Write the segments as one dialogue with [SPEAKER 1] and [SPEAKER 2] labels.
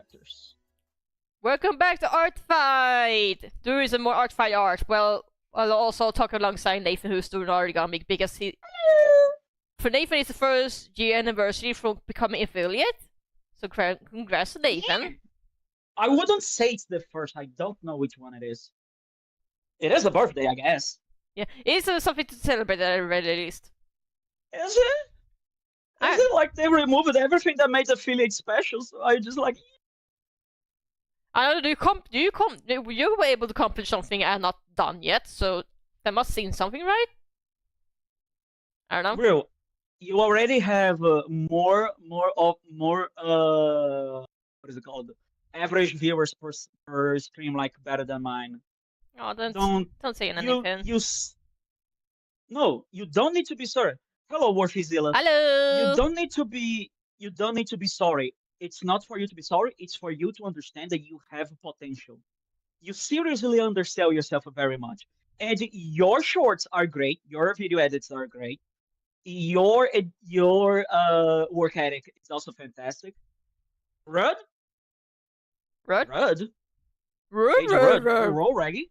[SPEAKER 1] chapters.
[SPEAKER 2] Welcome back to Art Fight! There is a more Art Fight art. Well, I'll also talk alongside Nathan, who's doing origami, because for Nathan, it's the first year anniversary from becoming affiliate. So congrats to Nathan.
[SPEAKER 1] Yeah. I wouldn't say it's the first. I don't know which one it is. It is a birthday, I guess.
[SPEAKER 2] Yeah, it's something to celebrate at the very least.
[SPEAKER 1] Is it? Is it like they removed everything that made affiliate special? So I just like.
[SPEAKER 2] I don't know. You were able to accomplish something I have not done yet, so they must have seen something, right? I don't know.
[SPEAKER 1] Bro, you already have more what is it called? Average viewers per stream, like better than mine.
[SPEAKER 2] Oh, don't say anything.
[SPEAKER 1] No, you don't need to be sorry. Hello, Warfizilla.
[SPEAKER 2] Hello.
[SPEAKER 1] You don't need to be sorry. It's not for you to be sorry. It's for you to understand that you have potential. You seriously undersell yourself very much. And your shorts are great. Your video edits are great. Your work ethic is also fantastic. Rudd?
[SPEAKER 2] Rudd?
[SPEAKER 1] Roll Reggie.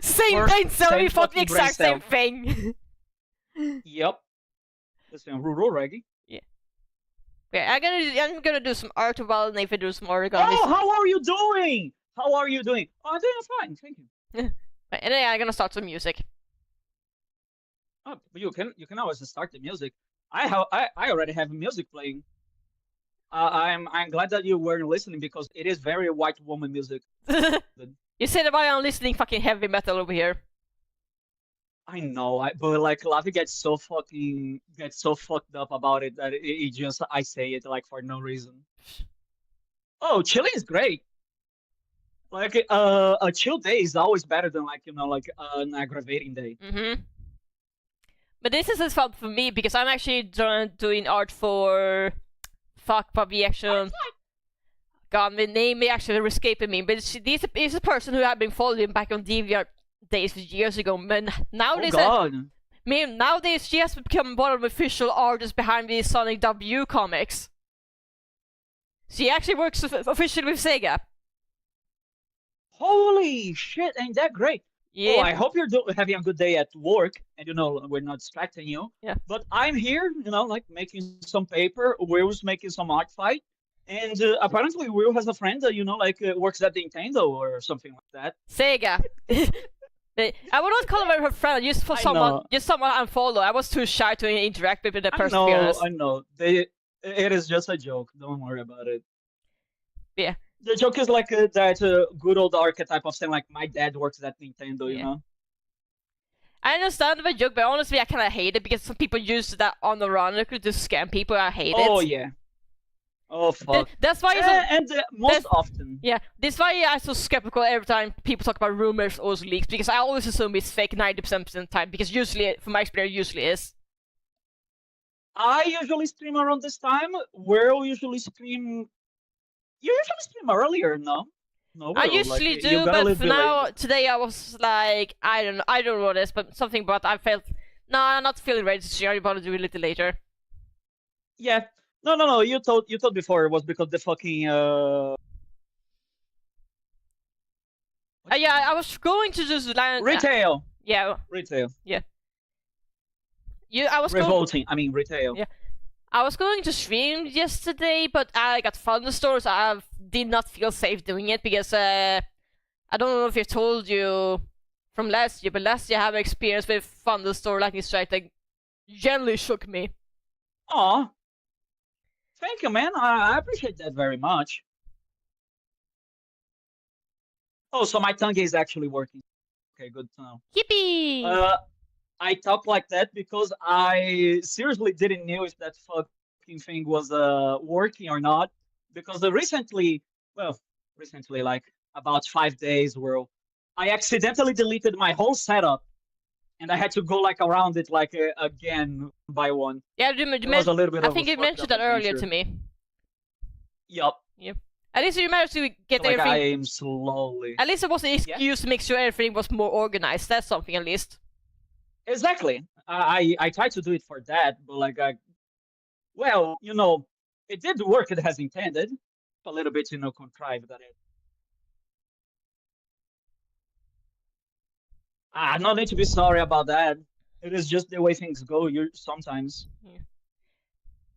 [SPEAKER 2] Same thing, so we thought the exact same thing.
[SPEAKER 1] Yep. Listen, roll Reggie.
[SPEAKER 2] Yeah, I'm gonna do some art while Nathan does some origami.
[SPEAKER 1] Oh, how are you doing? How are you doing? Oh, I'm doing fine, thank you.
[SPEAKER 2] And then I'm gonna start some music.
[SPEAKER 1] Oh, but you can always start the music. I already have music playing. I'm glad that you weren't listening because it is very white woman music.
[SPEAKER 2] You said why I'm listening fucking heavy metal over here.
[SPEAKER 1] I know, but like Lavi gets so fucked up about it that it just I say it like for no reason. Oh, chilling is great. Like a chill day is always better than like an aggravating day.
[SPEAKER 2] But this is fun for me because I'm actually doing art for Puppy Action. God, the name is actually escaping me. But this is a person who I've been following back on DeviantArt days years ago. But nowadays, nowadays she has become one of the official artists behind the Sonic W comics. She actually works officially with Sega.
[SPEAKER 1] Holy shit, ain't that great?
[SPEAKER 2] Yeah.
[SPEAKER 1] Oh, I hope you're having a good day at work, and we're not distracting you.
[SPEAKER 2] Yeah.
[SPEAKER 1] But I'm here, like making some paper. Will's making some art fight, and apparently Will has a friend that works at Nintendo or something like that.
[SPEAKER 2] Sega. I would not call her friend. Just someone I follow. I was too shy to interact with the person.
[SPEAKER 1] I know. It is just a joke. Don't worry about it.
[SPEAKER 2] Yeah.
[SPEAKER 1] The joke is like that good old archetype of saying like my dad works at Nintendo, you know.
[SPEAKER 2] I understand the joke, but honestly, I kind of hate it because some people use that on the run to scam people. I hate it.
[SPEAKER 1] Oh yeah. Oh fuck.
[SPEAKER 2] That's why.
[SPEAKER 1] Most often.
[SPEAKER 2] Yeah, that's why I'm so skeptical every time people talk about rumors or leaks because I always assume it's fake 90% of the time because usually, from my experience, usually is.
[SPEAKER 1] I usually stream around this time. Will usually stream. You usually stream earlier, no? No,
[SPEAKER 2] I usually do, but for now, today I was like, I don't know what it is, but something. But I felt, no, I'm not feeling ready to stream. I want to do it a little later.
[SPEAKER 1] Yeah, no. You told before it was because the fucking
[SPEAKER 2] yeah, I was going to just land.
[SPEAKER 1] Retail.
[SPEAKER 2] Yeah.
[SPEAKER 1] Retail.
[SPEAKER 2] Yeah. I was
[SPEAKER 1] revolting. I mean retail.
[SPEAKER 2] Yeah. I was going to stream yesterday, but I got thunderstorms. I did not feel safe doing it because I don't know if I told you from last year, but last year I have experience with thunderstorm lightning strike that generally shook me.
[SPEAKER 1] Aw. Thank you, man. I appreciate that very much. Oh, so my tongue is actually working. Okay, good to know.
[SPEAKER 2] Yippee!
[SPEAKER 1] I talk like that because I seriously didn't know if that fucking thing was working or not. Because recently, like about 5 days, where I accidentally deleted my whole setup, and I had to go like around it like again by one.
[SPEAKER 2] Yeah,
[SPEAKER 1] I
[SPEAKER 2] think you mentioned that earlier to me.
[SPEAKER 1] Yup.
[SPEAKER 2] Yep. At least you managed to get
[SPEAKER 1] like
[SPEAKER 2] everything.
[SPEAKER 1] I am slowly.
[SPEAKER 2] At least it was an excuse to make sure everything was more organized. That's something, at least.
[SPEAKER 1] Exactly. I tried to do it for that, but like well, it did work as intended. a little bit, contrived that is. No need to be sorry about that. It is just the way things go. You sometimes.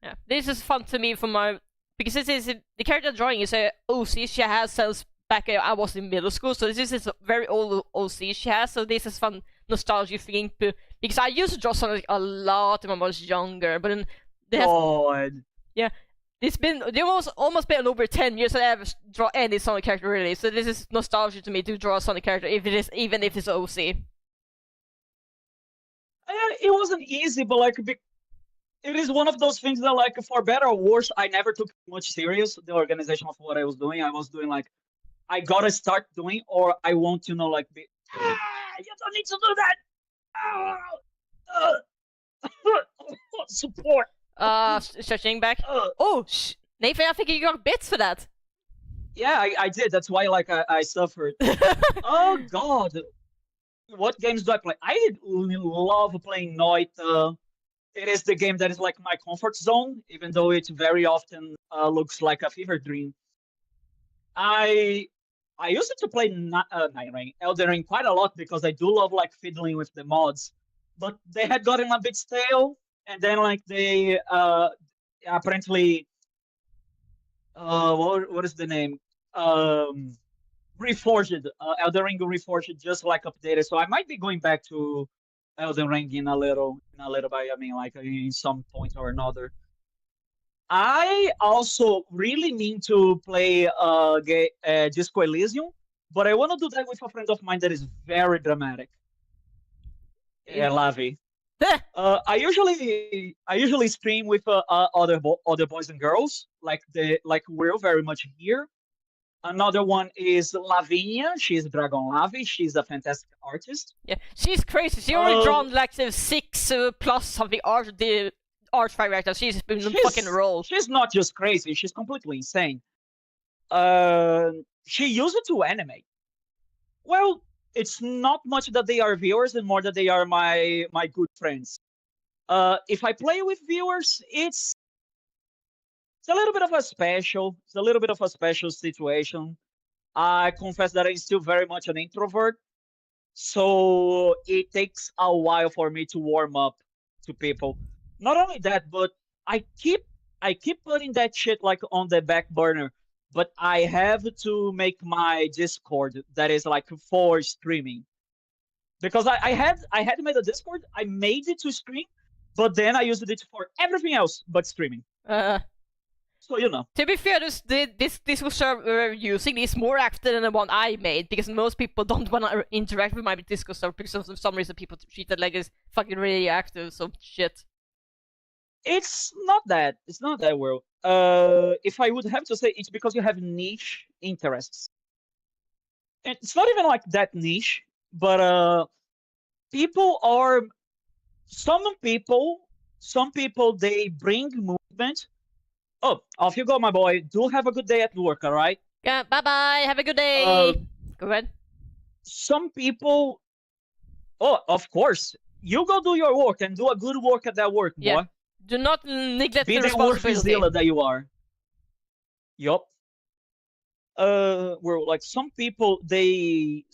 [SPEAKER 2] Yeah, this is fun to me for my because this is the character drawing is a OC she has since back I was in middle school. So this is a very old OC she has. So this is fun nostalgia thing because I used to draw Sonic a lot when I was younger, but then
[SPEAKER 1] God.
[SPEAKER 2] yeah. It's been almost been over 10 years since I ever draw any Sonic character really. So this is nostalgia to me to draw a Sonic character even if it's OC.
[SPEAKER 1] It wasn't easy, but like it is one of those things that, like, for better or worse, I never took much serious the organization of what I was doing. I was doing like, I gotta start doing, or I want to know, like, you don't need to do that. Support.
[SPEAKER 2] Stretching back. Oh, Nathan, I think you got bits for that.
[SPEAKER 1] Yeah, I did. That's why, like, I suffered. Oh God, what games do I play? I love playing Noita. It is the game that is like my comfort zone, even though it very often looks like a fever dream. I used to play Night Rain, Elden Ring quite a lot because I do love like fiddling with the mods, but they had gotten a bit stale, and then like they apparently what is the name? Reforged, Elden Ring Reforged just like updated, so I might be going back to Elden Ring in a little bit. I mean, like in some point or another. I also really need to play Disco Elysium, but I want to do that with a friend of mine that is very dramatic. Yeah, Lavi. I usually stream with other boys and girls like we're very much here. Another one is Lavinia. She's Dragon Lavi. She's a fantastic artist.
[SPEAKER 2] Yeah, she's crazy. She already drawn like the 6 plus something art director. She's been on fucking roll.
[SPEAKER 1] She's not just crazy. She's completely insane. She used it to animate. Well, it's not much that they are viewers, and more that they are my good friends. If I play with viewers, it's a little bit of a special. It's a little bit of a special situation. I confess that I'm still very much an introvert, so it takes a while for me to warm up to people. Not only that, but I keep putting that shit like on the back burner. But I have to make my Discord that is like for streaming, because I had made a Discord. I made it to stream, but then I used it for everything else but streaming. So
[SPEAKER 2] To be fair, this Discord we're using is more active than the one I made, because most people don't want to interact with my Discord server because of some reason people treat it like it's fucking really active. So shit.
[SPEAKER 1] It's not that well. If I would have to say, it's because you have niche interests. It's not even like that niche, but some people they bring movement. Oh, off you go, my boy. Do have a good day at work, all right?
[SPEAKER 2] Yeah, bye-bye. Have a good day. Go ahead.
[SPEAKER 1] Some people... Oh, of course. You go do your work and do a good work at that work,
[SPEAKER 2] yeah.
[SPEAKER 1] boy.
[SPEAKER 2] Do not neglect
[SPEAKER 1] Be
[SPEAKER 2] the responsibility.
[SPEAKER 1] Zilla that you are. Yup. Where like some people they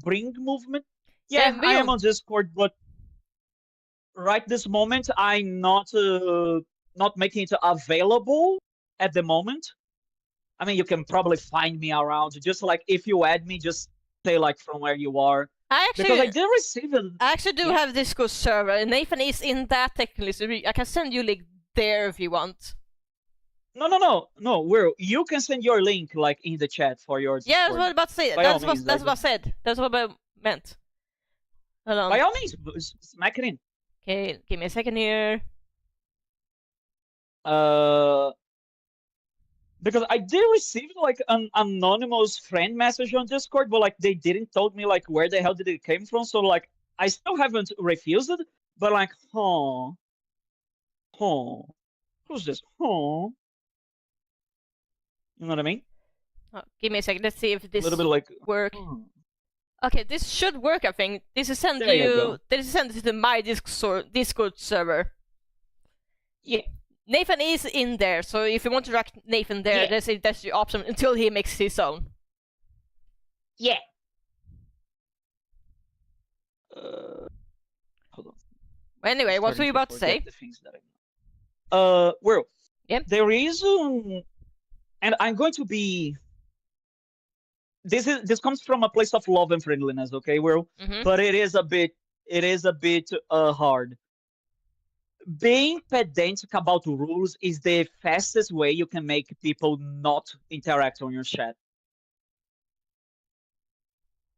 [SPEAKER 1] bring movement. Yeah, I am on Discord, but right this moment I'm not making it available at the moment. I mean, you can probably find me around. Just like if you add me, just say like from where you are. Because I did receive it.
[SPEAKER 2] I actually do have Discord server, and Nathan is in that technically, so I can send you link there if you want.
[SPEAKER 1] No. You can send your link like in the chat for your Discord.
[SPEAKER 2] Yeah, that's what I was about to say. That's what I said. That's what I meant. Hold on.
[SPEAKER 1] By all means, smack it in.
[SPEAKER 2] Okay, give me a second here.
[SPEAKER 1] Because I did receive like an anonymous friend message on Discord, but like they didn't told me like where the hell did it came from. So like I still haven't refused it, but like, who's this? You know what I mean?
[SPEAKER 2] Oh, give me a second. Let's see if this
[SPEAKER 1] work.
[SPEAKER 2] Okay, this should work. I think this is sent to my Discord server.
[SPEAKER 1] Yeah.
[SPEAKER 2] Nathan is in there, so if you want to drag Nathan there,
[SPEAKER 1] Yeah.
[SPEAKER 2] that's the option until he makes his own.
[SPEAKER 1] Yeah. Hold on.
[SPEAKER 2] Anyway, what were you about to say?
[SPEAKER 1] The things that I know. Well,
[SPEAKER 2] Yep.
[SPEAKER 1] there is, and I'm going to be. This comes from a place of love and friendliness, okay, Will?
[SPEAKER 2] Mhm.
[SPEAKER 1] But it is a bit hard. Being pedantic about rules is the fastest way you can make people not interact on your chat.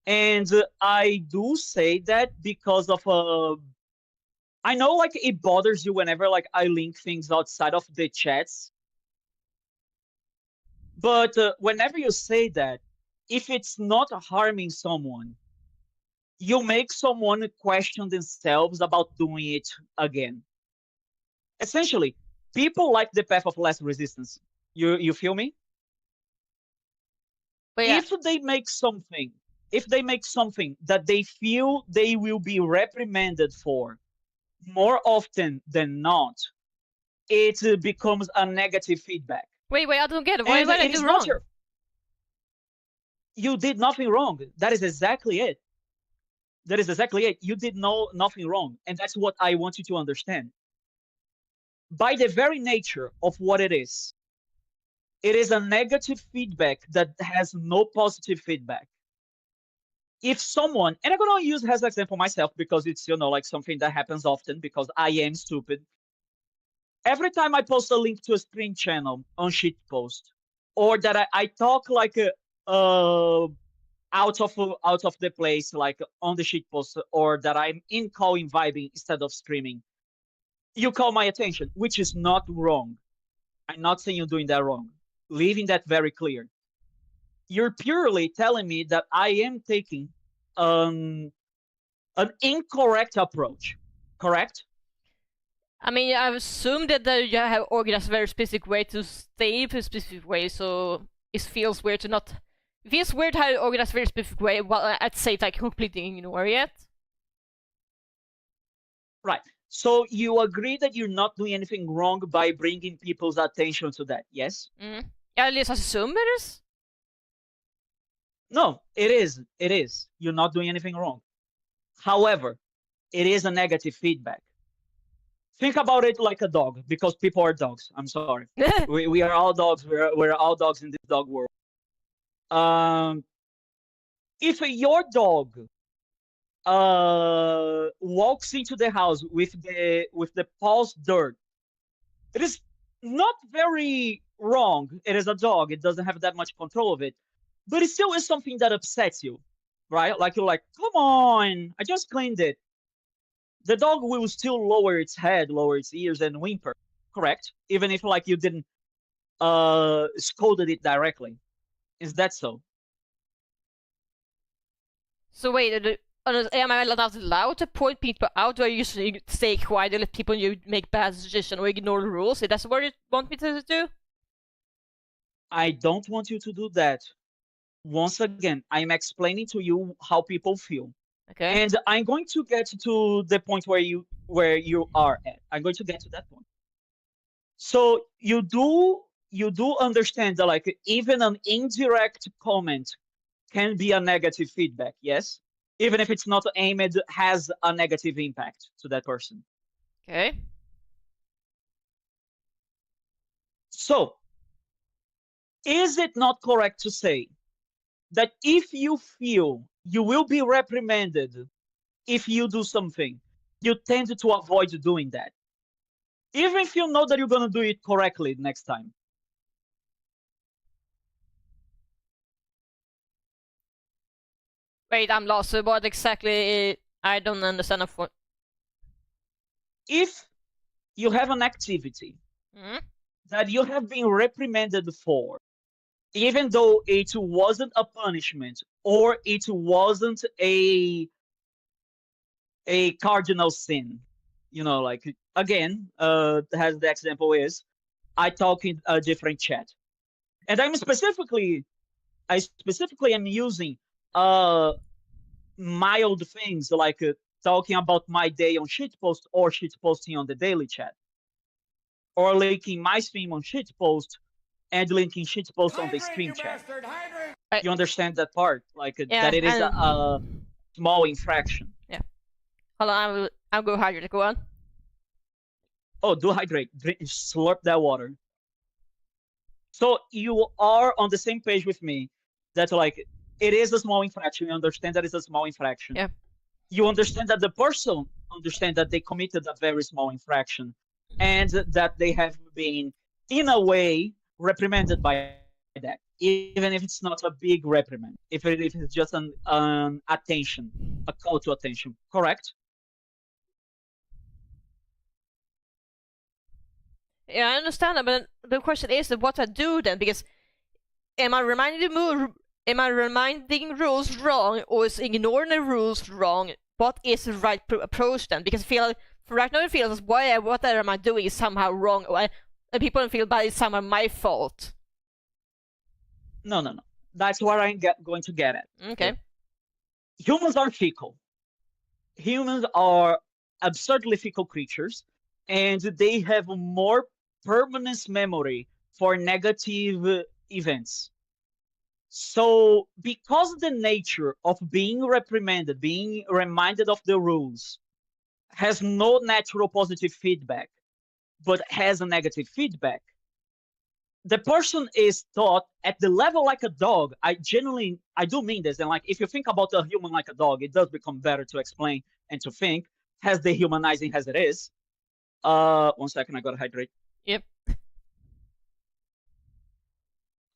[SPEAKER 1] And I do say that because of I know like it bothers you whenever like I link things outside of the chats. But whenever you say that, if it's not harming someone, you make someone question themselves about doing it again. Essentially, people like the path of last resistance. You feel me?
[SPEAKER 2] But yeah,
[SPEAKER 1] If they make something that they feel they will be reprimanded for more often than not, it becomes a negative feedback.
[SPEAKER 2] wait, I don't get it. What
[SPEAKER 1] And
[SPEAKER 2] did I
[SPEAKER 1] it is
[SPEAKER 2] do
[SPEAKER 1] not
[SPEAKER 2] wrong?
[SPEAKER 1] You did nothing wrong. That is exactly it. That is exactly it. You did nothing wrong. And that's what I want you to understand. By the very nature of what it is a negative feedback that has no positive feedback. If someone, and I'm going to use as an example myself because it's, like something that happens often because I am stupid. Every time I post a link to a stream channel on shitpost, or that I talk like out of the place, like on the shitpost, or that I'm in calling vibing instead of streaming, you call my attention, which is not wrong. I'm not saying you're doing that wrong. Leaving that very clear. You're purely telling me that I am taking an incorrect approach, correct?
[SPEAKER 2] I mean, I assume that you have organized a very specific way to stay in a specific way, so it feels weird to not. It feels weird how you organize a very specific way while at the same time completely ignore it.
[SPEAKER 1] Right. So you agree that you're not doing anything wrong by bringing people's attention to that, yes?
[SPEAKER 2] Mm. At least I assume it is.
[SPEAKER 1] No, it is. It is. You're not doing anything wrong. However, it is a negative feedback. Think about it like a dog, because people are dogs. I'm sorry. we are all dogs. We're all dogs in this dog world. If your dog walks into the house with the paws dirt, it is not very wrong. It is a dog. It doesn't have that much control of it, but it still is something that upsets you, right? Like you're like, come on, I just cleaned it. The dog will still lower its head, lower its ears, and whimper, correct? Even if like you didn't scolded it directly. Is that so?
[SPEAKER 2] So wait, am I not allowed to point people out, or you usually stay quiet and let people you make bad decisions or ignore the rules? Is that what you want me to do?
[SPEAKER 1] I don't want you to do that. Once again, I'm explaining to you how people feel.
[SPEAKER 2] Okay.
[SPEAKER 1] And I'm going to get to the point where you are at. I'm going to get to that point. So you do understand that like even an indirect comment can be a negative feedback, yes? Even if it's not aimed, has a negative impact to that person.
[SPEAKER 2] Okay.
[SPEAKER 1] So, is it not correct to say that if you feel you will be reprimanded if you do something, you tend to avoid doing that? Even if you know that you're going to do it correctly next time.
[SPEAKER 2] Wait, I'm lost. So what exactly? I don't understand of what.
[SPEAKER 1] If you have an activity that you have been reprimanded for, even though it wasn't a punishment or it wasn't a cardinal sin, like again, as the example is, I talk in a different chat, and I specifically am using mild things like talking about my day on shitpost or shitposting on the daily chat. or linking my stream on shitpost and linking shitpost on the stream chat. You understand that part? Like that it is a small infraction.
[SPEAKER 2] Yeah. Hold on, I'll go hydrate. Go on.
[SPEAKER 1] Oh, do hydrate. Drink, slurp that water. So you are on the same page with me. That like it is a small infraction. You understand that it's a small infraction.
[SPEAKER 2] Yeah.
[SPEAKER 1] You understand that the person understand that they committed a very small infraction, and that they have been, in a way, reprimanded by that, even if it's not a big reprimand, if it's just an attention, a call to attention. Correct?
[SPEAKER 2] Yeah, I understand that, but the question is that what I do then, because am I reminding rules wrong, or is ignoring the rules wrong? What is the right approach then? Because I feel like, for right now it feels what am I doing is somehow wrong, and people don't feel bad, it's somehow my fault.
[SPEAKER 1] No. That's where I'm going to get at.
[SPEAKER 2] Okay.
[SPEAKER 1] Humans are fickle. Humans are absurdly fickle creatures, and they have more permanent memory for negative events. So, because the nature of being reprimanded, being reminded of the rules, has no natural positive feedback, but has a negative feedback, the person is taught at the level like a dog. I do mean this. And like, if you think about a human like a dog, it does become better to explain and to think, as dehumanizing as it is. 1 second, I gotta hydrate.
[SPEAKER 2] Yep.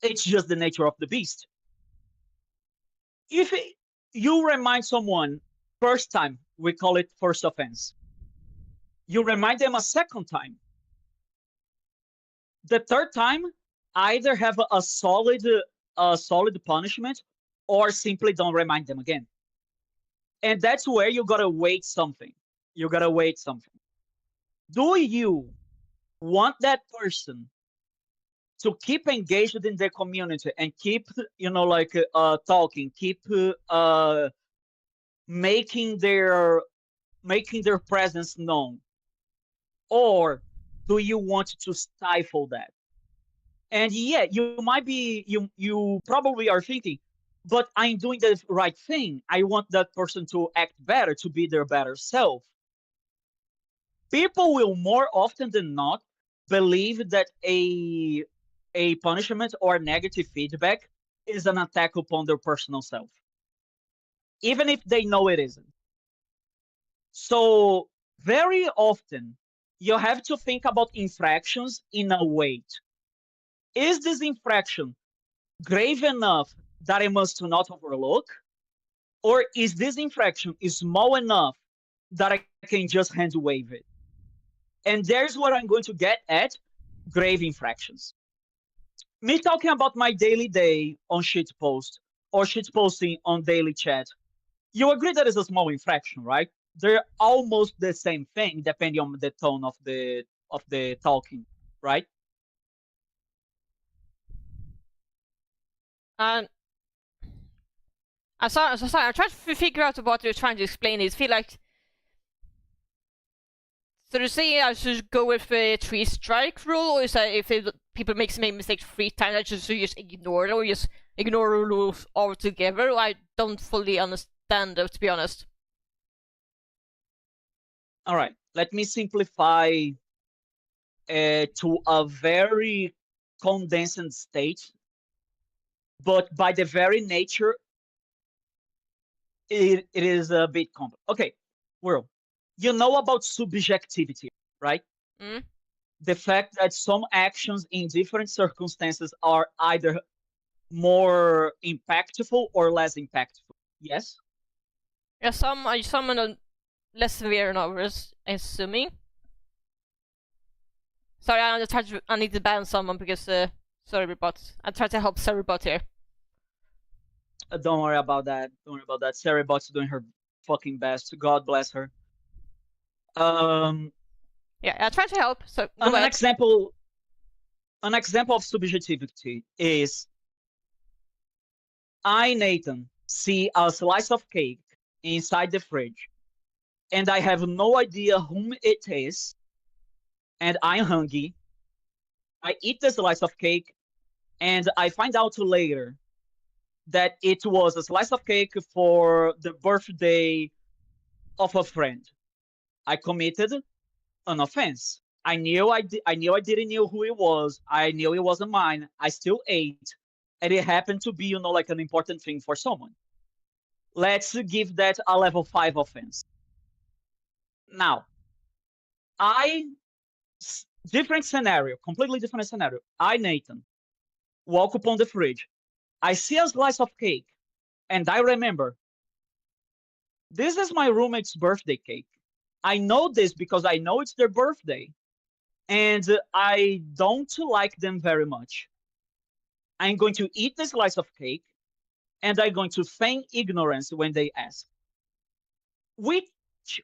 [SPEAKER 1] It's just the nature of the beast. If you remind someone first time, we call it first offense. You remind them a second time. The third time, either have a solid punishment, or simply don't remind them again. And that's where you gotta wait something. You gotta wait something. Do you want that person to keep engaged in their community and keep, talking, keep making their presence known? Or do you want to stifle that? And yeah, you probably are thinking, but I'm doing the right thing. I want that person to act better, to be their better self. People will more often than not believe that a punishment or negative feedback is an attack upon their personal self, even if they know it isn't. So very often, you have to think about infractions in a weight. Is this infraction grave enough that I must not overlook? Or is this infraction small enough that I can just hand wave it? And there's what I'm going to get at: grave infractions. Me talking about my daily day on shitpost or shitposting on daily chat, you agree that is a small infraction, right? They're almost the same thing depending on the tone of the talking, right?
[SPEAKER 2] I'm sorry. I'm trying to figure out what you're trying to explain. It feel like, so you say I should go with the 3-strike rule, or is that if people make mistakes 3 times, I should just ignore it, or just ignore the rules altogether? I don't fully understand it, to be honest.
[SPEAKER 1] All right, let me simplify to a very condensed state, but by the very nature, it is a bit complex. Okay, well, you know about subjectivity, right?
[SPEAKER 2] Mm.
[SPEAKER 1] The fact that some actions in different circumstances are either more impactful or less impactful. Yes?
[SPEAKER 2] Yeah, some are less severe than others, assuming. Sorry, I need to ban someone because sorry, bots. I try to help Ceribot here.
[SPEAKER 1] Don't worry about that. Don't worry about that. Ceribot's doing her fucking best. God bless her.
[SPEAKER 2] Yeah, I try to help. So
[SPEAKER 1] an example of subjectivity is, I, Nathan, see a slice of cake inside the fridge, and I have no idea whom it is, and I'm hungry, I eat the slice of cake, and I find out later that it was a slice of cake for the birthday of a friend. I committed an offense. I knew I didn't know who it was. I knew it wasn't mine. I still ate, and it happened to be, like an important thing for someone. Let's give that a level 5 offense. Now, I different scenario, completely different scenario. I, Nathan, walk upon the fridge. I see a slice of cake, and I remember this is my roommate's birthday cake. I know this because I know it's their birthday, and I don't like them very much. I'm going to eat the slice of cake, and I'm going to feign ignorance when they ask. Which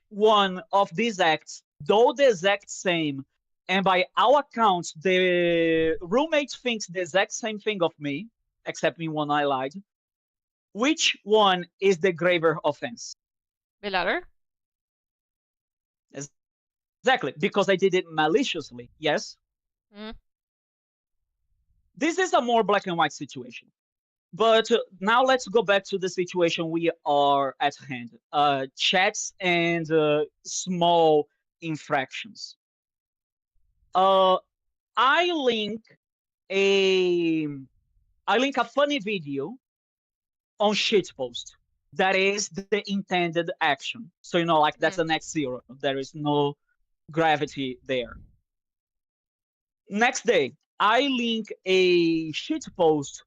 [SPEAKER 1] one of these acts, though the exact same, and by our accounts, the roommate thinks the exact same thing of me, except me when I lied. Which one is the graver offense?
[SPEAKER 2] The latter?
[SPEAKER 1] Exactly, because I did it maliciously, yes?
[SPEAKER 2] Mm.
[SPEAKER 1] This is a more black and white situation. But now let's go back to the situation we are at hand. Chats and small infractions. I link a funny video on shitpost. That is the intended action. So like that's the next zero. There is no gravity there. Next day, I link a shitpost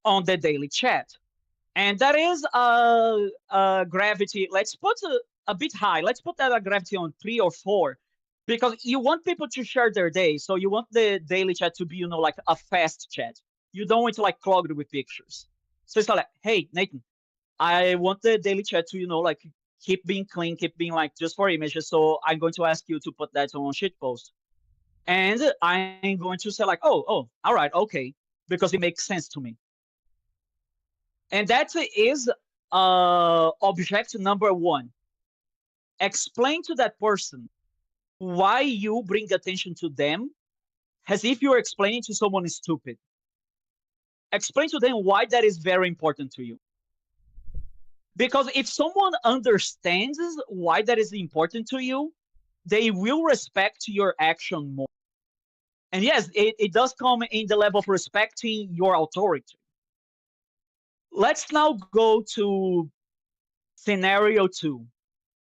[SPEAKER 1] on the daily chat, and that is a gravity. Let's put a bit high. Let's put that a gravity on 3 or 4, because you want people to share their day. So you want the daily chat to be, like a fast chat. You don't want to like clogged with pictures. So it's not like, hey, Nathan, I want the daily chat to, like keep being clean, keep being like just for images. So I'm going to ask you to put that on shitpost. And I'm going to say like, oh, all right, okay, because it makes sense to me. And that is object number 1. Explain to that person why you bring attention to them as if you're explaining to someone stupid. Explain to them why that is very important to you. Because if someone understands why that is important to you, they will respect your action more. And yes, it does come in the level of respecting your authority. Let's now go to scenario 2.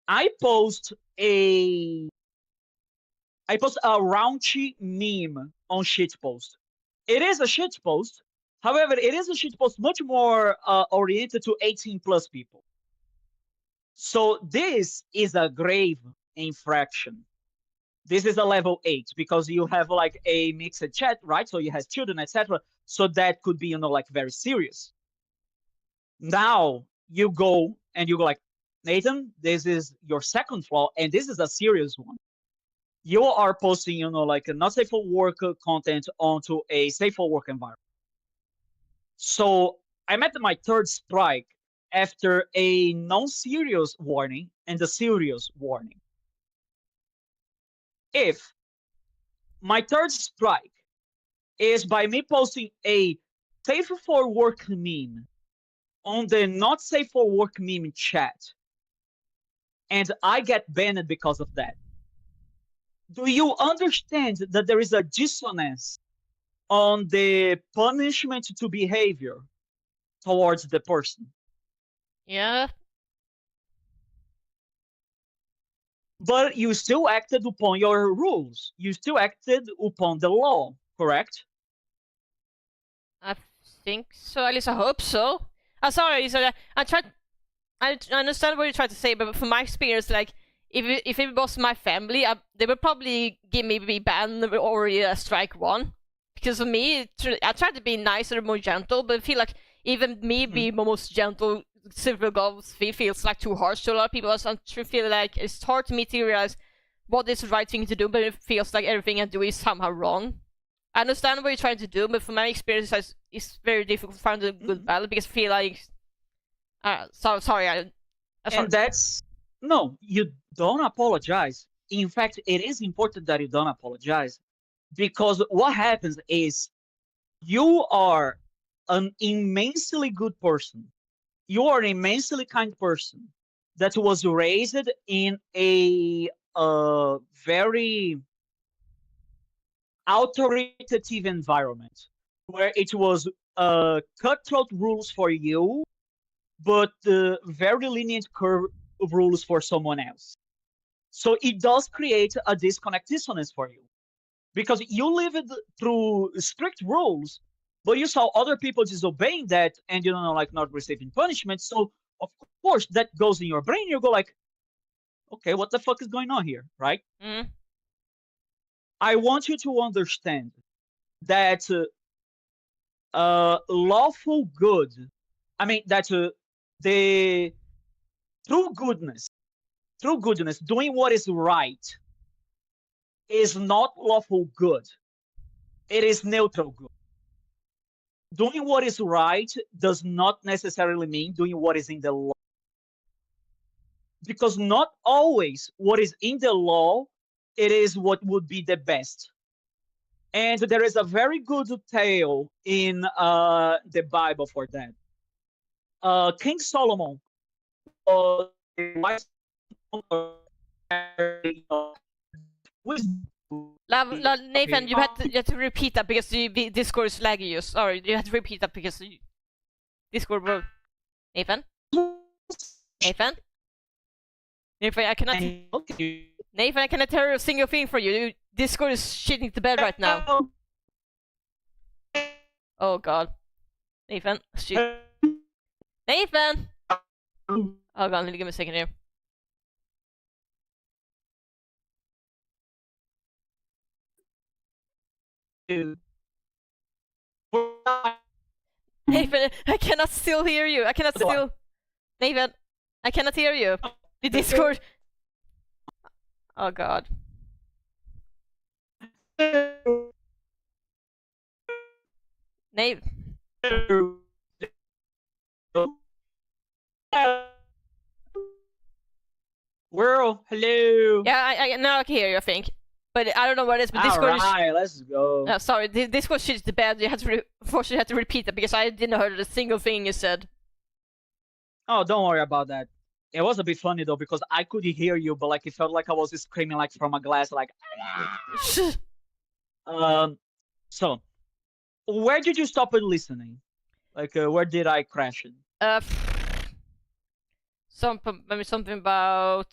[SPEAKER 1] I post a raunchy meme on shitpost. It is a shitpost. However, it is a shitpost much more oriented to 18 plus people. So this is a grave infraction. This is a level 8 because you have like a mixed chat, right? So you have children, etc. So that could be, like very serious. Now you go and you go like, Nathan, this is your second flaw, and this is a serious one. You are posting, like a not safe for work content onto a safe for work environment. So I'm at my 3rd strike after a non-serious warning and a serious warning. If my 3rd strike is by me posting a safe for work meme on the not safe for work meme chat, and I get banned because of that, do you understand that there is a dissonance on the punishment to behavior towards the person?
[SPEAKER 2] Yeah.
[SPEAKER 1] But you still acted upon your rules. You still acted upon the law, correct?
[SPEAKER 2] I think so. At least I hope so. I'm sorry. So I understand what you're trying to say, but from my experience, like if it was my family, they would probably give me ban or strike 1. Because for me, I try to be nicer and more gentle, but I feel like even me being most gentle, civil goals feels like too harsh to a lot of people. So I feel like it's hard to me to realize what is the right thing to do, but it feels like everything I do is somehow wrong. I understand what you're trying to do, but from my experience, it's very difficult to find a good balance because I feel like. Sorry.
[SPEAKER 1] And that's. No, you don't apologize. In fact, it is important that you don't apologize Because what happens is you are an immensely good person. You are an immensely kind person that was raised in a very authoritative environment where it was cutthroat rules for you, but very lenient curve rules for someone else. So it does create a disconnect dissonance for you because you lived through strict rules, but you saw other people disobeying that and you know like not receiving punishment. So of course that goes in your brain. You go like, okay, what the fuck is going on here, right?
[SPEAKER 2] Mm.
[SPEAKER 1] I want you to understand that lawful good. I mean that the true goodness, doing what is right, is not lawful good. It is neutral good. Doing what is right does not necessarily mean doing what is in the law. Because not always what is in the law, it is what would be the best. And there is a very good tale in the Bible for that. King Solomon was a wise
[SPEAKER 2] Nathan, you had to repeat that because Discord is laggy you. Sorry, you had to repeat that because Discord broke. Nathan? Nathan? Nathan, I cannot. Nathan, I cannot tell a single thing for you. Discord is shitting the bed right now. Oh god. Nathan, shit. Nathan! Oh god, give me a second here. Nathan, I cannot still hear you. I cannot still. Nathan, I cannot hear you. The Discord. Oh god. Nate.
[SPEAKER 1] World, hello.
[SPEAKER 2] Yeah, I now I can hear you. I think, but I don't know what it is. But Discord.
[SPEAKER 1] Alright, let's go.
[SPEAKER 2] No, sorry, Discord shit's the bad. You had to unfortunately had to repeat that because I didn't hear a single thing you said.
[SPEAKER 1] Oh, don't worry about that. It was a bit funny though because I could hear you, but like it felt like I was screaming like from a glass, like. So, where did you stop at listening? Like, where did I crash it?
[SPEAKER 2] Maybe something about.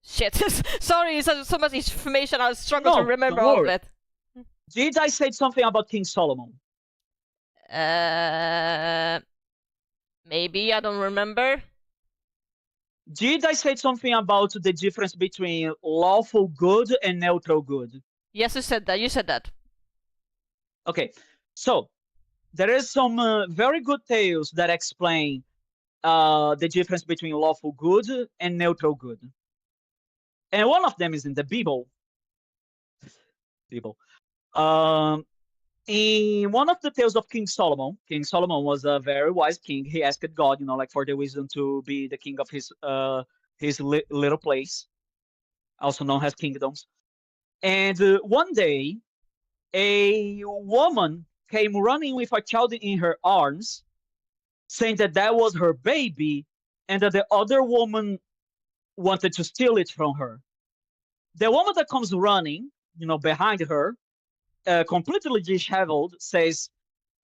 [SPEAKER 2] Shit. Sorry, it's so much information. I struggle to remember all of it.
[SPEAKER 1] Did I say something about King Solomon?
[SPEAKER 2] Maybe I don't remember.
[SPEAKER 1] Did I say something about the difference between lawful good and neutral good?
[SPEAKER 2] Yes, you said that. You said that.
[SPEAKER 1] Okay, so there is some very good tales that explain the difference between lawful good and neutral good. And one of them is in the Bible. In one of the tales of King Solomon was a very wise king. He asked God, you know, like for the wisdom to be the king of his little place, also known as kingdoms. And one day, a woman came running with a child in her arms, saying that that was her baby, and that the other woman wanted to steal it from her. The woman that comes running, you know, behind her, completely disheveled, says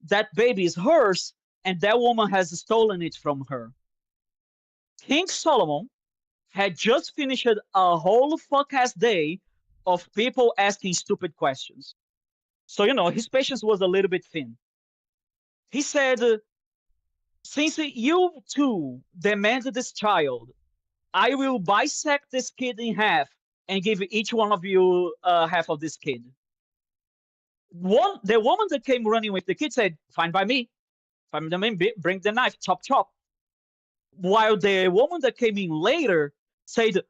[SPEAKER 1] that baby is hers, and that woman has stolen it from her. King Solomon had just finished a whole fuck-ass day of people asking stupid questions. So, you know, his patience was a little bit thin. He said, since you two demanded this child, I will bisect this kid in half and give each one of you half of this kid. The woman that came running with the kid said, fine by me. Fine by me, bring the knife, chop, chop. While the woman that came in later said,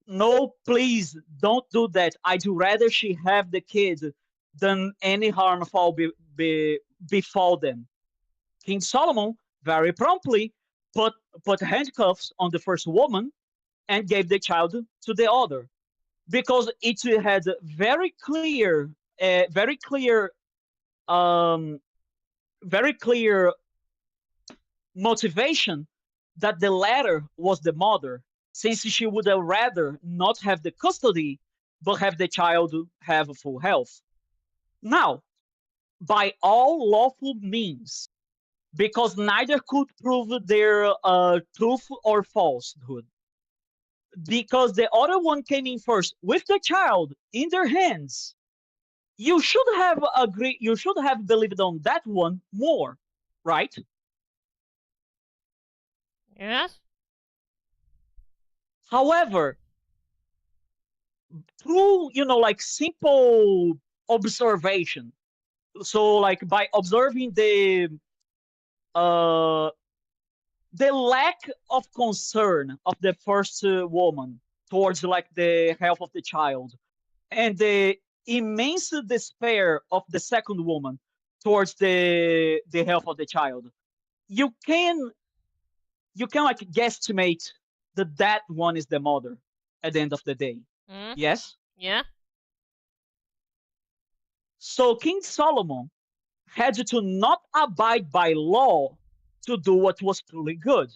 [SPEAKER 1] no, please don't do that. I'd rather she have the kid than any harm befall them. King Solomon very promptly put handcuffs on the first woman and gave the child to the other. because it had very clear, um, very clear motivation that the latter was the mother, since she would have rather not have the custody, but have the child have full health. Now, by all lawful means, because neither could prove their truth or falsehood, because the other one came in first with the child in their hands, you should have agreed, you should have believed on that one more, right?
[SPEAKER 2] Yes.
[SPEAKER 1] However, through, like, simple observation, so like by observing uh the lack of concern of the first woman towards like the health of the child, and the immense despair of the second woman towards the health of the child, you can like guesstimate that that one is the mother at the end of the day.
[SPEAKER 2] Mm.
[SPEAKER 1] Yes.
[SPEAKER 2] Yeah.
[SPEAKER 1] So King Solomon had to not abide by law to do what was truly good.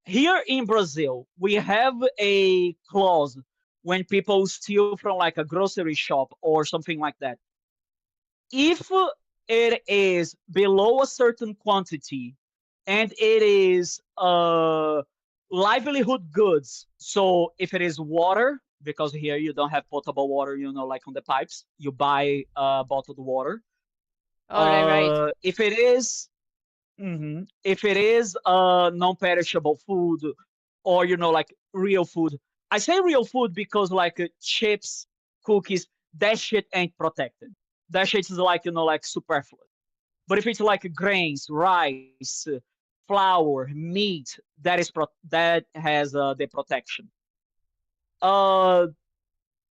[SPEAKER 1] Here in Brazil, we have a clause when people steal from like a grocery shop or something like that. If it is below a certain quantity and it is livelihood goods, so if it is water, because here you don't have potable water, like on the pipes, you buy bottled water.
[SPEAKER 2] Oh, right.
[SPEAKER 1] If it is, if it is non-perishable food, or like real food. I say real food because like chips, cookies, that shit ain't protected. That shit is like like superfluous. But if it's like grains, rice, flour, meat, that has the protection. Uh,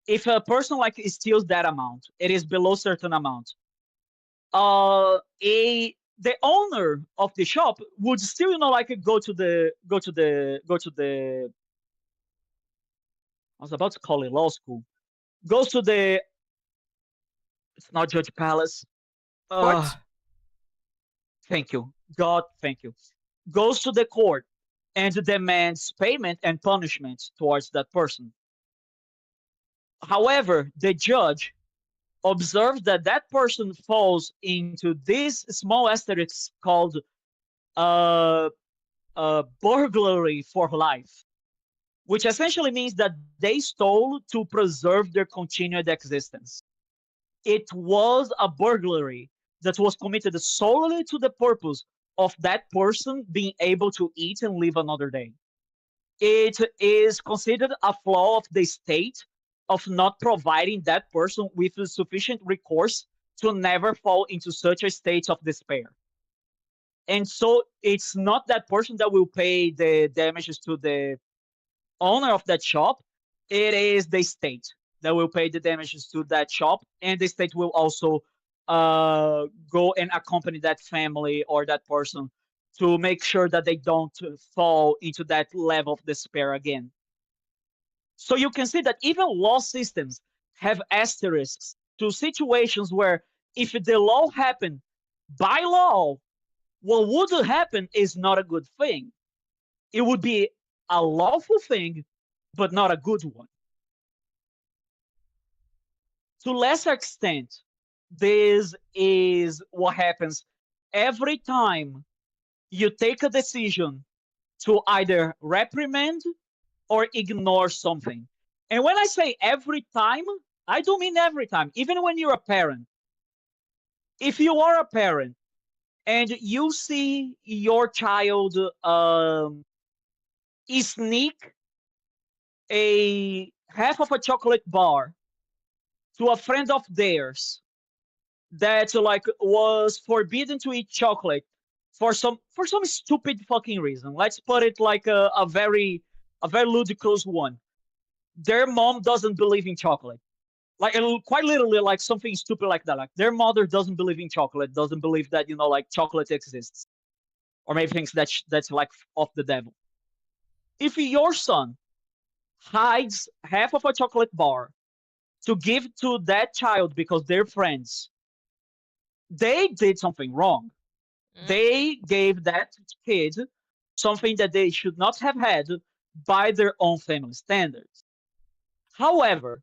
[SPEAKER 1] if a person like steals that amount, it is below certain amount. A The owner of the shop would still like go to the I was about to call it law school, goes to the, it's not Judge Palace, uh
[SPEAKER 2] Court.
[SPEAKER 1] thank you God, thank you, goes to the court and demands payment and punishment towards that person. However, the judge observes that that person falls into this small asterisk called uh burglary for life, which essentially means that they stole to preserve their continued existence. It was a burglary that was committed solely to the purpose of that person being able to eat and live another day. It is considered a flaw of the state of not providing that person with sufficient recourse to never fall into such a state of despair. And so it's not that person that will pay the damages to the owner of that shop, it is the state that will pay the damages to that shop, and the state will also go and accompany that family or that person to make sure that they don't fall into that level of despair again. So you can see that even law systems have asterisks to situations where if the law happened by law, what would happen is not a good thing. It would be a lawful thing, but not a good one. To lesser extent, this is what happens every time you take a decision to either reprimand or ignore something. And when I say every time, I do mean every time. Even when you're a parent, if you are a parent and you see your child sneak a half of a chocolate bar to a friend of theirs that like was forbidden to eat chocolate for some stupid fucking reason. Let's put it like a very ludicrous one. Their mom doesn't believe in chocolate. Like quite literally like something stupid like that. Like their mother doesn't believe in chocolate, doesn't believe that like chocolate exists. Or maybe thinks that's like of the devil. If your son hides half of a chocolate bar to give to that child because they're friends, they did something wrong.
[SPEAKER 2] Mm.
[SPEAKER 1] They gave that kid something that they should not have had by their own family standards. However,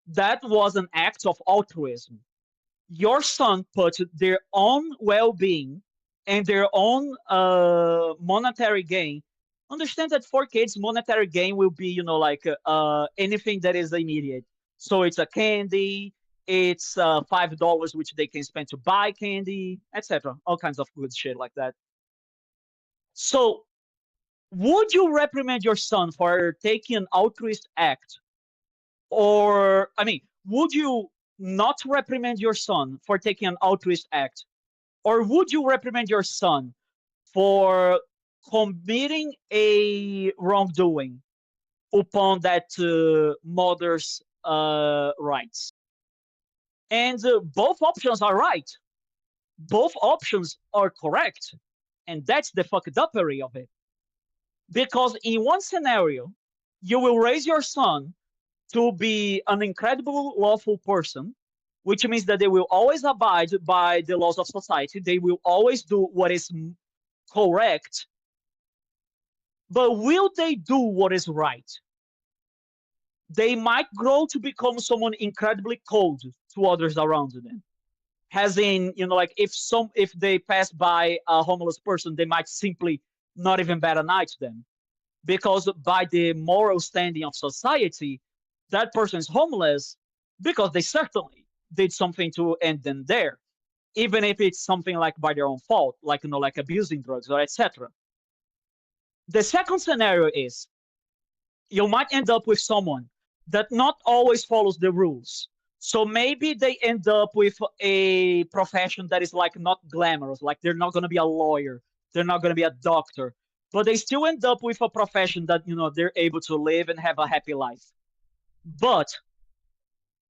[SPEAKER 1] that was an act of altruism. Your son put their own well-being and their own monetary gain. Understand that for kids, monetary gain will be, like anything that is immediate. So it's a candy, it's $5 which they can spend to buy candy, etc. All kinds of good shit like that. So would you reprimand your son for taking an altruist act? Or, I mean, would you not reprimand your son for taking an altruist act? Or would you reprimand your son for committing a wrongdoing upon that mother's rights? And both options are right. Both options are correct. And that's the fucked upery of it. Because in one scenario, you will raise your son to be an incredible lawful person, which means that they will always abide by the laws of society. They will always do what is correct. But will they do what is right? They might grow to become someone incredibly cold to others around them. As in, like if they pass by a homeless person, they might simply not even bat an eye to them. Because by the moral standing of society, that person is homeless because they certainly did something to end them there, even if it's something like by their own fault, like like abusing drugs or etc. The second scenario is you might end up with someone that not always follows the rules. So maybe they end up with a profession that is like not glamorous, like they're not going to be a lawyer, they're not going to be a doctor, but they still end up with a profession that they're able to live and have a happy life. But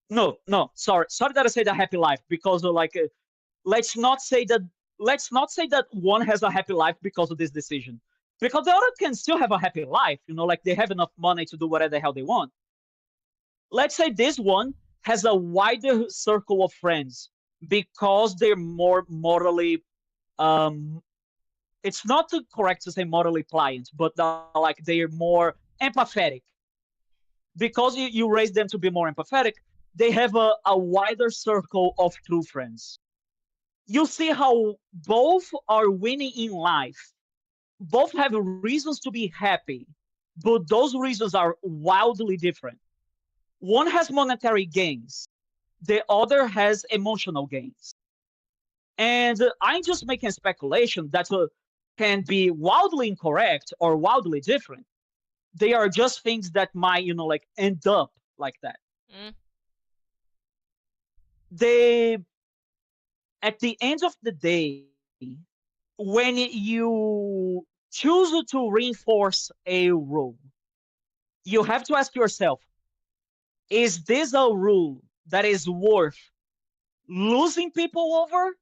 [SPEAKER 1] no, sorry that I said a happy life, because let's not say that one has a happy life because of this decision, because the other can still have a happy life, like they have enough money to do whatever the hell they want. Let's say this one has a wider circle of friends because they're more morally it's not correct to say morally pliant, but like they're more empathetic. Because you raise them to be more empathetic, they have a wider circle of true friends. You see how both are winning in life. Both have reasons to be happy, but those reasons are wildly different. One has monetary gains, the other has emotional gains. And I'm just making speculation that can be wildly incorrect or wildly different. They are just things that might, like end up like that.
[SPEAKER 2] Mm.
[SPEAKER 1] At the end of the day, when you choose to reinforce a rule, you have to ask yourself, is this a rule that is worth losing people over?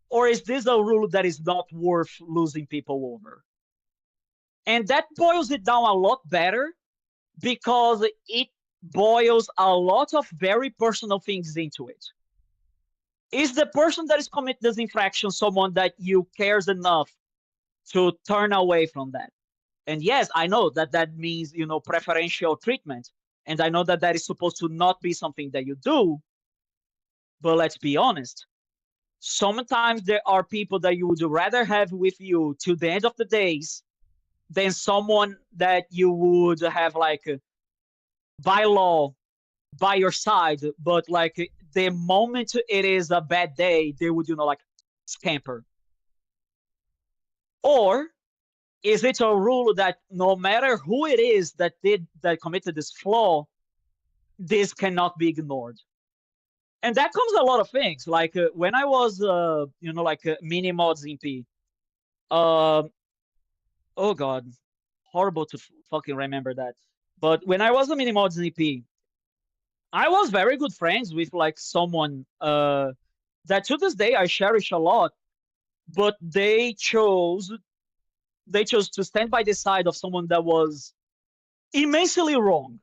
[SPEAKER 1] Or is this a rule that is not worth losing people over? And that boils it down a lot better, because it boils a lot of very personal things into it. Is the person that is committing this infraction someone that you cares enough to turn away from that? And yes, I know that means, preferential treatment. And I know that is supposed to not be something that you do. But let's be honest. Sometimes there are people that you would rather have with you till the end of the days than someone that you would have like by law by your side, but like the moment it is a bad day, they would like scamper. Or is it a rule that no matter who it is that committed this flaw, this cannot be ignored? And that comes a lot of things. Like when I was mini mods MP, oh god, horrible to fucking remember that. But when I was a mini mods EP, I was very good friends with like someone that to this day I cherish a lot, but they chose to stand by the side of someone that was immensely wrong.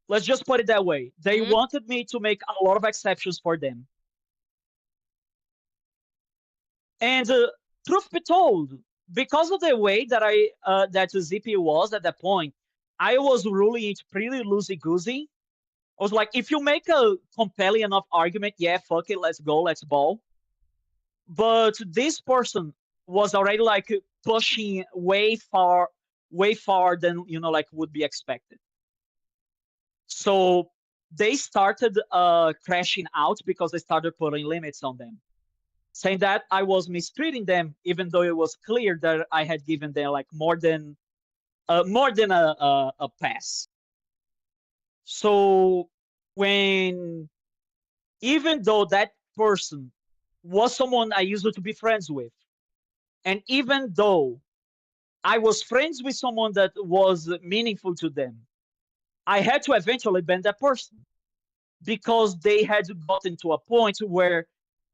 [SPEAKER 1] Let's just put it that way. They
[SPEAKER 2] Mhm.
[SPEAKER 1] wanted me to make a lot of exceptions for them. And truth be told, because of the way that that the ZP was at that point, I was ruling it pretty loosey goosey. I was like, if you make a compelling enough argument, yeah, fuck it, let's go, let's ball. But this person was already like pushing way far than like would be expected. So they started crashing out because they started putting limits on them, saying that I was mistreating them, even though it was clear that I had given them like more than a pass. So when, even though that person was someone I used to be friends with, and even though I was friends with someone that was meaningful to them, I had to eventually ban that person because they had gotten to a point where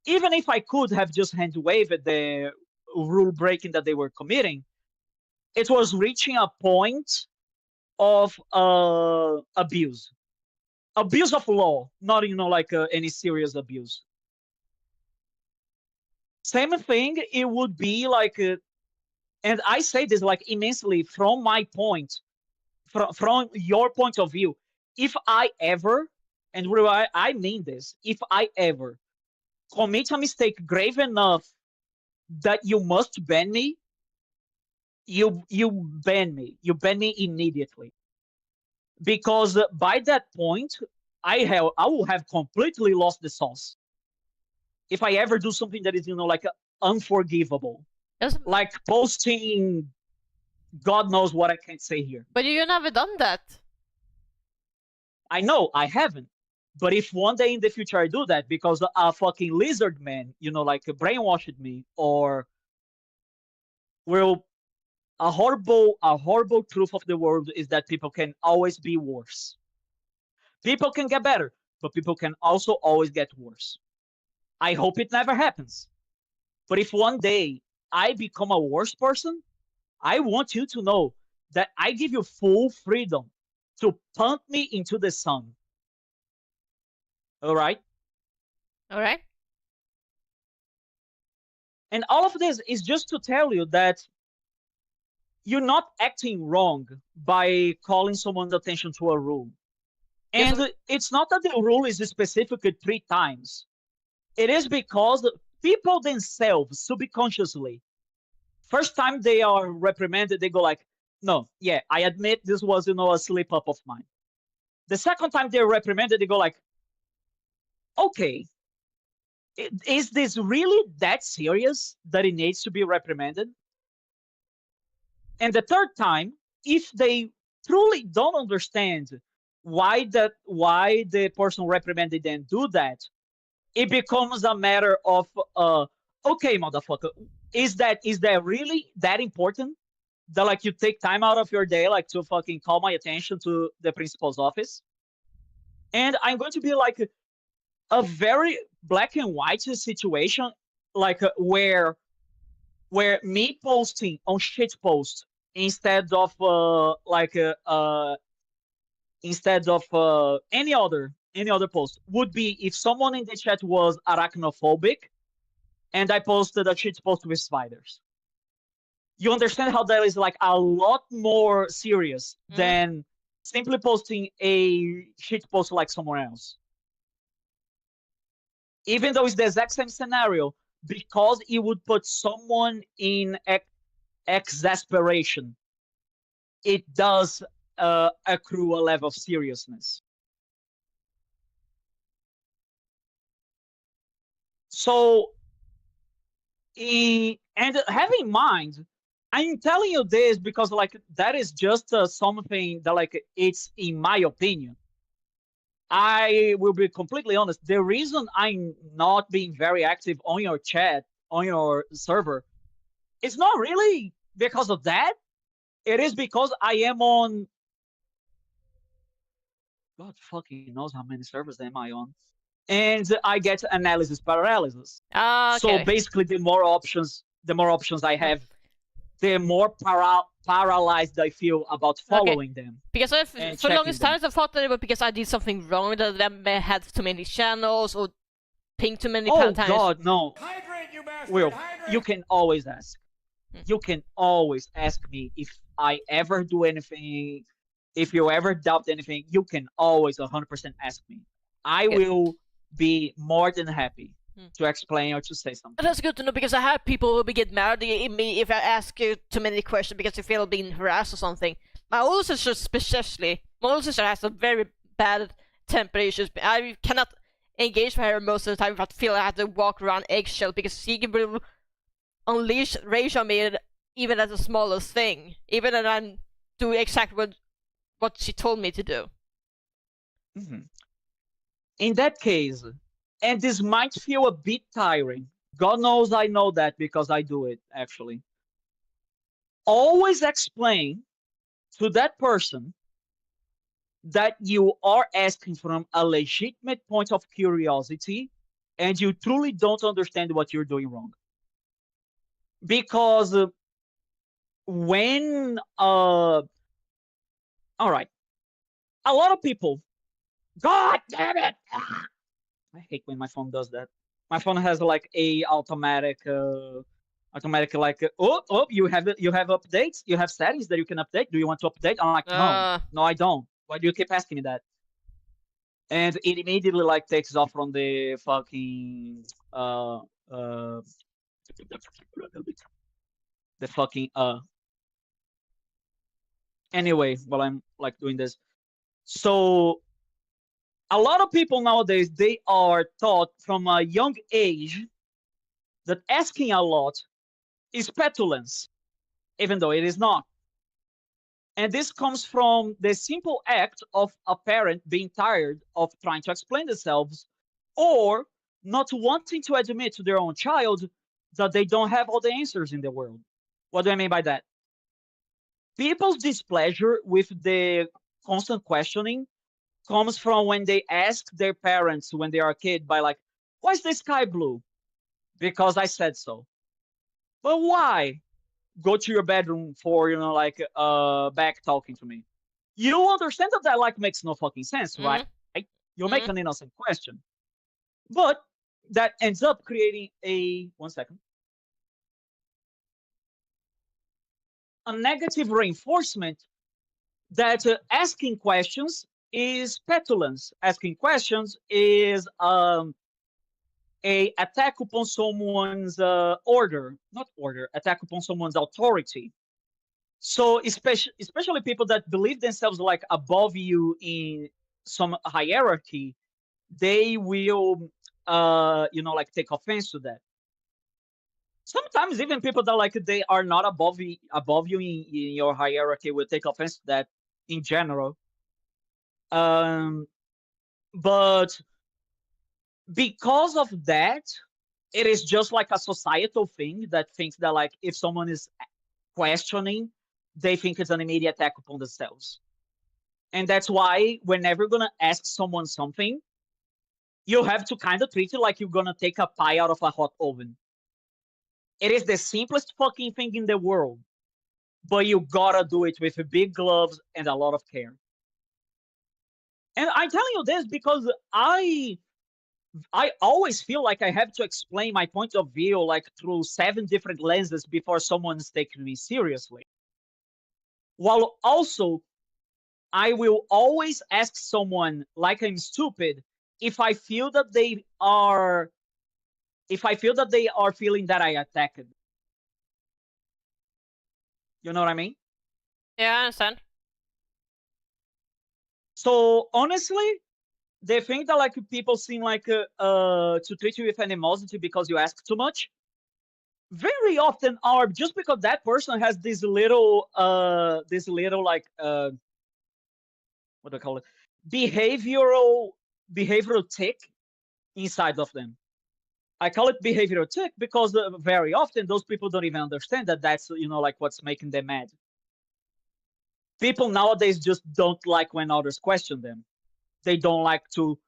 [SPEAKER 1] even if I could have just hand waved the rule breaking that they were committing, it was reaching a point of abuse of law, not like any serious abuse. Same thing, it would be like, and I say this like immensely from my point, from your point of view. If I ever, and I mean this, if I ever commit a mistake grave enough that you must ban me, you ban me. You ban me immediately. Because by that point, I will have completely lost the sauce. If I ever do something that is, like unforgivable,
[SPEAKER 2] Yes,
[SPEAKER 1] like posting, God knows what I can't say here.
[SPEAKER 2] but you never done that.
[SPEAKER 1] I know I haven't. But if one day in the future I do that because a fucking lizard man, like brainwashed me, or will a horrible truth of the world is that people can always be worse. People can get better, but people can also always get worse. I hope it never happens. But if one day I become a worse person, I want you to know that I give you full freedom to punt me into the sun. All right?
[SPEAKER 2] All right.
[SPEAKER 1] And all of this is just to tell you that you're not acting wrong by calling someone's attention to a rule.
[SPEAKER 2] Yes,
[SPEAKER 1] And it's not that the rule is specific 3 times. It is because people themselves, subconsciously, first time they are reprimanded, they go like, no, yeah, I admit this was, a slip up of mine. The second time they're reprimanded, they go like, okay, is this really that serious that it needs to be reprimanded? And the third time, if they truly don't understand why the person reprimanded them do that, it becomes a matter of okay, motherfucker, is that really that important that like you take time out of your day like to fucking call my attention to the principal's office? And I'm going to be like a very black and white situation, like where me posting on shitpost instead of any other post would be if someone in the chat was arachnophobic and I posted a shit post with spiders. You understand how that is like a lot more serious than simply posting a shit post like someone else. Even though it's the exact same scenario, because it would put someone in exasperation, it does accrue a level of seriousness. So, and have in mind, I'm telling you this because like that is just something that like it's in my opinion. I will be completely honest. The reason I'm not being very active on your chat, on your server, it's not really because of that. It is because I am on, God fucking knows how many servers am I on, and I get analysis paralysis.
[SPEAKER 2] Okay.
[SPEAKER 1] So basically, the more options I have, the more paralyzed I feel about following them.
[SPEAKER 2] Because
[SPEAKER 1] and
[SPEAKER 2] for the
[SPEAKER 1] checking
[SPEAKER 2] longest
[SPEAKER 1] them.
[SPEAKER 2] time I thought that it was because I did something wrong, that I had too many channels or pinged too many
[SPEAKER 1] Oh
[SPEAKER 2] times.
[SPEAKER 1] God, no.
[SPEAKER 3] Hydrate, you bastard!
[SPEAKER 1] Will,
[SPEAKER 3] Hydrate!
[SPEAKER 1] you can always ask. You can always ask me if I ever do anything, if you ever doubt anything. You can always 100% ask me. I
[SPEAKER 2] Good.
[SPEAKER 1] will be more than happy to explain or to say something.
[SPEAKER 2] And that's good to know, because I have people who get mad at me if I ask you too many questions because they feel being harassed or something. My older sister especially. My older sister has a very bad temper issues. I cannot engage with her most of the time if I feel I have to walk around eggshell, because she will unleash rage on me even at the smallest thing. Even when I'm doing exactly what she told me to do.
[SPEAKER 1] Mm-hmm. In that case, and this might feel a bit tiring. God knows I know that because I do it, actually. Always explain to that person that you are asking from a legitimate point of curiosity and you truly don't understand what you're doing wrong. Because when all right, a lot of people, God damn it, I hate when my phone does that. My phone has like a automatic like you have updates, you have settings that you can update. Do you want to update? I'm like, no, I don't. Why do you keep asking me that? And it immediately like takes off from the fucking the fucking anyway, while I'm like doing this. So a lot of people nowadays, they are taught from a young age that asking a lot is petulance, even though it is not. And this comes from the simple act of a parent being tired of trying to explain themselves or not wanting to admit to their own child that they don't have all the answers in the world. What do I mean by that? People's displeasure with the constant questioning comes from when they ask their parents when they are a kid by like, why is the sky blue? Because I said so. But why? Go to your bedroom for, like back talking to me. You understand that like makes no fucking sense, right? You make an innocent question. But that ends up creating a negative reinforcement that asking questions is petulance. Asking questions is a attack upon someone's attack upon someone's authority. So especially people that believe themselves like above you in some hierarchy, they will like take offense to that. Sometimes even people that like they are not above you in your hierarchy will take offense to that in general. But because of that, it is just like a societal thing that thinks that like if someone is questioning, they think it's an immediate attack upon themselves. And that's why whenever you're gonna ask someone something, you have to kind of treat it like you're gonna take a pie out of a hot oven. It is the simplest fucking thing in the world, but you gotta do it with big gloves and a lot of care. And I'm telling you this because I always feel like I have to explain my point of view like through 7 different lenses before someone's taking me seriously. While also, I will always ask someone like I'm stupid if I feel that they are feeling that I attacked. You know what I mean?
[SPEAKER 2] Yeah, I understand.
[SPEAKER 1] So honestly, the thing that like people seem like to treat you with animosity because you ask too much, very often are just because that person has this little like what do I call it? Behavioral tick inside of them. I call it behavioral tick because very often those people don't even understand that that's like what's making them mad. People nowadays just don't like when others question them. They don't like to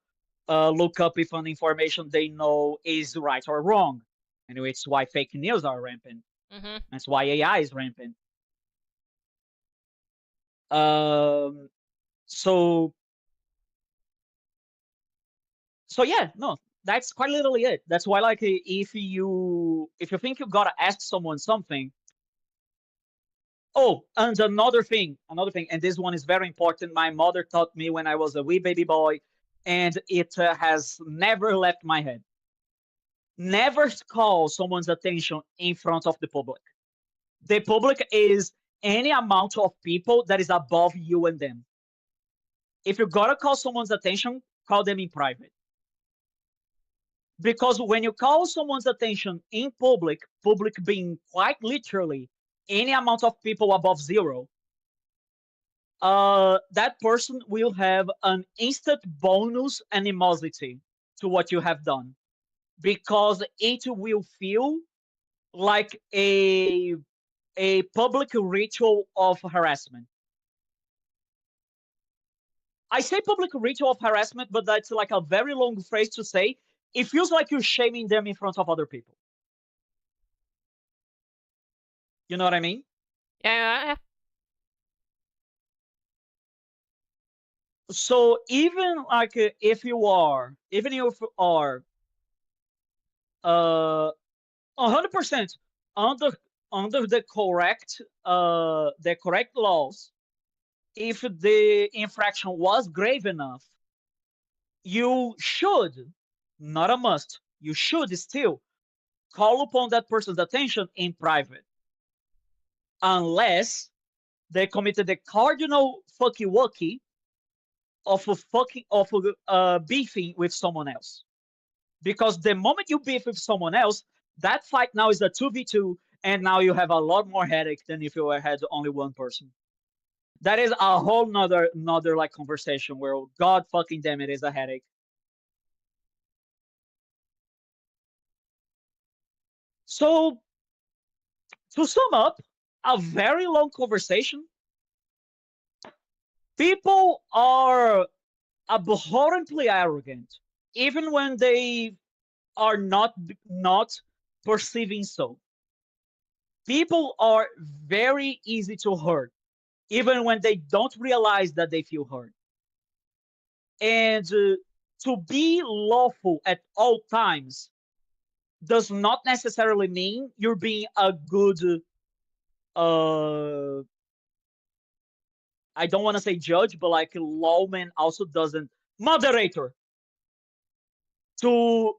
[SPEAKER 1] look up if an information they know is right or wrong. Anyway, it's why fake news are rampant. That's why AI is rampant. So yeah, no, that's quite literally it. That's why, like, if you think you gotta ask someone something. Oh, and another thing, and this one is very important. My mother taught me when I was a wee baby boy, and it has never left my head. Never call someone's attention in front of the public. The public is any amount of people that is above you and them. If you gotta call someone's attention, call them in private. Because when you call someone's attention in public being quite literally any amount of people above zero, that person will have an instant bonus animosity to what you have done, because it will feel like a public ritual of harassment. I say public ritual of harassment, but that's like a very long phrase to say. It feels like you're shaming them in front of other people. You know what I mean?
[SPEAKER 2] Yeah.
[SPEAKER 1] So even like if you are 100% under the correct laws, if the infraction was grave enough, you should, not a must, you should still call upon that person's attention in private, unless they committed the cardinal fucky wucky of beefing with someone else. Because the moment you beef with someone else, that fight now is a 2v2, and now you have a lot more headache than if you had only one person. That is a whole nother like conversation where, god fucking damn, it is a headache. So to sum up a very long conversation, people are abhorrently arrogant, even when they are not perceiving so. People are very easy to hurt, even when they don't realize that they feel hurt. And to be lawful at all times does not necessarily mean you're being a good I don't want to say judge, but like lawman also doesn't. Moderator. To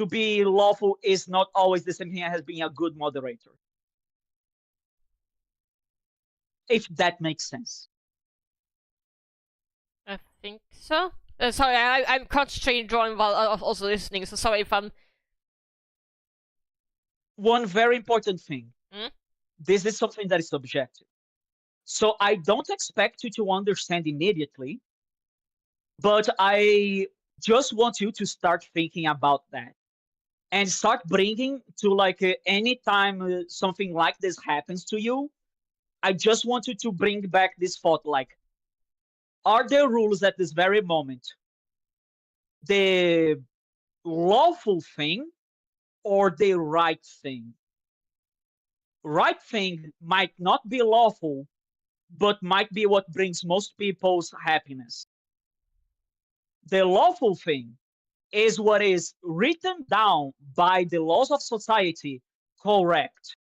[SPEAKER 1] be lawful is not always the same thing as being a good moderator. If that makes sense.
[SPEAKER 2] I think so. Sorry, I'm concentrating drawing while also listening, so sorry if I'm...
[SPEAKER 1] One very important thing.
[SPEAKER 2] Hmm?
[SPEAKER 1] This is something that is subjective. So I don't expect you to understand immediately, but I just want you to start thinking about that. And start bringing to like anytime something like this happens to you, I just want you to bring back this thought, like, are there rules at this very moment the lawful thing or the right thing? Right thing might not be lawful, but might be what brings most people's happiness. The lawful thing is what is written down by the laws of society correct.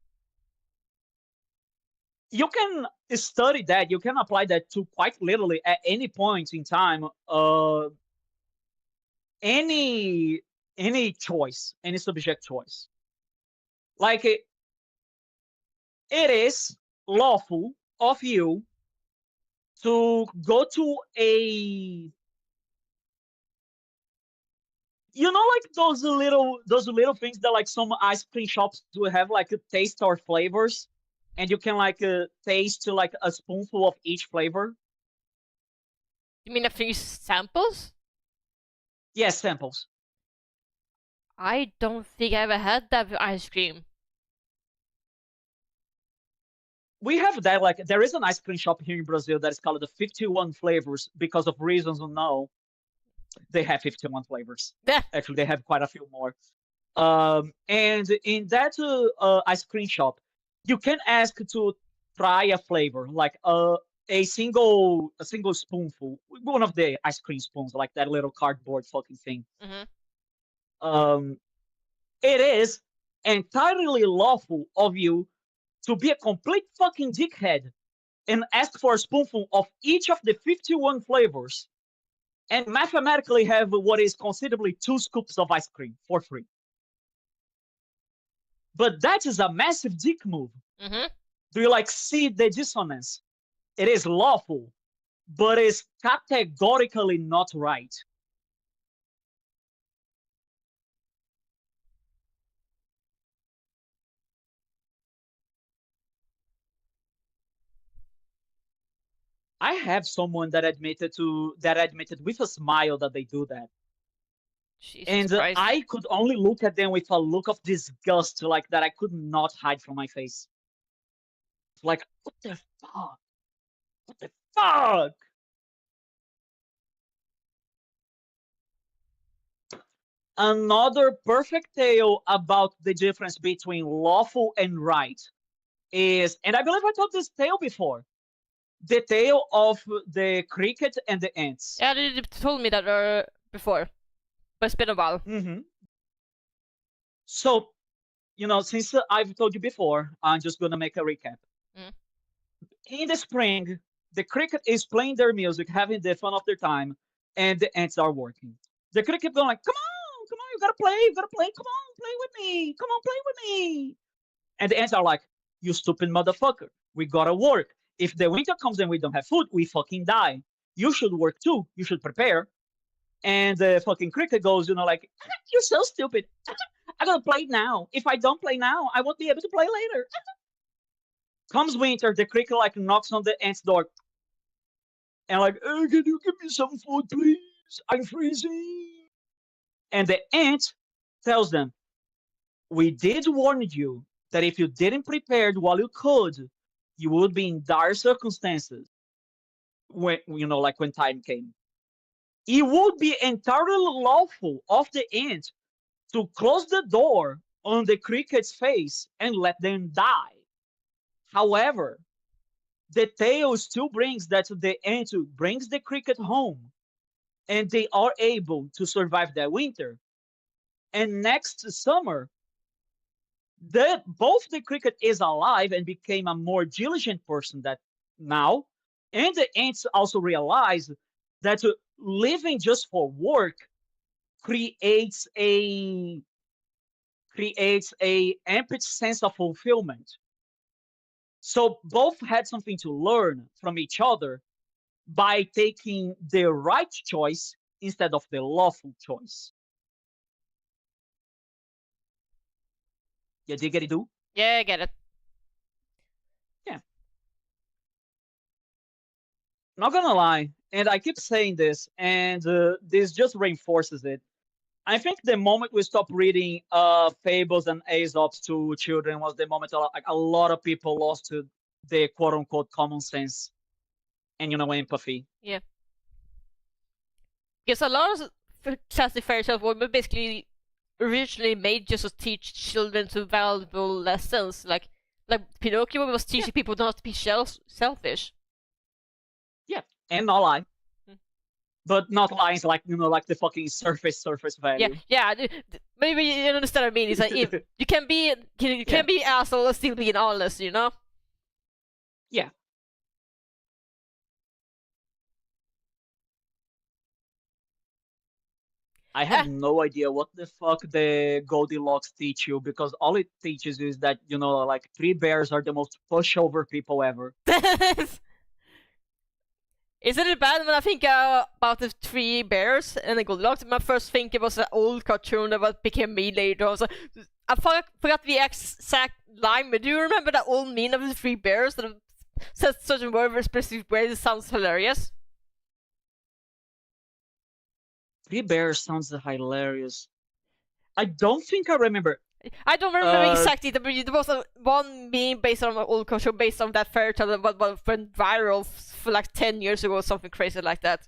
[SPEAKER 1] You can study that, you can apply that to quite literally at any point in time, any choice, any subject choice. Like it is lawful of you to go to a, you know, like those little things that like some ice cream shops will have, like a taste or flavors, and you can like taste like a spoonful of each flavor.
[SPEAKER 2] You mean a few samples?
[SPEAKER 1] Yes, samples.
[SPEAKER 2] I don't think I ever had that with ice cream.
[SPEAKER 1] We have that, like, there is an ice cream shop here in Brazil that is called the 51 flavors because of reasons unknown. They have 51 flavors.
[SPEAKER 2] Yeah.
[SPEAKER 1] Actually, they have quite a few more. And in that ice cream shop, you can ask to try a flavor, like a single spoonful, one of the ice cream spoons, like that little cardboard fucking thing.
[SPEAKER 2] Hmm.
[SPEAKER 1] Um, it is entirely lawful of you to be a complete fucking dickhead and ask for a spoonful of each of the 51 flavors and mathematically have what is considerably 2 scoops of ice cream for free. But that is a massive dick move.
[SPEAKER 2] Hmm.
[SPEAKER 1] Do you like see the dissonance? It is lawful, but it's categorically not right. I have someone that admitted with a smile that they do that.
[SPEAKER 2] Jesus
[SPEAKER 1] And
[SPEAKER 2] Christ.
[SPEAKER 1] I could only look at them with a look of disgust like that I could not hide from my face. Like, what the fuck? What the fuck? Another perfect tale about the difference between lawful and right is, and I believe I told this tale before, the tale of the cricket and the ants.
[SPEAKER 2] Yeah, you told me that before, but it's been a while.
[SPEAKER 1] So, since I've told you before, I'm just gonna make a recap.
[SPEAKER 2] Mm.
[SPEAKER 1] In the spring, the cricket is playing their music, having the fun of their time, and the ants are working. The cricket going like, come on, you gotta play, come on, play with me, come on, play with me. And the ants are like, you stupid motherfucker, we gotta work. If the winter comes and we don't have food, we fucking die. You should work too, you should prepare. And the fucking cricket goes, like, you're so stupid. I gotta play now. If I don't play now, I won't be able to play later. Comes winter, the cricket like knocks on the ant's door and like, can you give me some food, please? I'm freezing. And the ant tells them, we did warn you that if you didn't prepare while you could, you would be in dire circumstances when, like when time came. It would be entirely lawful of the ant to close the door on the cricket's face and let them die. However, the tale still brings that the ant brings the cricket home and they are able to survive that winter. And next summer, both the cricket is alive and became a more diligent person that now, and the ants also realize that living just for work creates a empty sense of fulfillment. So both had something to learn from each other by taking the right choice instead of the lawful choice. You diggity do?
[SPEAKER 2] Yeah, I get it.
[SPEAKER 1] Yeah. Not gonna lie, and I keep saying this, and this just reinforces it. I think the moment we stopped reading fables and Aesops to children was the moment a lot of people lost to the quote unquote common sense and empathy.
[SPEAKER 2] Yeah. Because a lot of classic fairy tales were basically originally made just to teach children to valuable lessons. Like Pinocchio was teaching people not to be selfish.
[SPEAKER 1] Yeah, and not lie. But not lines like like the fucking surface value.
[SPEAKER 2] Yeah. Maybe you understand what I mean. It's like if you can be be asshole and still be honest,
[SPEAKER 1] Yeah. I have no idea what the fuck the Goldilocks teach you, because all it teaches is that like 3 bears are the most pushover people ever.
[SPEAKER 2] Isn't it bad when I think about the 3 bears and the Goldilocks? My first thing it was an old cartoon that became me later. I forgot the exact line, but do you remember that old meme of the 3 bears that says such a word in a specific way? It sounds hilarious.
[SPEAKER 1] 3 bears sounds hilarious. I don't think I remember.
[SPEAKER 2] I don't remember exactly, but there was one meme based on an old cartoon based on that fairy tale that went viral for like 10 years ago or something crazy like that.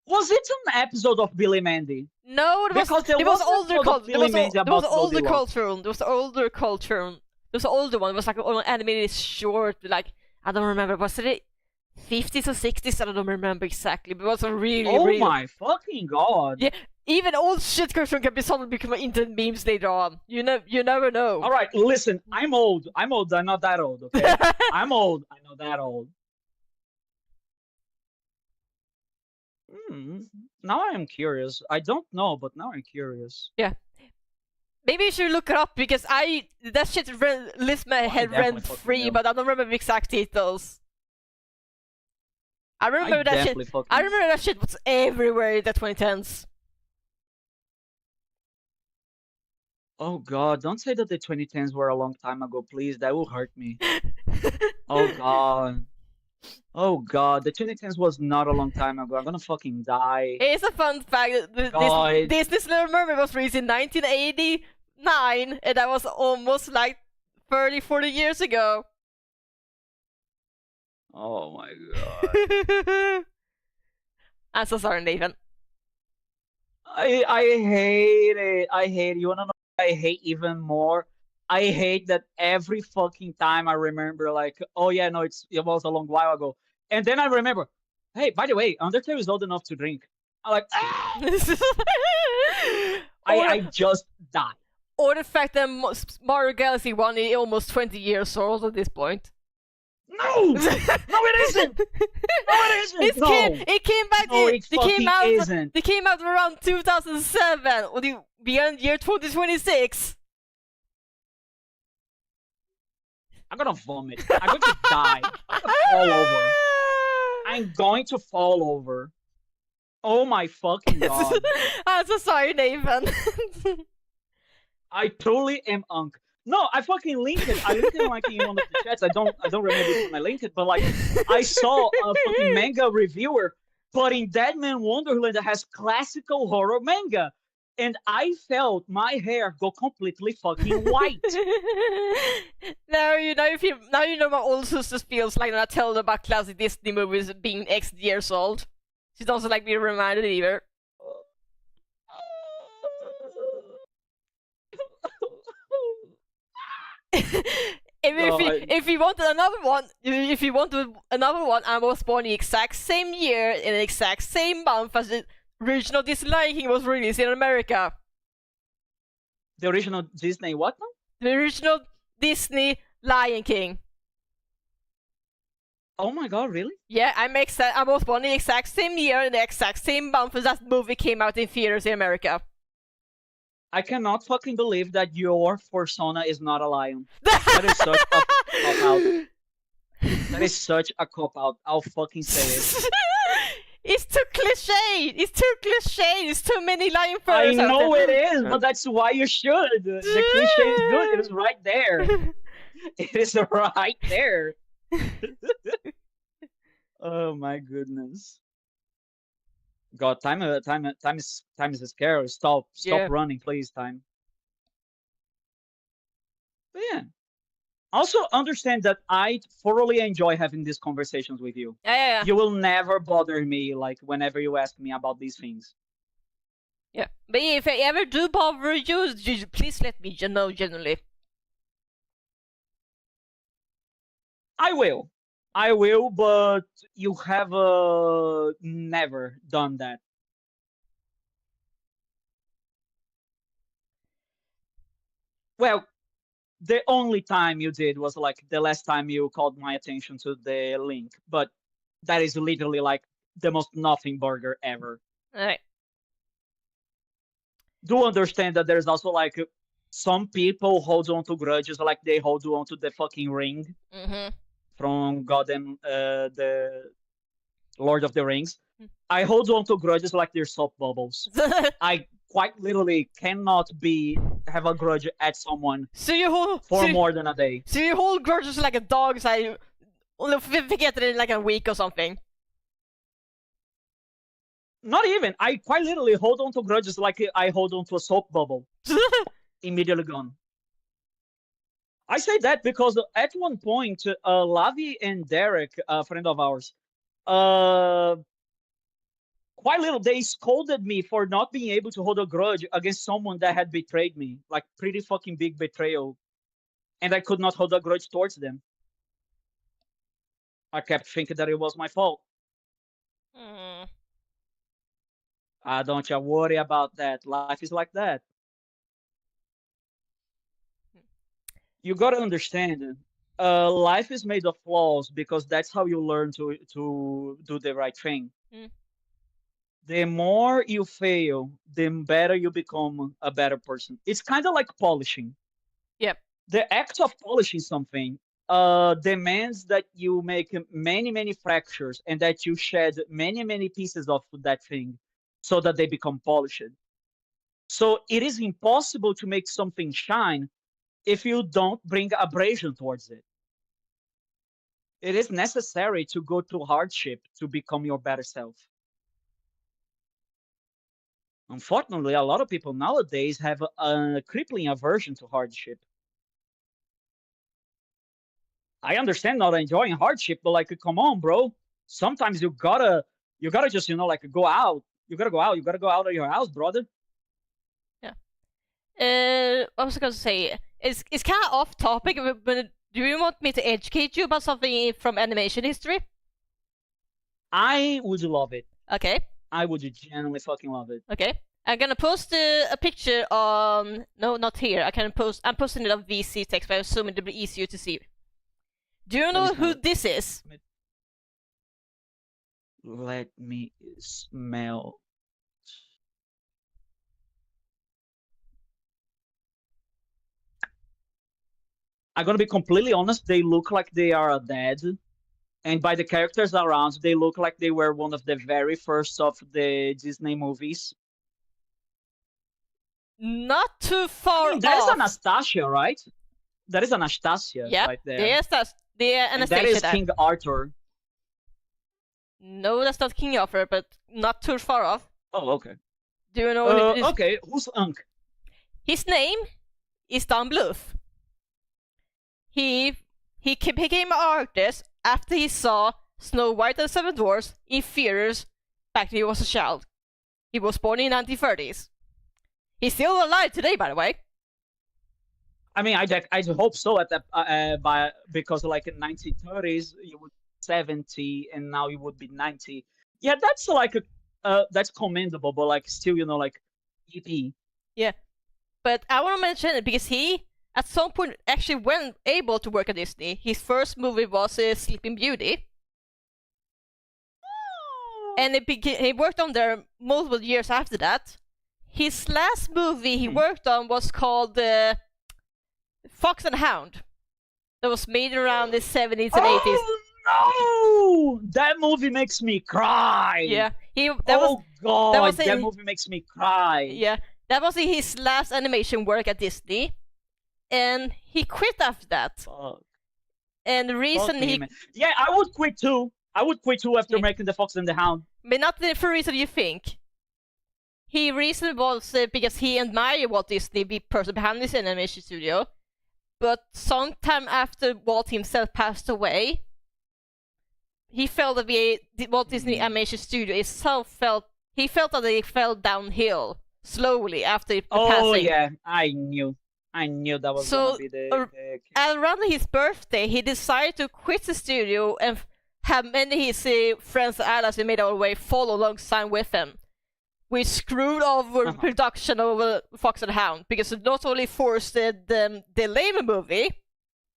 [SPEAKER 1] Was it an episode of Billy Mandy?
[SPEAKER 2] No,
[SPEAKER 1] Because there
[SPEAKER 2] there was
[SPEAKER 1] wasn't
[SPEAKER 2] older
[SPEAKER 1] sort of
[SPEAKER 2] culture. There was,
[SPEAKER 1] feeling
[SPEAKER 2] there was
[SPEAKER 1] about
[SPEAKER 2] older
[SPEAKER 1] Goldilocks.
[SPEAKER 2] culture. There was older culture. There was an older one. It was like an animated short. Like I don't remember. Was it 50s or 60s? I don't remember exactly. But it was a really,
[SPEAKER 1] Oh
[SPEAKER 2] really.
[SPEAKER 1] my fucking god!
[SPEAKER 2] Yeah, even old shit cartoon can be suddenly become internet memes later on. You never know.
[SPEAKER 1] All right, listen. I'm old. I'm old. I'm not that old. Okay. I'm old. I'm not that old. Hmm. Now I am curious. I don't know, but now I'm curious.
[SPEAKER 2] Yeah. Maybe you should look it up because that shit lives my head
[SPEAKER 1] definitely
[SPEAKER 2] rent
[SPEAKER 1] fucking
[SPEAKER 2] free,
[SPEAKER 1] will.
[SPEAKER 2] but I don't remember the exact details. I remember that shit.
[SPEAKER 1] definitely fucking.
[SPEAKER 2] I remember that shit was everywhere in the 2010s.
[SPEAKER 1] Oh god! Don't say that the 2010s were a long time ago, please. That will hurt me. Oh god. Oh god. The 2010s was not a long time ago. I'm gonna fucking die.
[SPEAKER 2] It's a fun fact that
[SPEAKER 1] God.
[SPEAKER 2] Disney's Little Mermaid was released in 1989, and that was almost like 30, 40 years ago.
[SPEAKER 1] Oh my god.
[SPEAKER 2] I'm so sorry, Nathan.
[SPEAKER 1] I hate it. I hate it. You wanna know what I hate even more? I hate that every fucking time I remember, like, oh yeah, no, it was a long while ago, and then I remember, hey, by the way, Undertale is old enough to drink. I'm like, ah! I just die.
[SPEAKER 2] Or the fact that Mario Galaxy 1 is almost 20 years old at this point.
[SPEAKER 1] No, no, it isn't. No, it isn't.
[SPEAKER 2] It came back.
[SPEAKER 1] No, it fucking isn't.
[SPEAKER 2] They came out around 2007, or the beyond year 2026.
[SPEAKER 1] I'm gonna vomit. I'm going to die. I'm gonna fall over. I'm going to fall over. Oh my fucking god.
[SPEAKER 2] I'm so sorry, Nathan.
[SPEAKER 1] I totally am unk. No, I fucking linked it. I linked it like in one of the chats. I don't remember when I linked it, but like I saw a fucking manga reviewer putting Deadman Wonderland that has classical horror manga. And I felt my hair go completely fucking white.
[SPEAKER 2] Now you know my old sister feels like when I tell her about classic Disney movies being X years old. She doesn't like being reminded either. If you wanted another one, I was born the exact same year in the exact same month as the original Disney Lion King was released in America.
[SPEAKER 1] The original Disney what now?
[SPEAKER 2] The original Disney Lion King.
[SPEAKER 1] Oh my god, really?
[SPEAKER 2] Yeah, I was born the exact same year in the exact same month as that movie came out in theaters in America.
[SPEAKER 1] I cannot fucking believe that your persona is not a lion. That is such a cop-out. That is such a cop-out. I'll fucking say it.
[SPEAKER 2] It's too cliche! It's too cliche! There's too many lion
[SPEAKER 1] I
[SPEAKER 2] furs
[SPEAKER 1] know it is, but that's why you should. The cliche is good. It is right there. It is right there. Oh my goodness. God, time is scary. Stop running, please, time. But yeah. Also understand that I thoroughly enjoy having these conversations with you.
[SPEAKER 2] Yeah.
[SPEAKER 1] You will never bother me like whenever you ask me about these things.
[SPEAKER 2] Yeah, but if I ever do bother you, please let me know generally.
[SPEAKER 1] I will, but you have never done that. Well, the only time you did was like the last time you called my attention to the link, but that is literally like the most nothing burger ever.
[SPEAKER 2] Alright.
[SPEAKER 1] Do understand that there's also like some people hold on to grudges, like they hold on to the fucking ring from goddamn the Lord of the Rings. I hold on to grudges like they're soap bubbles. I quite literally cannot have a grudge at someone more than a day.
[SPEAKER 2] So you hold grudges like a dog, so I only forget it in like a week or something.
[SPEAKER 1] Not even. I quite literally hold on to grudges like I hold on to a soap bubble. Immediately gone. I say that because at one point, Lavi and Derek, a friend of ours, quite little. They scolded me for not being able to hold a grudge against someone that had betrayed me, like pretty fucking big betrayal, and I could not hold a grudge towards them. I kept thinking that it was my fault.
[SPEAKER 2] Mm.
[SPEAKER 1] Don't you worry about that. Life is like that. You gotta understand. Life is made of flaws because that's how you learn to do the right thing.
[SPEAKER 2] Mm.
[SPEAKER 1] The more you fail, the better you become a better person. It's kind of like polishing.
[SPEAKER 2] Yep.
[SPEAKER 1] The act of polishing something demands that you make many fractures and that you shed many pieces of that thing so that they become polished. So it is impossible to make something shine if you don't bring abrasion towards it. It is necessary to go through hardship to become your better self. Unfortunately, a lot of people nowadays have a crippling aversion to hardship. I understand not enjoying hardship, but like, come on, bro. Sometimes you gotta just, like go out. You gotta go out. You gotta go out of your house, brother.
[SPEAKER 2] Yeah. What was I going to say? It's kind of off topic, but do you want me to educate you about something from animation history?
[SPEAKER 1] I would love it.
[SPEAKER 2] Okay.
[SPEAKER 1] I would genuinely fucking love it.
[SPEAKER 2] Okay. I'm gonna post a picture on. No, not here. I'm posting it on VC text, but I assume it'll be easier to see. Do you know who this is?
[SPEAKER 1] Let me smell. I'm gonna be completely honest. They look like they are dead. And by the characters around, they look like they were one of the very first of the Disney movies.
[SPEAKER 2] Not too far off.
[SPEAKER 1] That is Anastasia, right? That is Anastasia right there.
[SPEAKER 2] Yes, that's the Anastasia.
[SPEAKER 1] And that is King Arthur.
[SPEAKER 2] No, that's not King Arthur, but not too far off.
[SPEAKER 1] Oh, okay.
[SPEAKER 2] Do you know?
[SPEAKER 1] Okay, who's Ankh?
[SPEAKER 2] His name is Don Bluth. He became an artist after he saw Snow White and the Seven Dwarfs in theaters back when he was a child. He was born in the 1930s. He's still alive today, by the way.
[SPEAKER 1] I mean, I hope so. Because like in 1930s, you would 70, and now you would be 90. Yeah, that's like that's commendable, but like still, like EP.
[SPEAKER 2] Yeah, but I want to mention it because he at some point actually went able to work at Disney. His first movie was Sleeping Beauty. And he worked on there multiple years after that. His last movie he worked on was called Fox and Hound. That was made around the 70s and 80s.
[SPEAKER 1] Oh no! That movie makes me cry.
[SPEAKER 2] Yeah,
[SPEAKER 1] that movie makes me cry.
[SPEAKER 2] Yeah, that was his last animation work at Disney, and he quit after that.
[SPEAKER 1] Fuck.
[SPEAKER 2] And the reason
[SPEAKER 1] I would quit too. I would quit too after making the Fox and the Hound.
[SPEAKER 2] But not for the reason you think. He reason was because he admired Walt Disney, the person behind this animation studio. But sometime after Walt himself passed away, he felt that the Walt Disney Animation Studio itself felt that they fell downhill slowly after the passing.
[SPEAKER 1] Oh yeah, I knew that was gonna be the
[SPEAKER 2] around his birthday, he decided to quit the studio and have many of his friends and allies who made our way follow alongside with him. We screwed over production over Fox and the Hound because it not only forced them to delay the movie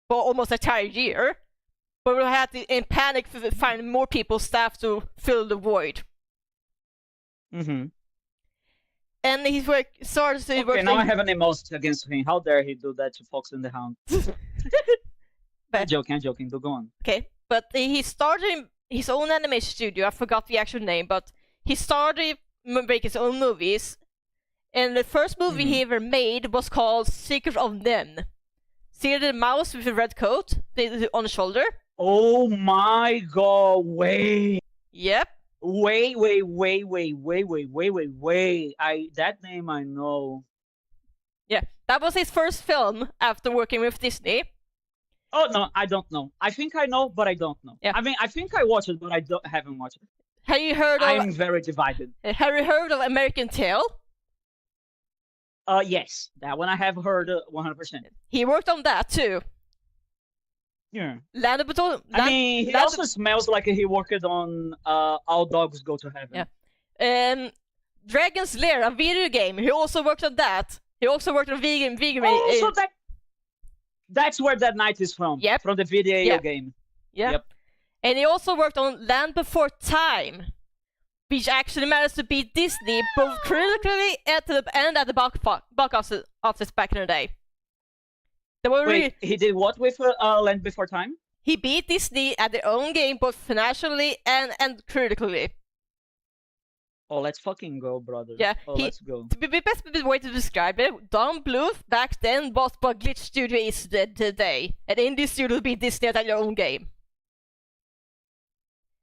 [SPEAKER 2] for almost an entire year, but we had to, in panic, find more people, staff to fill the void.
[SPEAKER 1] Mm-hmm.
[SPEAKER 2] And he's started to work.
[SPEAKER 1] Now I have an emotion against him. How dare he do that to Fox and the Hound? I'm joking. Go on.
[SPEAKER 2] Okay, but he started his own animation studio. I forgot the actual name, but he started make his own movies. And the first movie he ever made was called Secret of NIMH. See the mouse with the red coat on the shoulder?
[SPEAKER 1] Oh my god, wait.
[SPEAKER 2] Yep.
[SPEAKER 1] Wait. That name I know.
[SPEAKER 2] Yeah, that was his first film after working with Disney.
[SPEAKER 1] Oh no, I don't know. I think I know, but I don't know.
[SPEAKER 2] Yeah.
[SPEAKER 1] I mean, I think I watched it, but I haven't watched it.
[SPEAKER 2] Have you heard
[SPEAKER 1] I'm very divided.
[SPEAKER 2] of American Tail?
[SPEAKER 1] Yes, that one I have heard 100%.
[SPEAKER 2] He worked on that too.
[SPEAKER 1] Yeah.
[SPEAKER 2] Land of Patrol.
[SPEAKER 1] I mean, he also smells like he worked on All Dogs Go to Heaven.
[SPEAKER 2] Yeah. Dragon's Lair, a video game. He also worked on that. He also worked on vegan.
[SPEAKER 1] So that's where that night is from.
[SPEAKER 2] Yep.
[SPEAKER 1] From the video game.
[SPEAKER 2] Yep. And he also worked on Land Before Time, which actually managed to beat Disney both critically and at the box office back in the day.
[SPEAKER 1] Wait, he did what with Land Before Time?
[SPEAKER 2] He beat Disney at their own game, both financially and critically.
[SPEAKER 1] Oh, let's fucking go, brother.
[SPEAKER 2] Yeah,
[SPEAKER 1] let's go.
[SPEAKER 2] The best way to describe it, Don Bluth back then was what Glitch Studio is today. And Indie Studio beat Disney at their own game.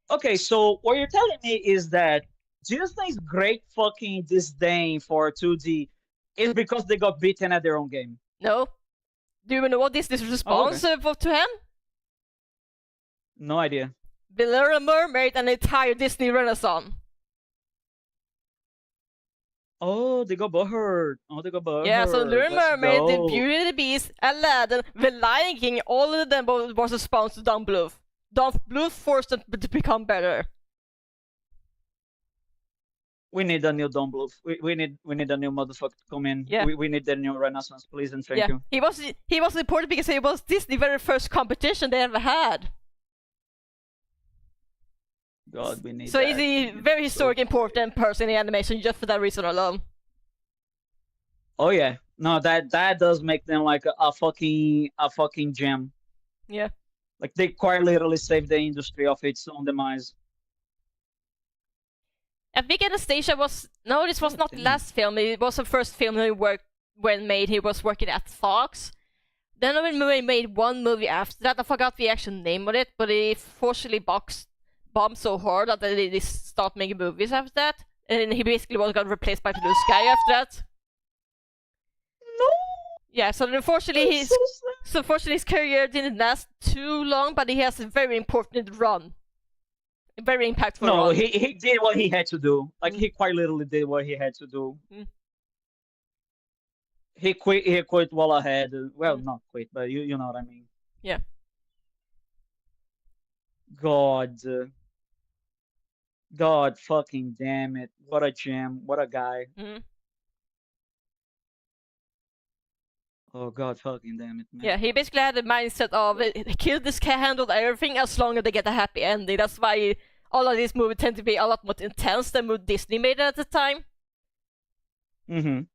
[SPEAKER 1] Okay, so what you're telling me is that Disney's great fucking disdain for 2D is because they got beaten at their own game.
[SPEAKER 2] No. Do you know what Disney's response to him?
[SPEAKER 1] No idea.
[SPEAKER 2] The Little Mermaid and the entire Disney Renaissance.
[SPEAKER 1] Oh, they got butthurt.
[SPEAKER 2] Yeah, so Little Mermaid, The Beauty and the Beast, Aladdin, The Lion King, all of them was response to Don Bluth. Don Bluth forced them to become better.
[SPEAKER 1] We need a new Don Bluth. We need a new motherfucker to come in.
[SPEAKER 2] Yeah.
[SPEAKER 1] We need the new Renaissance, please and thank you.
[SPEAKER 2] He was important because it was Disney's very first competition they ever had.
[SPEAKER 1] God, we need
[SPEAKER 2] so he's a very historic, important person in animation just for that reason alone.
[SPEAKER 1] Oh yeah, no, that does make them like a fucking gem.
[SPEAKER 2] Yeah.
[SPEAKER 1] Like they quite literally saved the industry of its own demise.
[SPEAKER 2] I think Anastasia this was not the last film. It was the first film he worked when made. He was working at Fox. Then we made one movie after that. I forgot the actual name of it, but it fortunately bombed so hard that they stopped making movies after that. And he basically got replaced by Blue Sky after that.
[SPEAKER 1] No.
[SPEAKER 2] Yeah, so unfortunately his career didn't last too long, but he has a very important run. A very impactful run.
[SPEAKER 1] No, he did what he had to do. Like he quite literally did what he had to do. He quit well ahead. Well, not quit, but you know what I mean.
[SPEAKER 2] Yeah.
[SPEAKER 1] God fucking damn it. What a gem. What a guy. Oh God fucking damn it, man.
[SPEAKER 2] Yeah, he basically had the mindset of Kill can handle everything as long as they get a happy ending. That's why all of these movies tend to be a lot more intense than what Disney made at the time. You're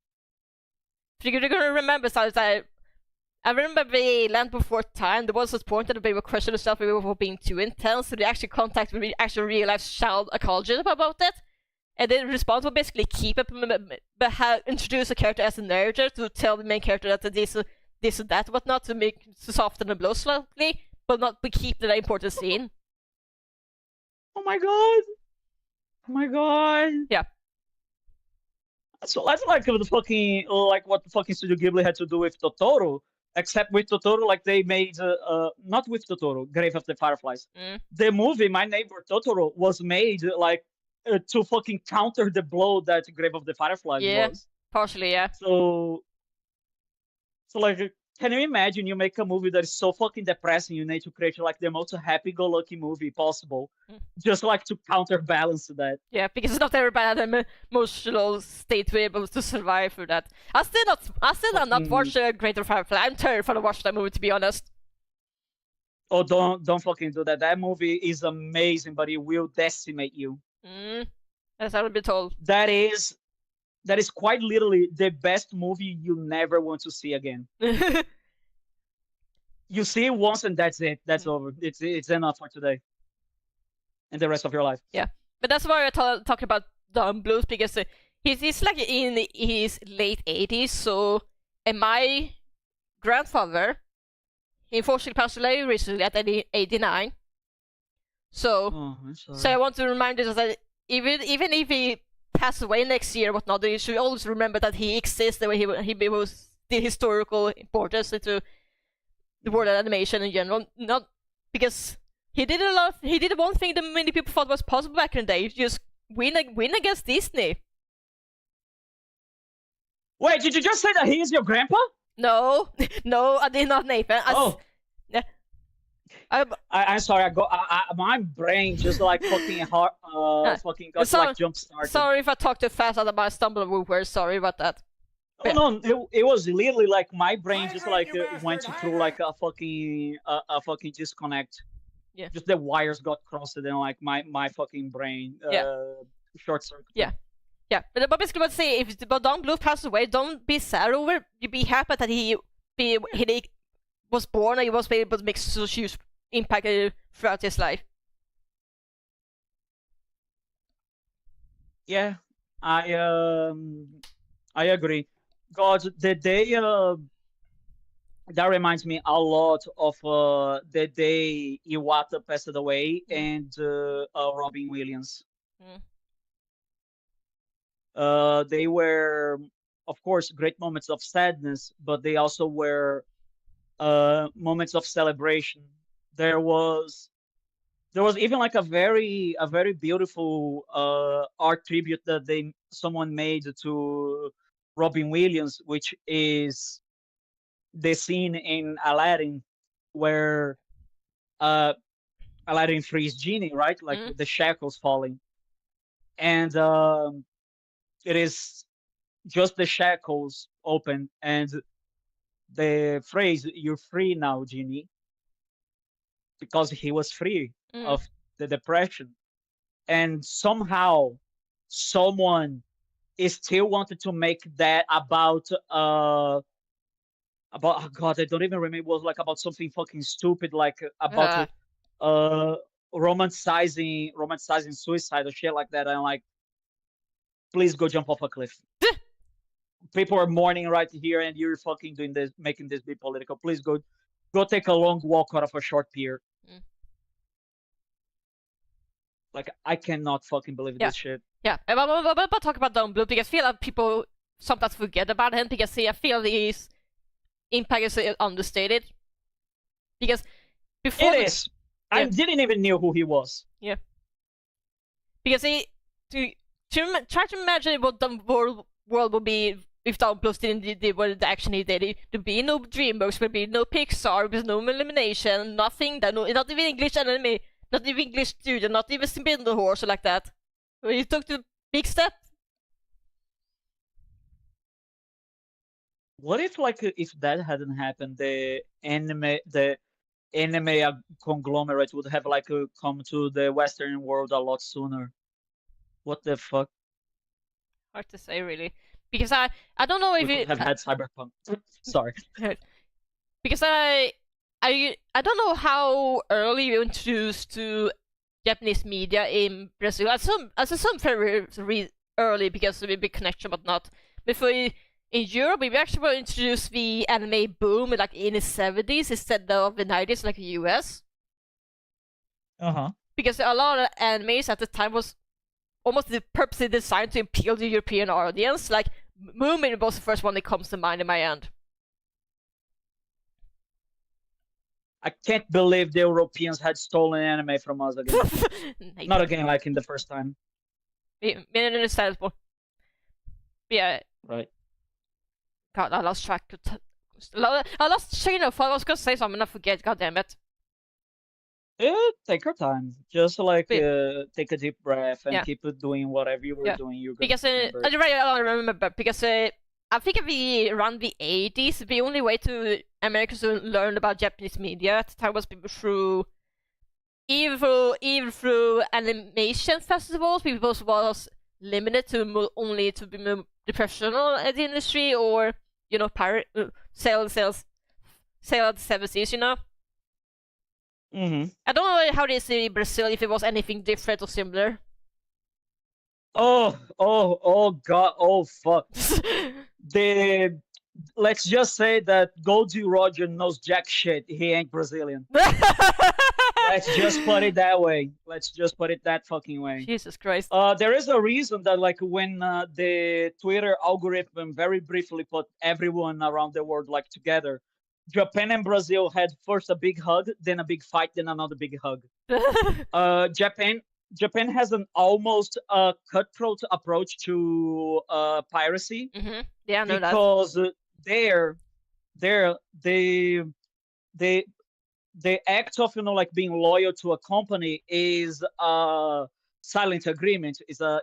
[SPEAKER 2] gonna remember something that I remember the Land Before Time. There was this point that they were questioning themselves if they were being too intense, so they actually contacted me, actually real life child psychologist about it. And the response was basically keep it, but introduce a character as a narrator to tell the main character that this and that, whatnot, to soften the blow slightly, but keep the important scene.
[SPEAKER 1] Oh my god.
[SPEAKER 2] Yeah.
[SPEAKER 1] So that's like the fucking what the fucking Studio Ghibli had to do with Totoro, except with Totoro, like they made not with Totoro, Grave of the Fireflies. The movie My Neighbor Totoro was made like to fucking counter the blow that Grave of the Fireflies was.
[SPEAKER 2] Partially, yeah.
[SPEAKER 1] So like, can you imagine you make a movie that is so fucking depressing, you need to create like the most happy-go-lucky movie possible, just like to counterbalance that.
[SPEAKER 2] Yeah, because it's not everybody at an emotional state to be able to survive through that. I still have not watched Grave of the Firefly. I'm terrified to watch that movie, to be honest.
[SPEAKER 1] Oh, don't fucking do that. That movie is amazing, but it will decimate you.
[SPEAKER 2] As I would be told.
[SPEAKER 1] That is quite literally the best movie you never want to see again. You see it once and that's it. That's over. It's enough for today. And the rest of your life.
[SPEAKER 2] Yeah. But that's why I talk about Don Bluth, because he's like in his late 80s, so and my grandfather, he unfortunately passed away recently at 89. So I want to remind you that even if he passed away next year or whatnot, you should always remember that he exists, the way he was the historical importance into the world of animation in general. Not because He did a lot. He did one thing that many people thought was possible back in the day. Just win against Disney.
[SPEAKER 1] Wait, did you just say that he is your grandpa?
[SPEAKER 2] No, no, I did not, Nathan.
[SPEAKER 1] I'm sorry. My brain just like fucking fucking got like jump started.
[SPEAKER 2] Sorry if I talked too fast. I might stumble over words. Sorry about that.
[SPEAKER 1] Oh no, it was literally like my brain just like went through like a fucking disconnect.
[SPEAKER 2] Yeah.
[SPEAKER 1] Just the wires got crossed and like my fucking brain short circuit.
[SPEAKER 2] Yeah. Yeah, but basically what I say, if Don Bluth passes away, don't be sad over it. You be happy that he was born and he was able to make such huge impact throughout his life.
[SPEAKER 1] Yeah, I agree. God, the day that reminds me a lot of the day Iwata passed away and Robin Williams. They were, of course, great moments of sadness, but they also were moments of celebration. There was even like a very beautiful art tribute that someone made to Robin Williams, which is the scene in Aladdin where Aladdin frees Genie, right? Like the shackles falling, and it is just the shackles open and the phrase "You're free now, Genie," because he was free of the depression, and somehow someone is still wanted to make that about oh God, I don't even remember. It was like about something fucking stupid, like about romanticizing suicide or shit like that. And like, please go jump off a cliff. People are mourning right here, and you're fucking doing this, making this be political. Please go take a long walk out of a short pier. Like, I cannot fucking believe this shit.
[SPEAKER 2] Yeah, but talk about Don Bluth because I feel like people sometimes forget about him because I feel his impact is understated. Because before
[SPEAKER 1] it is, I didn't even know who he was.
[SPEAKER 2] Yeah. Because try to imagine what the world would be if Don Bluth didn't do what the action he did. There'd be no DreamWorks, there'd be no Pixar, there's no Illumination, nothing. Not even English anime, not even English studio, not even Spindle Horse or like that. He took the big step.
[SPEAKER 1] What if, like, if that hadn't happened, the anime conglomerate would have like come to the Western world a lot sooner? What the fuck?
[SPEAKER 2] Hard to say, really, because I don't know if
[SPEAKER 1] it have had Cyberpunk. Sorry.
[SPEAKER 2] Because I don't know how early you introduced to Japanese media in Brazil. I assume very early because of a big connection, but not before. In Europe, we actually were introduced the anime boom like in the 70s instead of the 90s, like the US. Because a lot of animes at the time was almost purposely designed to appeal to the European audience. Like Moomin was the first one that comes to mind in my end.
[SPEAKER 1] I can't believe the Europeans had stolen anime from us again. Not again, like in the first time.
[SPEAKER 2] Understandable. Yeah.
[SPEAKER 1] Right.
[SPEAKER 2] God, I lost track. I lost train of thought. I was gonna say something and I forget. God damn it.
[SPEAKER 1] Take your time. Just like take a deep breath and keep doing whatever you were doing. You're
[SPEAKER 2] because I don't remember because I think around the 80s, the only way to Americans to learn about Japanese media at the time was through even through animation festivals. People was limited to only to be the professional in the industry or sale at the 70s, you know. I don't know how they see Brazil, if it was anything different or similar.
[SPEAKER 1] Oh God, oh fuck. Let's just say that Goldie Roger knows jack shit. He ain't Brazilian. Let's just put it that way. Let's just put it that fucking way.
[SPEAKER 2] Jesus Christ.
[SPEAKER 1] There is a reason that like when the Twitter algorithm very briefly put everyone around the world like together, Japan and Brazil had first a big hug, then a big fight, then another big hug. Japan has an almost cutthroat approach to piracy
[SPEAKER 2] Yeah, I know that.
[SPEAKER 1] because there they the act of like being loyal to a company is a silent agreement, is a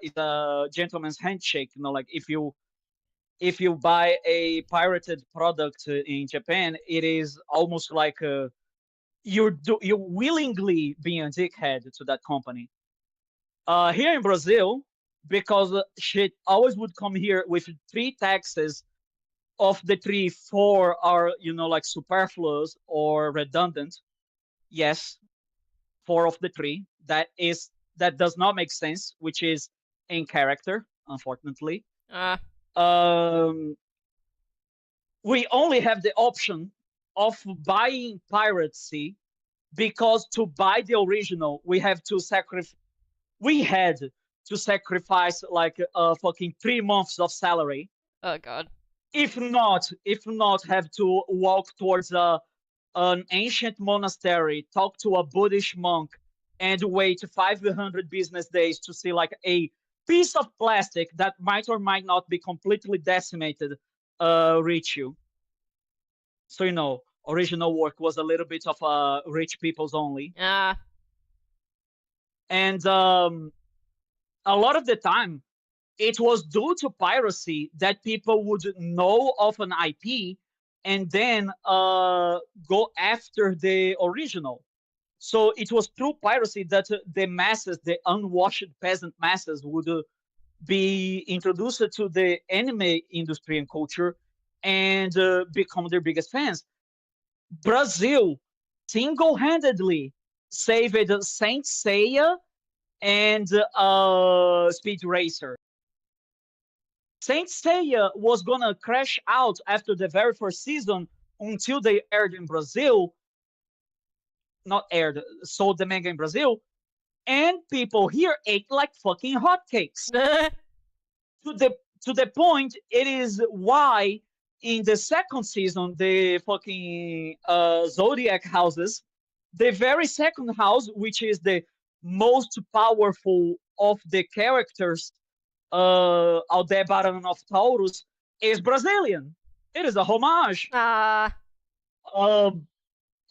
[SPEAKER 1] gentleman's handshake. Like if you buy a pirated product in Japan, it is almost like you're willingly being a dickhead to that company. Here in Brazil, because shit always would come here with 3 taxes. Of the 3, 4 are like superfluous or redundant. Yes, 4 of the 3. That does not make sense, which is in character, unfortunately. We only have the option of buying piracy because to buy the original, we had to sacrifice like fucking 3 months of salary.
[SPEAKER 2] Oh god.
[SPEAKER 1] If not, have to walk towards an ancient monastery, talk to a Buddhist monk, and wait 500 business days to see like a piece of plastic that might or might not be completely decimated reach you. So original work was a little bit of rich people's only. And a lot of the time, it was due to piracy that people would know of an IP and then go after the original. So it was through piracy that the masses, the unwashed peasant masses, would be introduced to the anime industry and culture and become their biggest fans. Brazil single-handedly saved Saint Seiya and Speed Racer. Saint Seiya was gonna crash out after the very first season until they aired in Brazil. Not aired, sold the manga in Brazil, and people here ate like fucking hotcakes. To the point, it is why in the second season, the fucking Zodiac houses, the very second house, which is the most powerful of the characters, Aldebaran of Taurus, is Brazilian. It is a homage.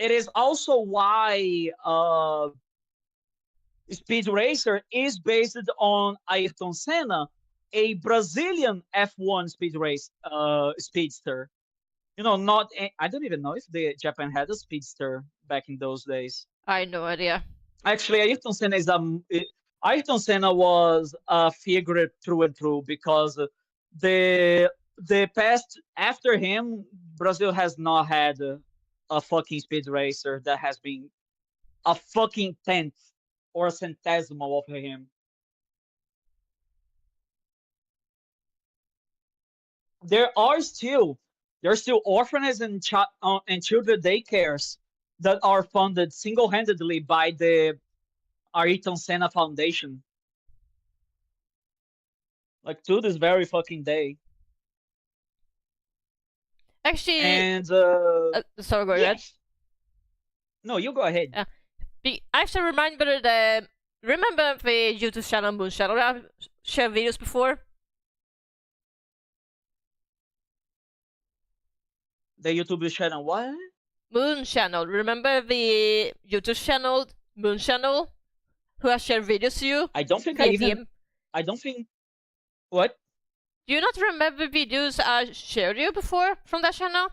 [SPEAKER 1] It is also why Speed Racer is based on Ayrton Senna, a Brazilian F1 speedster. Not I don't even know if Japan had a speedster back in those days.
[SPEAKER 2] I had no idea.
[SPEAKER 1] Actually, Ayrton Senna was a figure through and through because the past after him, Brazil has not had a fucking speed racer that has been a fucking tenth or a centesimal of him. There are still orphanages and children daycares that are funded single-handedly by the Ayrton Senna Foundation. Like to this very fucking day.
[SPEAKER 2] Actually,
[SPEAKER 1] and
[SPEAKER 2] sorry, go ahead.
[SPEAKER 1] No, you go ahead.
[SPEAKER 2] Actually, remember the YouTube channel Moon Channel that I've shared videos before?
[SPEAKER 1] The YouTube channel what?
[SPEAKER 2] Moon Channel. Remember the YouTube channel Moon Channel, who has shared videos to you?
[SPEAKER 1] I don't think I don't think. What?
[SPEAKER 2] Do you not remember videos I shared you before from that channel?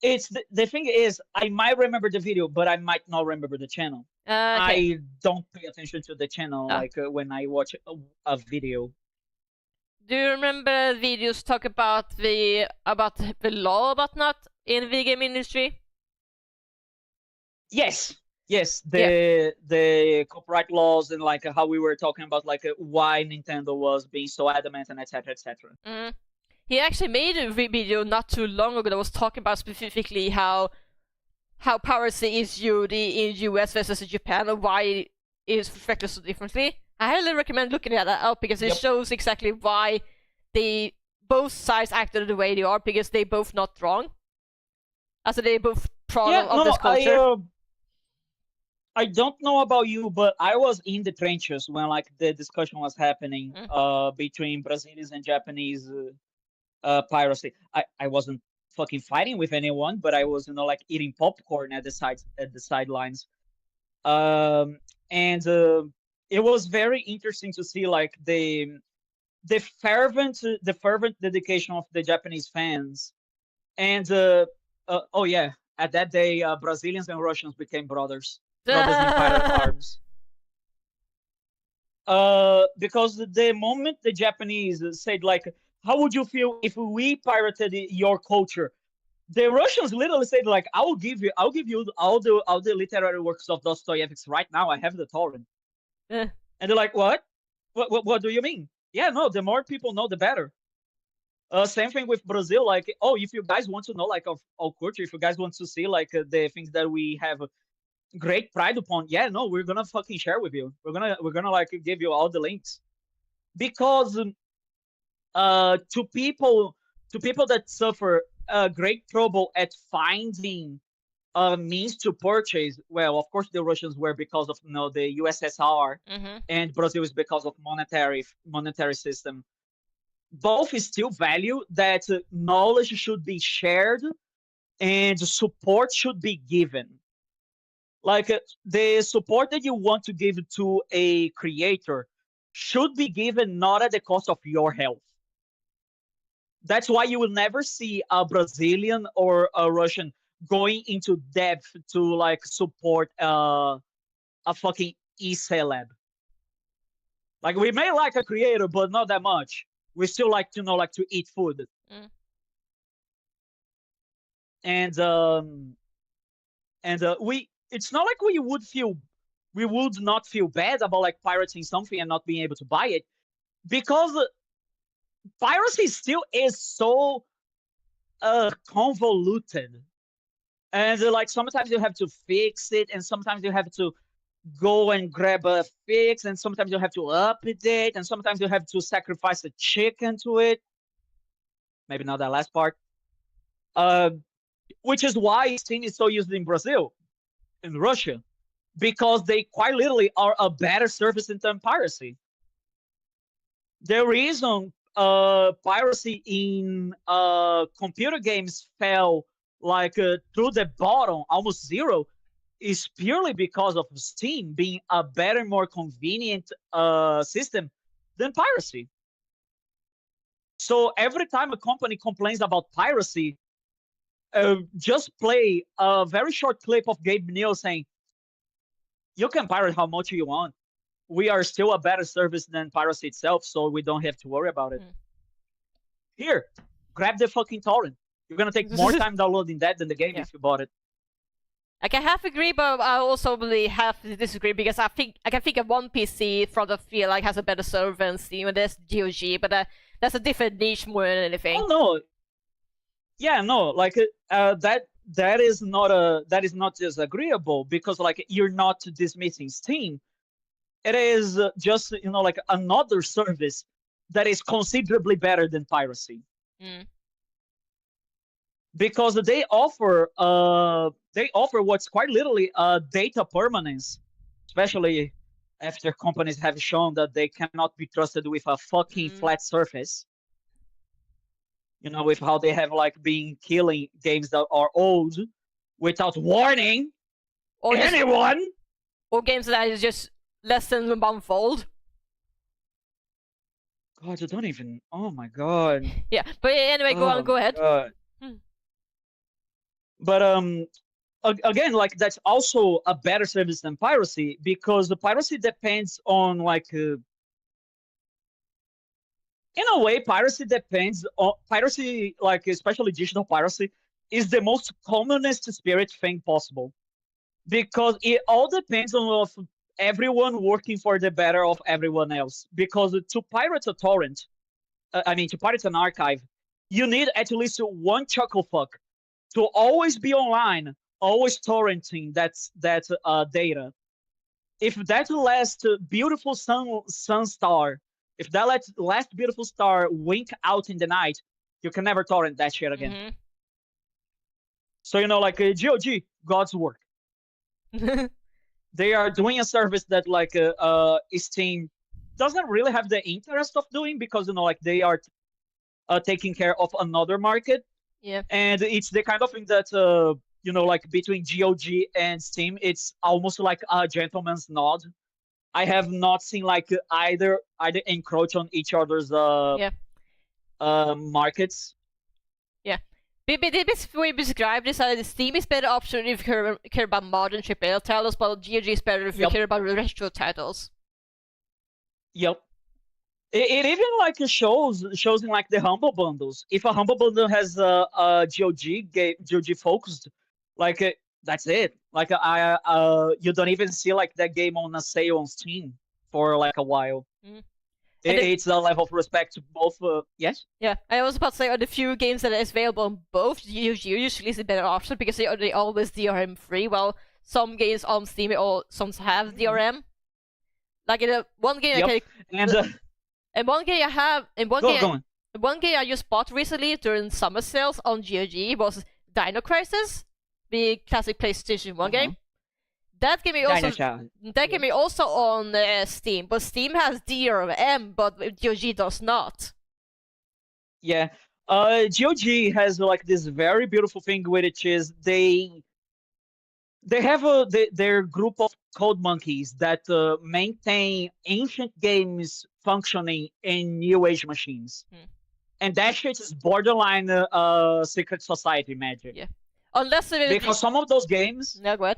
[SPEAKER 1] It's the thing is, I might remember the video, but I might not remember the channel.
[SPEAKER 2] Okay.
[SPEAKER 1] I don't pay attention to the channel like when I watch a video.
[SPEAKER 2] Do you remember videos talk about the law about not in the game industry?
[SPEAKER 1] Yes. The copyright laws and like how we were talking about like why Nintendo was being so adamant and etc.
[SPEAKER 2] Mm-hmm. He actually made a video not too long ago that was talking about specifically how piracy is viewed in US versus Japan and why it is reflected so differently. I highly recommend looking at that up because it shows exactly why the both sides acted the way they are because they both not wrong. Also, they both proud of this culture.
[SPEAKER 1] I don't know about you, but I was in the trenches when like the discussion was happening between Brazilians and Japanese piracy. I wasn't fucking fighting with anyone, but I was like eating popcorn at the sidelines. And it was very interesting to see like the fervent dedication of the Japanese fans. And oh yeah, at that day, Brazilians and Russians became brothers in pirate arms. Because the moment the Japanese said like, "How would you feel if we pirated your culture?" The Russians literally said like, I'll give you all the literary works of Dostoevsky right now. I have the torrent." And they're like, "What? What do you mean?" Yeah, no. The more people know, the better. Same thing with Brazil. Like, oh, if you guys want to know like of our culture, if you guys want to see like the things that we have great pride upon, yeah, no, we're gonna fucking share with you. We're gonna like give you all the links, because to people that suffer great trouble at finding means to purchase. Well, of course, the Russians were because of the USSR, and Brazil is because of monetary system. Both still value that knowledge should be shared and support should be given. Like the support that you want to give to a creator should be given not at the cost of your health. That's why you will never see a Brazilian or a Russian going into depth to like support a fucking e-celeb. Like, we may like a creator, but not that much. We still like to to eat food. And we, it's not like we would not feel bad about like pirating something and not being able to buy it, because piracy still is so convoluted, and like sometimes you have to fix it, and sometimes you have to go and grab a fix, and sometimes you have to update, and sometimes you have to sacrifice a chicken to it. Maybe not that last part. Which is why Steam is so used in Brazil, in Russia, because they quite literally are a better service in terms of piracy. The reason piracy in computer games fell like through the bottom, almost zero, is purely because of Steam being a better, more convenient system than piracy. So every time a company complains about piracy, just play a very short clip of Gabe Newell saying, "You can pirate how much you want. We are still a better service than piracy itself, so we don't have to worry about it. Here, grab the fucking torrent. You're gonna take more time downloading that than the game if you bought it."
[SPEAKER 2] I can half agree, but I also really have to disagree, because I can think of one PC from the field like has a better server than Steam, and there's GOG, but that's a different niche more than anything.
[SPEAKER 1] Oh no, yeah, no, like that is not disagreeable, because like you're not dismissing Steam. It is just like another service that is considerably better than piracy. Because they offer what's quite literally data permanence, especially after companies have shown that they cannot be trusted with a fucking flat surface. With how they have like been killing games that are old without warning or anyone,
[SPEAKER 2] or games that is just less than a month old.
[SPEAKER 1] God, you don't even. Oh my god.
[SPEAKER 2] Yeah, but anyway, go ahead.
[SPEAKER 1] But again, like that's also a better service than piracy, because the piracy depends on like in a way, piracy, like especially digital piracy, is the most communist spirit thing possible, because it all depends on everyone working for the better of everyone else. Because to pirate a torrent, to pirate an archive, you need at least one chucklefuck to always be online, always torrenting that data. If that last beautiful sun star If that last beautiful star wink out in the night, you can never torrent that shit again.
[SPEAKER 2] Mm-hmm.
[SPEAKER 1] So like GOG, God's work. They are doing a service that Steam doesn't really have the interest of doing, because like they are taking care of another market.
[SPEAKER 2] Yeah.
[SPEAKER 1] And it's the kind of thing that like between GOG and Steam, it's almost like a gentleman's nod. I have not seen like either encroach on each other's markets.
[SPEAKER 2] Yeah. The best way to describe this is Steam is better option if you care about modern AAA titles, but GOG is better if you care about retro titles.
[SPEAKER 1] Yep. It even like shows in like the Humble bundles. If a Humble bundle has a GOG focused, like that's it. Like you don't even see like that game on a sale on Steam for like a while.
[SPEAKER 2] Mm.
[SPEAKER 1] It's a level of respect to both. Yes.
[SPEAKER 2] Yeah, I was about to say, on the few games that is available on both, GOG usually is a better option because they always DRM free. While some games on Steam some have DRM. Like in one game, one game I just bought recently during summer sales on GOG was Dino Crisis, the classic PlayStation 1 game. That game is also on Steam, but Steam has DRM, but GOG does not.
[SPEAKER 1] Yeah, GOG has like this very beautiful thing, which is they have their group of code monkeys that maintain ancient games functioning in new age machines. And that shit is borderline secret society magic.
[SPEAKER 2] Yeah. Unless
[SPEAKER 1] because some of those games.
[SPEAKER 2] No, go ahead.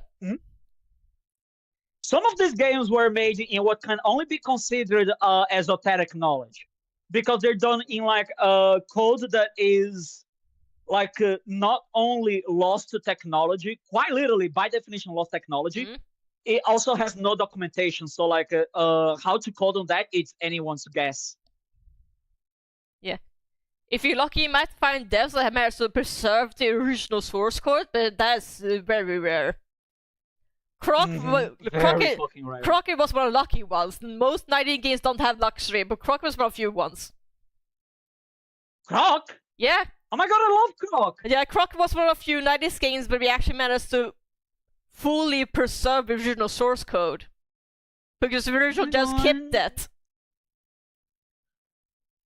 [SPEAKER 1] Some of these games were made in what can only be considered esoteric knowledge, because they're done in like code that is like not only lost to technology, quite literally by definition lost technology. It also has no documentation, so like how to code on that, it's anyone's guess.
[SPEAKER 2] Yeah. If you're lucky, you might find devs that have managed to preserve the original source code, but that's very rare. Crockett was one of the lucky ones. Most 90 games don't have luxury, but Croc was one of the few ones.
[SPEAKER 1] Croc?
[SPEAKER 2] Yeah.
[SPEAKER 1] Oh my god, I love Croc!
[SPEAKER 2] Yeah, Croc was one of the few 90s games where we actually managed to fully preserve the original source code. Because the original just kept that.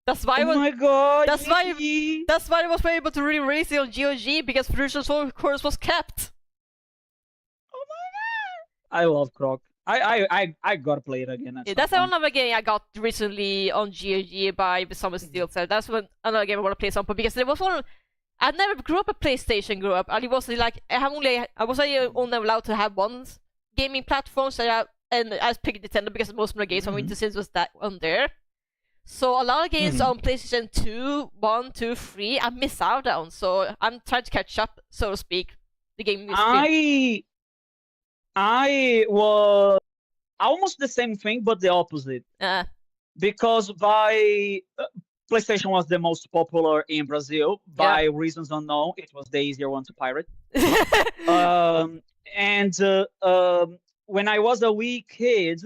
[SPEAKER 2] That's why that's why I was able to re-release it on GOG, because the original source code was kept.
[SPEAKER 1] Oh my god! I love Croc. I gotta play it again.
[SPEAKER 2] That's another game I got recently on GOG by Summer Steel. So that's another game I want to play some, because there was one. I never grew up a PlayStation. And it was like I was only allowed to have one gaming platform. So and I picked Nintendo because most of my games I'm interested was that one there. So a lot of games on PlayStation 2, 1, 2, 3, I miss out on. So I'm trying to catch up, so to speak. The game.
[SPEAKER 1] I was almost the same thing, but the opposite. Because PlayStation was the most popular in Brazil by reasons unknown. It was the easier one to pirate. And when I was a wee kid,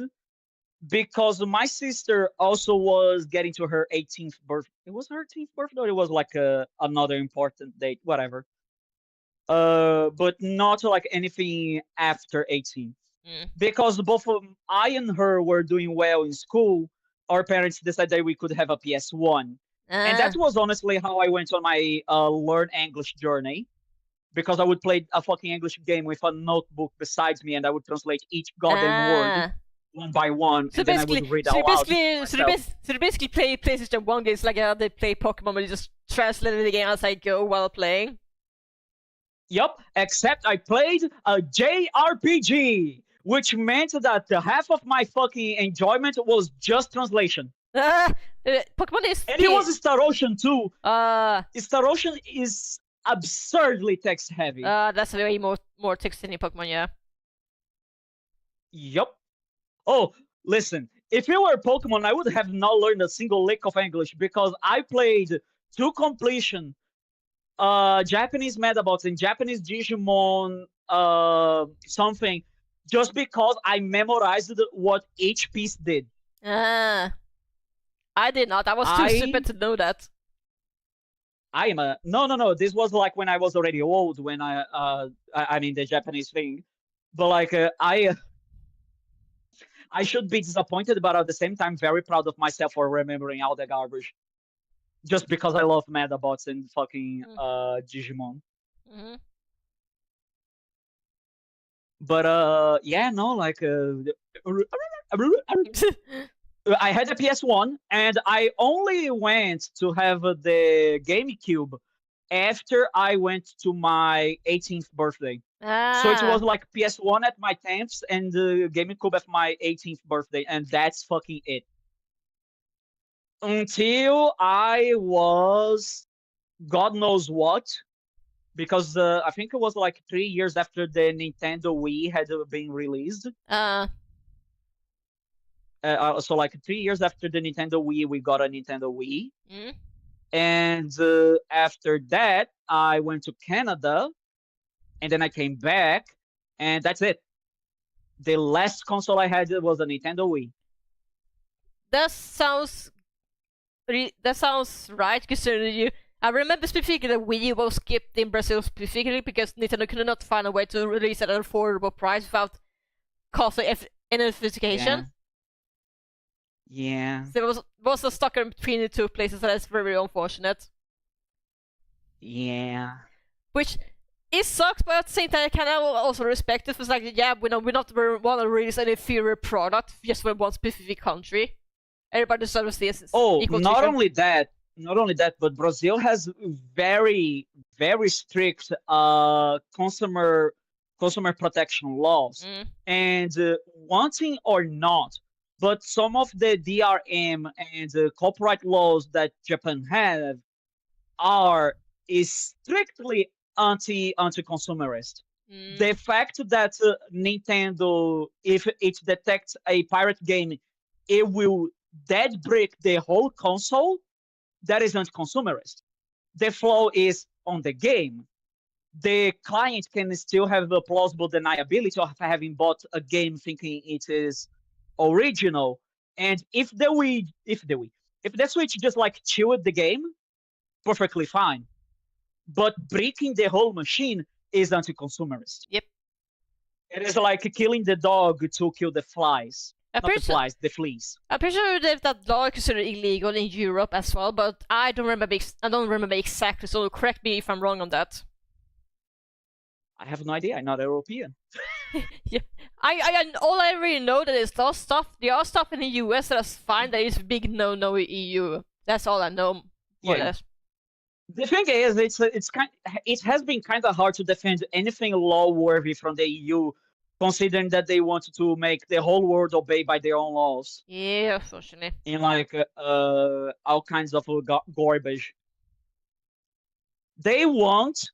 [SPEAKER 1] because my sister also was getting to her 18th birthday. It was her 18th birthday, or it was like another important date, whatever. But not like anything after 18. Because both I and her were doing well in school, our parents decided we could have a PS1. And that was honestly how I went on my learn English journey. Because I would play a fucking English game with a notebook beside me, and I would translate each goddamn word one by one, and then I would read out loud.
[SPEAKER 2] So they basically play PlayStation 1 games like they play Pokemon, where you just translate the game as I go while playing.
[SPEAKER 1] Yep, except I played a JRPG, which meant that the half of my fucking enjoyment was just translation.
[SPEAKER 2] Pokemon is...
[SPEAKER 1] And it was Star Ocean too. Star Ocean is absurdly text heavy.
[SPEAKER 2] That's way more text than Pokemon, yeah.
[SPEAKER 1] Yep. Oh, listen, if it were Pokemon, I would have not learned a single lick of English, because I played to completion Japanese Medabots and Japanese Digimon something, just because I memorized what each piece did.
[SPEAKER 2] I did not. I was too stupid to know that.
[SPEAKER 1] I am a no. This was like when I was already old. When I mean the Japanese thing, but like I should be disappointed, but at the same time very proud of myself for remembering all the garbage, just because I love Medabots and fucking Digimon.
[SPEAKER 2] Mm-hmm.
[SPEAKER 1] But yeah, no, like I had a PS1, and I only went to have the GameCube after I went to my 18th birthday. So it was like PS1 at my 10th and the GameCube at my 18th birthday, and that's fucking it. Until I was God knows what, because I think it was like 3 years after the Nintendo Wii had been released. So like 3 years after the Nintendo Wii, we got a Nintendo Wii. And after that, I went to Canada, and then I came back, and that's it. The last console I had was a Nintendo Wii.
[SPEAKER 2] That sounds right, considering you. I remember specifically that Wii U was skipped in Brazil specifically because Nintendo could not find a way to release it at an affordable price without costly identification.
[SPEAKER 1] Yeah.
[SPEAKER 2] So it was a stuck in between the two places, and that's very unfortunate.
[SPEAKER 1] Yeah.
[SPEAKER 2] Which it sucks, but at the same time, I kind of also respect it. It's like, yeah, we not want to release an inferior product just for one specific country. Everybody deserves this.
[SPEAKER 1] Not only that, but Brazil has very, very strict consumer protection laws, and wanting or not, but some of the DRM and copyright laws that Japan have is strictly anti-consumerist. The fact that Nintendo, if it detects a pirate game, it will dead break the whole console. That is anti-consumerist. The flaw is on the game. The client can still have a plausible deniability of having bought a game thinking it is original. And if the Switch just like chilled the game, perfectly fine. But breaking the whole machine is anti-consumerist.
[SPEAKER 2] Yep.
[SPEAKER 1] It is like killing the dog to kill the flies. The fleas.
[SPEAKER 2] I'm pretty sure that law is considered illegal in Europe as well, but I don't remember exactly. So correct me if I'm wrong on that.
[SPEAKER 1] I have no idea. I'm not European.
[SPEAKER 2] Yeah, all I really know that is there are stuff in the US that is fine. That is big no in EU. That's all I know.
[SPEAKER 1] Yeah. The thing is, it has been kind of hard to defend anything law-worthy from the EU, considering that they want to make the whole world obey by their own laws.
[SPEAKER 2] Yeah, unfortunately.
[SPEAKER 1] In like all kinds of garbage. They want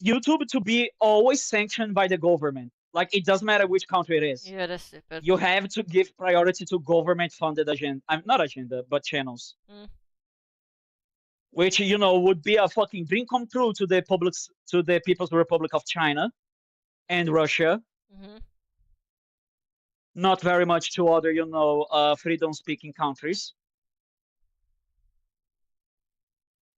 [SPEAKER 1] YouTube to be always sanctioned by the government. Like, it doesn't matter which country it is.
[SPEAKER 2] Yeah, that's stupid.
[SPEAKER 1] You have to give priority to government-funded not channels. Which, would be a fucking dream come true to the People's Republic of China and Russia. Not very much to other, freedom-speaking countries.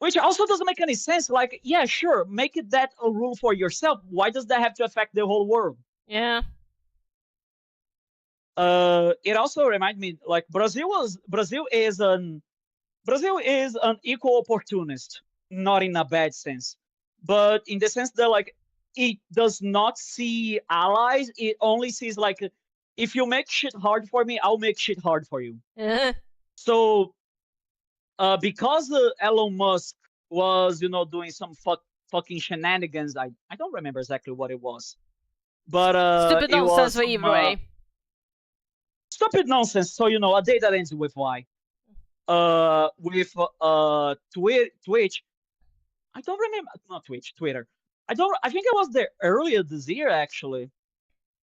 [SPEAKER 1] Which also doesn't make any sense. Like, yeah, sure, make it that a rule for yourself. Why does that have to affect the whole world?
[SPEAKER 2] Yeah.
[SPEAKER 1] It also reminds me, like, Brazil is an equal opportunist, not in a bad sense, but in the sense that, like, it does not see allies. It only sees, like, if you make shit hard for me, I'll make shit hard for you. So, because Elon Musk was, doing some fucking shenanigans, I don't remember exactly what it was, but
[SPEAKER 2] stupid nonsense for either way.
[SPEAKER 1] Stupid nonsense. So a day that ends with Y. With Twitch. I don't remember. Not Twitch. Twitter. I think it was there earlier this year actually.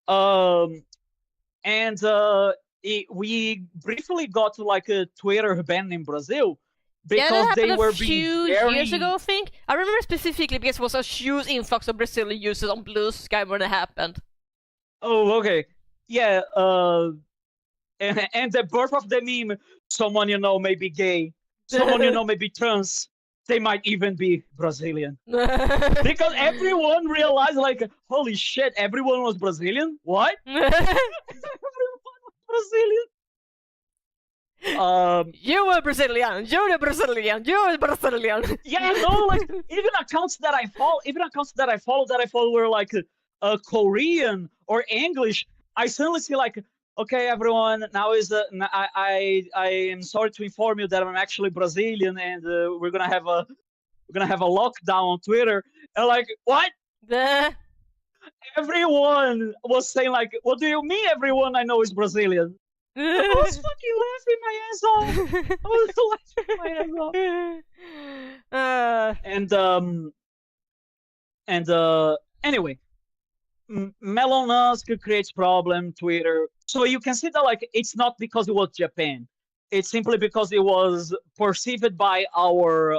[SPEAKER 1] And we briefly got like a Twitter ban in Brazil. Because
[SPEAKER 2] they were
[SPEAKER 1] a few
[SPEAKER 2] years ago, I think. I remember specifically because it was a huge influx of Brazilian users on Blue Sky when it happened.
[SPEAKER 1] Oh, okay. Yeah, and the birth of the meme. Someone you know may be gay. Someone you know may be trans. They might even be Brazilian. Because everyone realized, like, holy shit, everyone was Brazilian? What? Everyone was Brazilian?
[SPEAKER 2] You were Brazilian. You're Brazilian. You're Brazilian.
[SPEAKER 1] Yeah, no, like even accounts that I follow were like Korean or English. I suddenly see like, okay, everyone, now is I am sorry to inform you that I'm actually Brazilian, and we're gonna have a lockdown on Twitter. And like, what? Everyone was saying like, what do you mean? Everyone I know is Brazilian. I was fucking laughing my ass off. I was laughing my ass off. Anyway, Elon Musk creates problem, Twitter. So you can see that like it's not because it was Japan. It's simply because it was perceived by our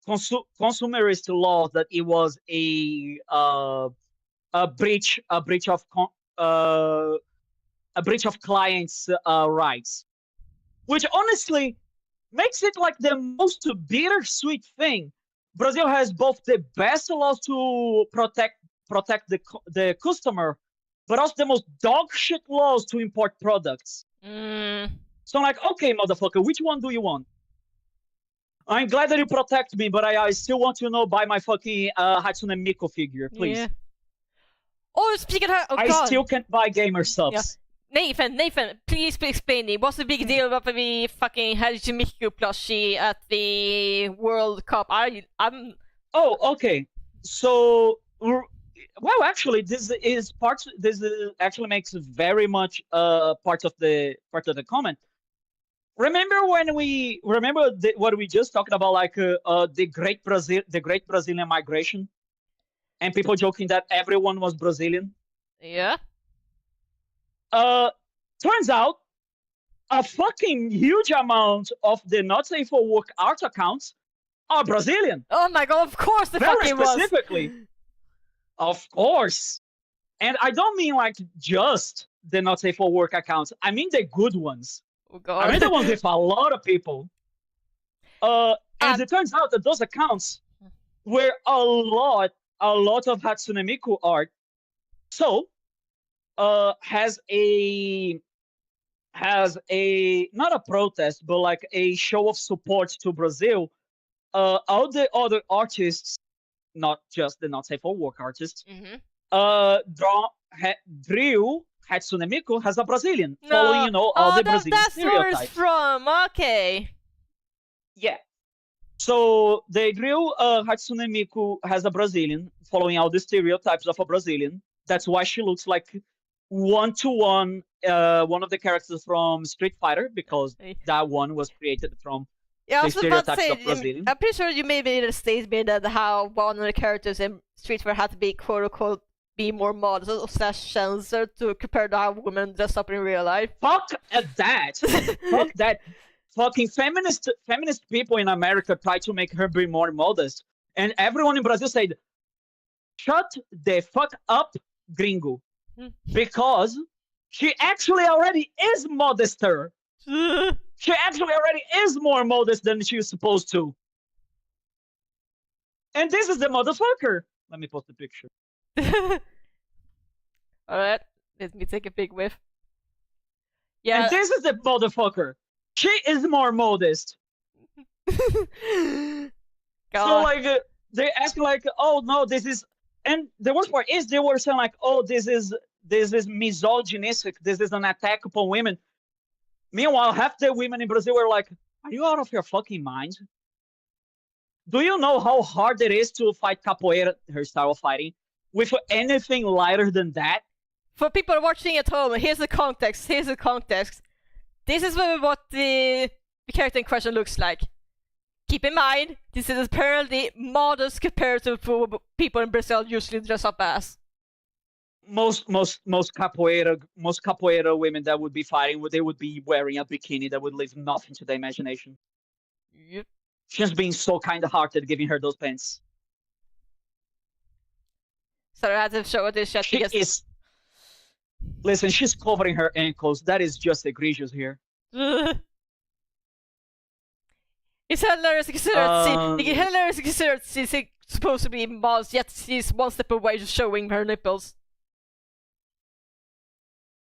[SPEAKER 1] consumerist law that it was a breach of clients' rights, which honestly makes it like the most bittersweet thing. Brazil has both the best laws to protect the customer, but also the most dog shit laws to import products. So I'm like, okay, motherfucker, which one do you want? I'm glad that you protect me, but I still want to buy my fucking Hatsune Miku figure, please.
[SPEAKER 2] Yeah. Oh, speaking of,
[SPEAKER 1] I still can't buy gamer subs.
[SPEAKER 2] Yeah. Nathan, please explain me. What's the big deal about the fucking Hatsune Miku plushie at the World Cup? I'm.
[SPEAKER 1] Oh, okay. So, well, actually, this actually makes very much part of the comment. Remember what we just talked about, like the great Brazilian migration, and people joking that everyone was Brazilian.
[SPEAKER 2] Yeah.
[SPEAKER 1] Turns out a fucking huge amount of the not safe for work art accounts are Brazilian.
[SPEAKER 2] Oh my god! Of course, the
[SPEAKER 1] very
[SPEAKER 2] fucking
[SPEAKER 1] specifically. Was. Of course, and I don't mean like just the not safe for work accounts. I mean the good ones.
[SPEAKER 2] Oh god!
[SPEAKER 1] I mean the ones with a lot of people. And it turns out that those accounts were a lot of Hatsune Miku art. So, has a not a protest, but like a show of support to Brazil. All the other artists, not just the not safe for work artists, drew Hatsune Miku as a Brazilian, following all the Brazilian stereotypes.
[SPEAKER 2] That's where it's from. Okay.
[SPEAKER 1] Yeah. So they drew Hatsune Miku as a Brazilian, following all the stereotypes of a Brazilian. That's why she looks like one-to-one one of the characters from Street Fighter, because that one was created from the stereotypes of Brazilian.
[SPEAKER 2] I'm pretty sure you made a statement that how one of the characters in Street Fighter had to be quote-unquote be more modest / censored to compare to how women dress up in real life.
[SPEAKER 1] Fuck that. Fuck that. Fucking feminist people in America try to make her be more modest, and everyone in Brazil said, "Shut the fuck up, gringo," because she actually already is modester. She actually already is more modest than she is supposed to. And this is the motherfucker. Let me post the picture.
[SPEAKER 2] Alright, let me take a big whiff. Yeah.
[SPEAKER 1] And this is the motherfucker. She is more modest. So like they ask like, oh no, this is, and the worst part is they were saying like, oh, this is misogynistic. This is an attack upon women. Meanwhile, half the women in Brazil were like, are you out of your fucking mind? Do you know how hard it is to fight capoeira, her style of fighting, with anything lighter than that?
[SPEAKER 2] For people watching at home, here's the context. This is what the character in question looks like. Keep in mind, this is apparently modest compared to people in Brazil usually dress up as.
[SPEAKER 1] Most capoeira women that would be fighting, they would be wearing a bikini that would leave nothing to the imagination.
[SPEAKER 2] Yep.
[SPEAKER 1] She's being so kind-hearted giving her those pants.
[SPEAKER 2] So I had to show this shit because
[SPEAKER 1] Listen, she's covering her ankles. That is just egregious here.
[SPEAKER 2] It's hilarious considered she's supposed to be modest, yet she's one step away just showing her nipples.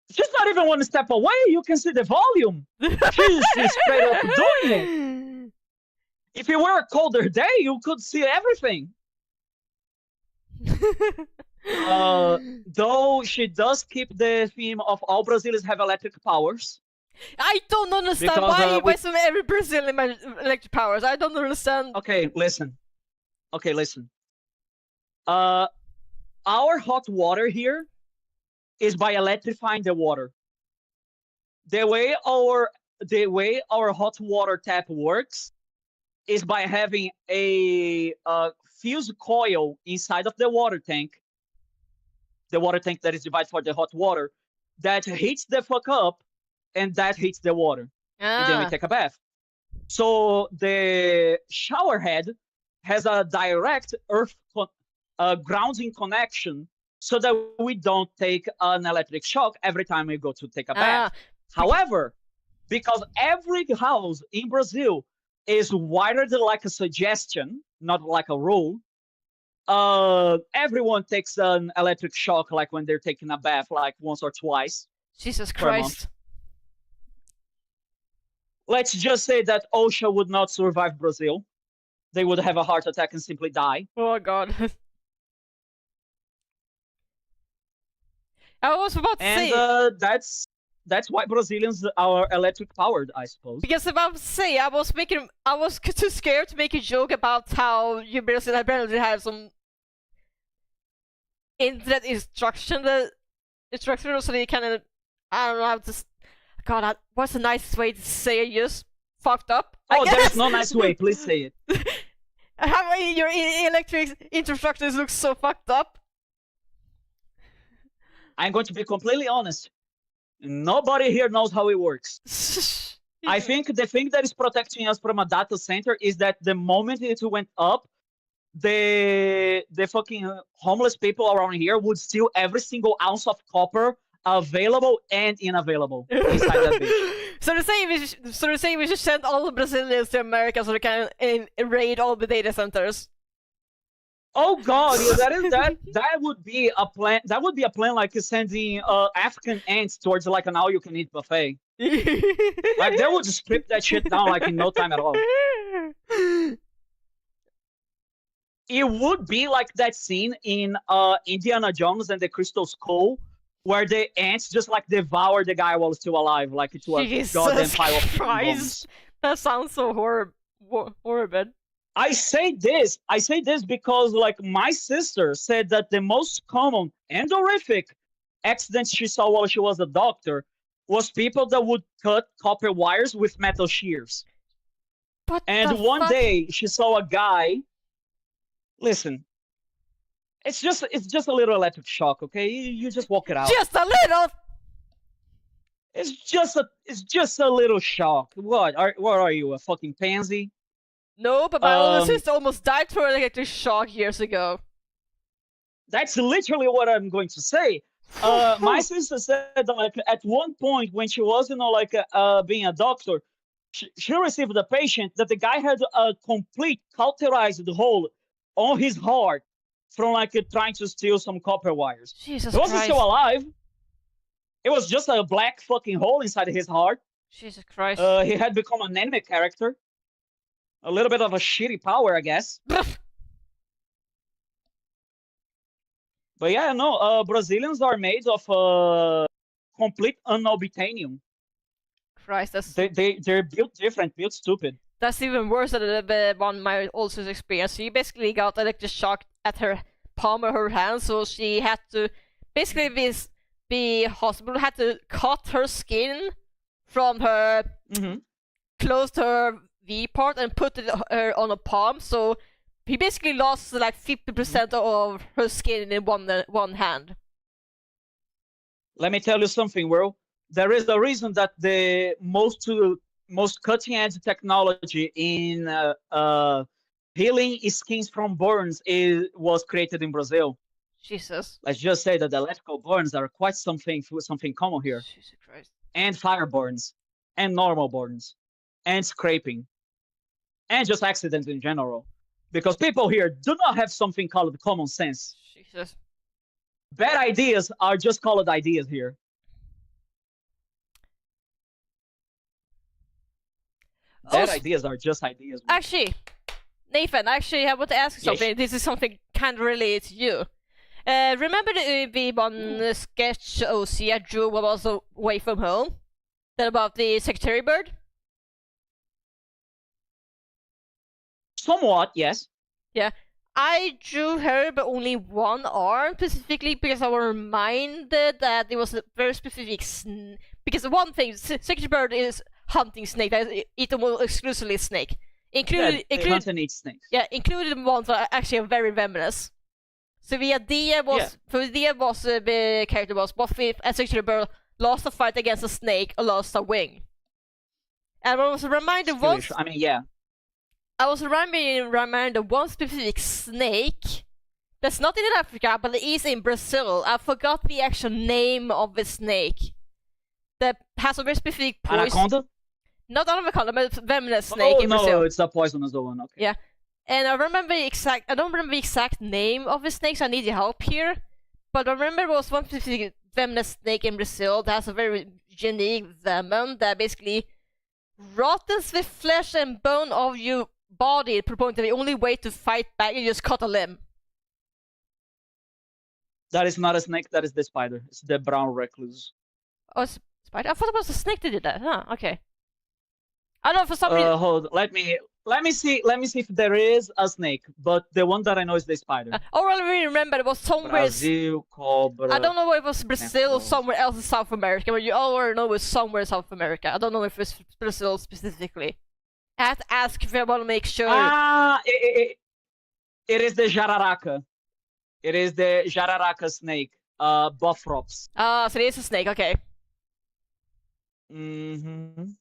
[SPEAKER 1] She's not even one step away. You can see the volume. She's straight up doing it. If it were a colder day, you could see everything. Though she does keep the theme of all Brazilians have electric powers.
[SPEAKER 2] I don't understand
[SPEAKER 1] Because,
[SPEAKER 2] why so every Brazilian has electric powers. I don't understand.
[SPEAKER 1] Okay, listen. Our hot water here is by electrifying the water. The way our hot water tap works is by having a fuse coil inside of the water tank that is divided for the hot water, that heats the fuck up, and that heats the water. And then we take a bath. So the shower head has a direct earth grounding connection, so that we don't take an electric shock every time we go to take a bath. However, because every house in Brazil is wired like a suggestion, not like a rule, everyone takes an electric shock like when they're taking a bath, like once or twice.
[SPEAKER 2] Jesus
[SPEAKER 1] per month.
[SPEAKER 2] Christ.
[SPEAKER 1] Let's just say that OSHA would not survive Brazil. They would have a heart attack and simply die.
[SPEAKER 2] Oh god. I was about to say.
[SPEAKER 1] And that's why Brazilians are electric powered, I suppose.
[SPEAKER 2] Because about to say, I was too scared to make a joke about how you Brazil apparently have some internet instruction so they can, I don't know how to. God, what's the nicest way to say it? Just fucked up.
[SPEAKER 1] Oh, there's no nice way. Please say it.
[SPEAKER 2] How your electric infrastructure looks so fucked up.
[SPEAKER 1] I'm going to be completely honest. Nobody here knows how it works. I think the thing that is protecting us from a data center is that the moment it went up, the fucking homeless people around here would steal every single ounce of copper available and unavailable inside that bitch.
[SPEAKER 2] So to say we should send all the Brazilians to America so they can raid all the data centers.
[SPEAKER 1] Oh god, yeah, that would be a plan. That would be a plan like sending African ants towards like an all-you-can-eat buffet. Like they would just strip that shit down like in no time at all. It would be like that scene in Indiana Jones and the Crystal Skull, where the ants just like devour the guy while still alive, like it was a goddamn pile of bones.
[SPEAKER 2] That sounds so horrible.
[SPEAKER 1] I say this because like my sister said that the most common and horrific accidents she saw while she was a doctor was people that would cut copper wires with metal shears. And one day she saw a guy. Listen, it's just a little electric shock, okay? You just walk it out.
[SPEAKER 2] Just a little.
[SPEAKER 1] It's just a little shock. What are you, a fucking pansy?
[SPEAKER 2] No, but my older sister almost died from electric shock years ago.
[SPEAKER 1] That's literally what I'm going to say. My sister said that, like, at one point when she was, being a doctor, she received a patient that the guy had a complete cauterized hole on his heart from trying to steal some copper wires.
[SPEAKER 2] Jesus
[SPEAKER 1] He wasn't
[SPEAKER 2] Christ.
[SPEAKER 1] still alive. It was just a black fucking hole inside his heart.
[SPEAKER 2] Jesus Christ.
[SPEAKER 1] He had become an anime character. A little bit of a shitty power, I guess. But yeah, no, Brazilians are made of complete unobtainium.
[SPEAKER 2] Christ, that's...
[SPEAKER 1] They're built different, built stupid.
[SPEAKER 2] That's even worse than the one my old sister experienced. She basically got electric shock at her palm of her hand, so she had to basically be hospital had to cut her skin from her close to her V part and put it on a palm. So he basically lost like 50% of her skin in one hand.
[SPEAKER 1] Let me tell you something, Will. There is a reason that the most cutting-edge technology in healing skins from burns was created in Brazil.
[SPEAKER 2] Jesus.
[SPEAKER 1] Let's just say that the electrical burns are quite something common here,
[SPEAKER 2] Jesus Christ.
[SPEAKER 1] and fire burns, and normal burns, and scraping, and just accidents in general. Because people here do not have something called common sense.
[SPEAKER 2] Jesus.
[SPEAKER 1] Bad ideas are just called ideas here. Bad ideas are just ideas.
[SPEAKER 2] Actually, Nathan, I want to ask you something. Yes. This is something kind of related to you. Remember the one sketch I drew when I was away from home? That about the secretary bird?
[SPEAKER 1] Somewhat, yes.
[SPEAKER 2] Yeah. I drew her but only one arm specifically because I was reminded that it was a very specific because one thing, secretary bird is hunting snake, that eat almost exclusively snake.
[SPEAKER 1] They hunt and eat snakes.
[SPEAKER 2] Yeah, including the ones that are actually very venomous. So the idea was, the character was, what if a secretary bird lost a fight against a snake or lost a wing? And I was reminded once.
[SPEAKER 1] I mean, yeah.
[SPEAKER 2] I was reminded one specific snake that's not in Africa, but it is in Brazil. I forgot the actual name of the snake. That has a very specific poison.
[SPEAKER 1] Anaconda?
[SPEAKER 2] Not anaconda, but venomous snake in Brazil.
[SPEAKER 1] No, it's a poisonous one. Okay.
[SPEAKER 2] Yeah, and I don't remember the exact name of the snake, so I need your help here. But I remember it was one specific venomous snake in Brazil that has a very unique venom that basically rottens the flesh and bone of your body, to the point that the only way to fight back is just cut a limb.
[SPEAKER 1] That is not a snake, that is the spider. It's the brown recluse.
[SPEAKER 2] Oh, it's spider? I thought it was a snake that did that. Huh, okay. I don't know, for some reason...
[SPEAKER 1] Hold, let me see if there is a snake, but the one that I know is the spider.
[SPEAKER 2] I really remember it was somewhere...
[SPEAKER 1] Brazil, cobra...
[SPEAKER 2] I don't know if it was Brazil or somewhere else in South America, but you already know it was somewhere in South America. I don't know if it's Brazil specifically. I have to ask if I want to make sure...
[SPEAKER 1] It is the jararaca. It is the jararaca snake. Bothrops.
[SPEAKER 2] So it is a snake, okay.
[SPEAKER 1] Mm-hmm.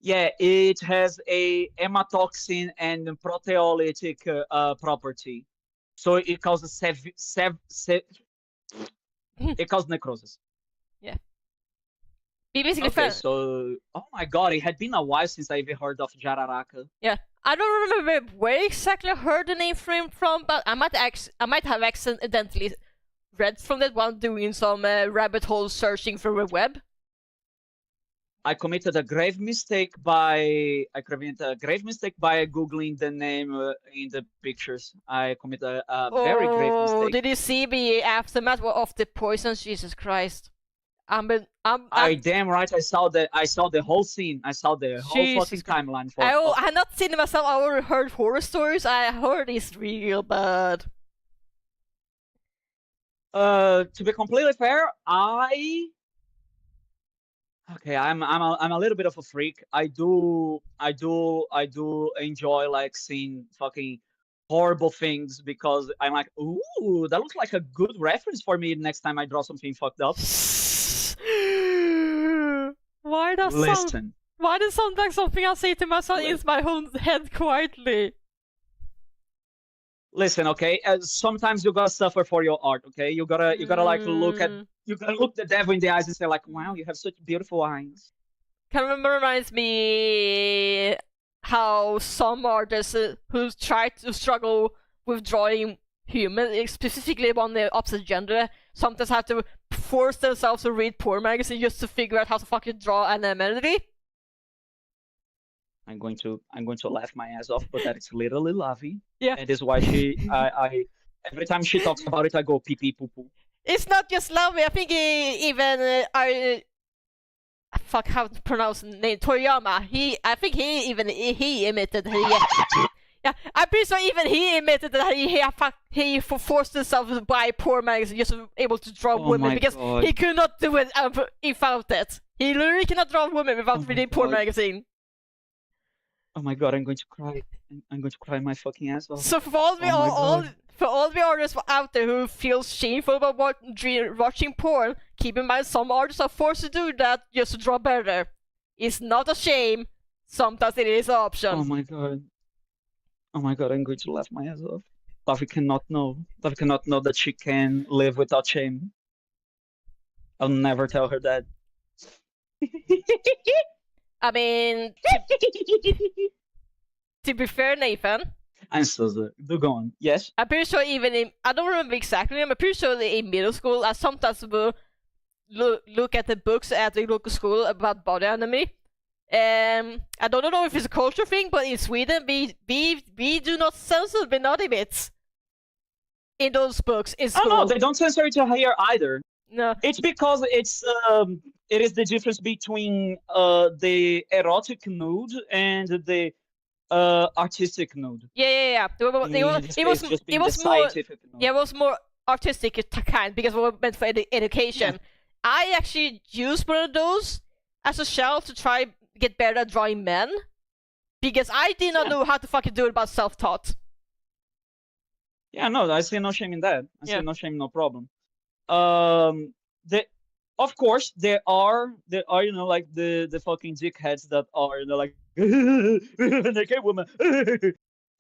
[SPEAKER 1] Yeah, it has a hematoxin and proteolytic property, so it causes it causes necrosis.
[SPEAKER 2] Yeah. Basically,
[SPEAKER 1] okay, so oh my god, it had been a while since I even heard of jararaca.
[SPEAKER 2] Yeah, I don't remember where exactly I heard the name from, but I might have accidentally read from that while doing some rabbit hole searching through the web.
[SPEAKER 1] I committed a grave mistake by googling the name in the pictures. I committed a very grave mistake.
[SPEAKER 2] Did you see the aftermath of the poison? Jesus Christ!
[SPEAKER 1] I damn right. I saw the whole scene. I saw the whole fucking timeline.
[SPEAKER 2] I had not seen it myself. I already heard horror stories. I heard it's real bad.
[SPEAKER 1] To be completely fair, Okay, I'm a little bit of a freak. I do enjoy like seeing fucking horrible things because I'm like, ooh, that looks like a good reference for me next time I draw something fucked up.
[SPEAKER 2] Why does sound like something I say to myself in my own head quietly?
[SPEAKER 1] Listen, okay. Sometimes you gotta suffer for your art, okay. You gotta like look the devil in the eyes and say like, wow, you have such beautiful eyes.
[SPEAKER 2] Kind of reminds me how some artists who try to struggle with drawing human, specifically on the opposite gender, sometimes have to force themselves to read porn magazines just to figure out how to fucking draw an amenity.
[SPEAKER 1] I'm going to laugh my ass off, but that is literally Lavi.
[SPEAKER 2] Yeah.
[SPEAKER 1] And is why I every time she talks about it, I go pee pee poo poo.
[SPEAKER 2] It's not just Lavi. I think fuck how to pronounce the name, Toriyama. I think he admitted yeah, I'm pretty sure even he admitted that he forced himself to buy porn magazine just to be able to draw women because he could not do it without it. He literally cannot draw women without reading porn magazine.
[SPEAKER 1] Oh my god, I'm going to cry. I'm going to cry my fucking ass off.
[SPEAKER 2] So for all the artists out there who feel shameful about watching porn, keep in mind some artists are forced to do that just to draw better. It's not a shame. Sometimes it is an option.
[SPEAKER 1] Oh my god, I'm going to laugh my ass off. Buffy cannot know. Buffy cannot know that she can live without shame. I'll never tell her that.
[SPEAKER 2] I mean, to be fair, Nathan,
[SPEAKER 1] I'm so sorry. Do go on. Yes?
[SPEAKER 2] I'm pretty sure even in, I don't remember exactly, I'm pretty sure that in middle school, I sometimes will look at the books at the local school about body anatomy. I don't know if it's a culture thing, but in Sweden, we do not censor the naughty bits in those books in school.
[SPEAKER 1] Oh no, they don't censor it here either.
[SPEAKER 2] No.
[SPEAKER 1] It's because it is the difference between the erotic nude and the artistic nude.
[SPEAKER 2] Yeah. It was more artistic kind because it was meant for education. Yeah. I actually used one of those as a shell to try get better at drawing men because I did not know how to fucking do it about self-taught.
[SPEAKER 1] Yeah, no, I see no shame in that. I see no shame, no problem. Of course there are like the fucking dickheads that are like naked woman.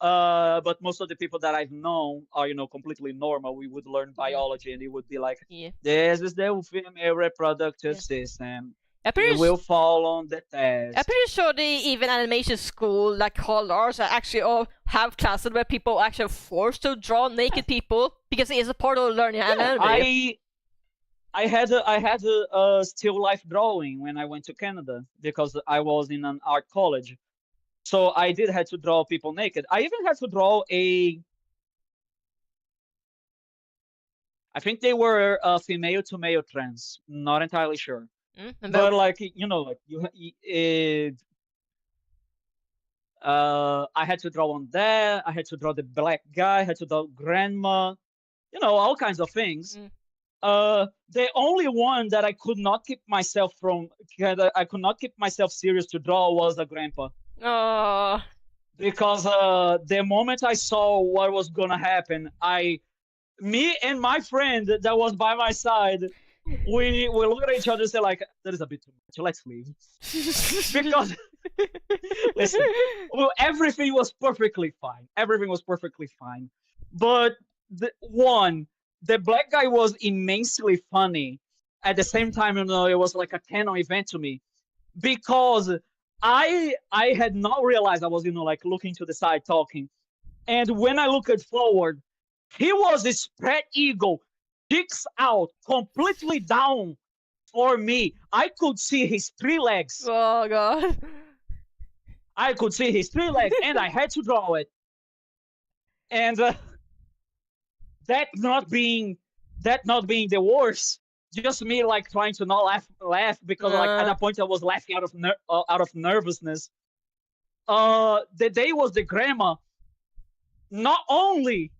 [SPEAKER 1] But most of the people that I've known are completely normal. We would learn biology and it would be like, this is the female reproductive system. It will fall on the test.
[SPEAKER 2] I'm pretty sure even animation school like colors actually all have classes where people actually are forced to draw naked people because it is a part of learning anatomy.
[SPEAKER 1] I had a still life drawing when I went to Canada because I was in an art college. So I did have to draw people naked. I even had to draw I think they were female to male trans. Not entirely sure. But like I had to draw on that. I had to draw the black guy. I had to draw grandma. All kinds of things. The only one that I could not keep myself serious to draw was a grandpa.
[SPEAKER 2] Oh.
[SPEAKER 1] Because the moment I saw what was gonna happen, me and my friend that was by my side, we look at each other and say like, that is a bit too much. Let's leave. Because listen, everything was perfectly fine. But the black guy was immensely funny. At the same time, it was like a canon event to me because I had not realized I was like looking to the side talking, and when I looked forward, he was a spread eagle, cheeks out, completely down for me. I could see his 3 legs.
[SPEAKER 2] Oh god!
[SPEAKER 1] I could see his 3 legs, and I had to draw it. And that not being the worst, just me like trying to not laugh because like at that point I was laughing out of nervousness. The day was the grandma. Not only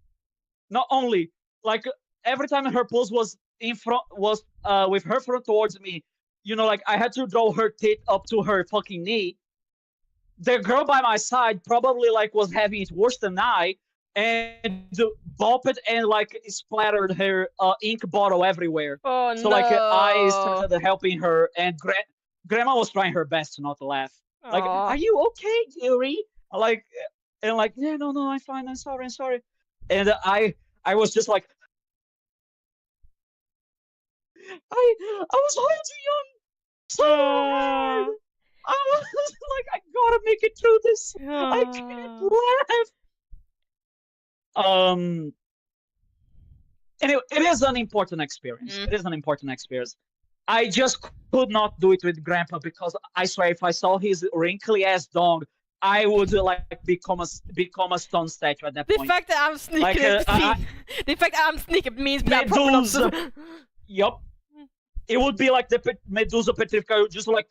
[SPEAKER 1] like every time her pose was with her front towards me, like I had to draw her tit up to her fucking knee. The girl by my side probably like was having it worse than I, and bopped it and like splattered her ink bottle everywhere.
[SPEAKER 2] Oh
[SPEAKER 1] so like I started helping her, and grandma was trying her best to not laugh.
[SPEAKER 2] Aww.
[SPEAKER 1] Like, are you okay, Yuri? Like, yeah, no, I'm fine. I'm sorry. And I was just like, I was holding on so hard. I was like, I gotta make it through this. I can't laugh. And it is an important experience. It is an important experience. I just could not do it with Grandpa because I swear if I saw his wrinkly ass dong, I would like become a stone statue at that point.
[SPEAKER 2] The fact that I'm sneaking means that
[SPEAKER 1] Medusa. Yup. It would be like the Medusa Petrifica, just like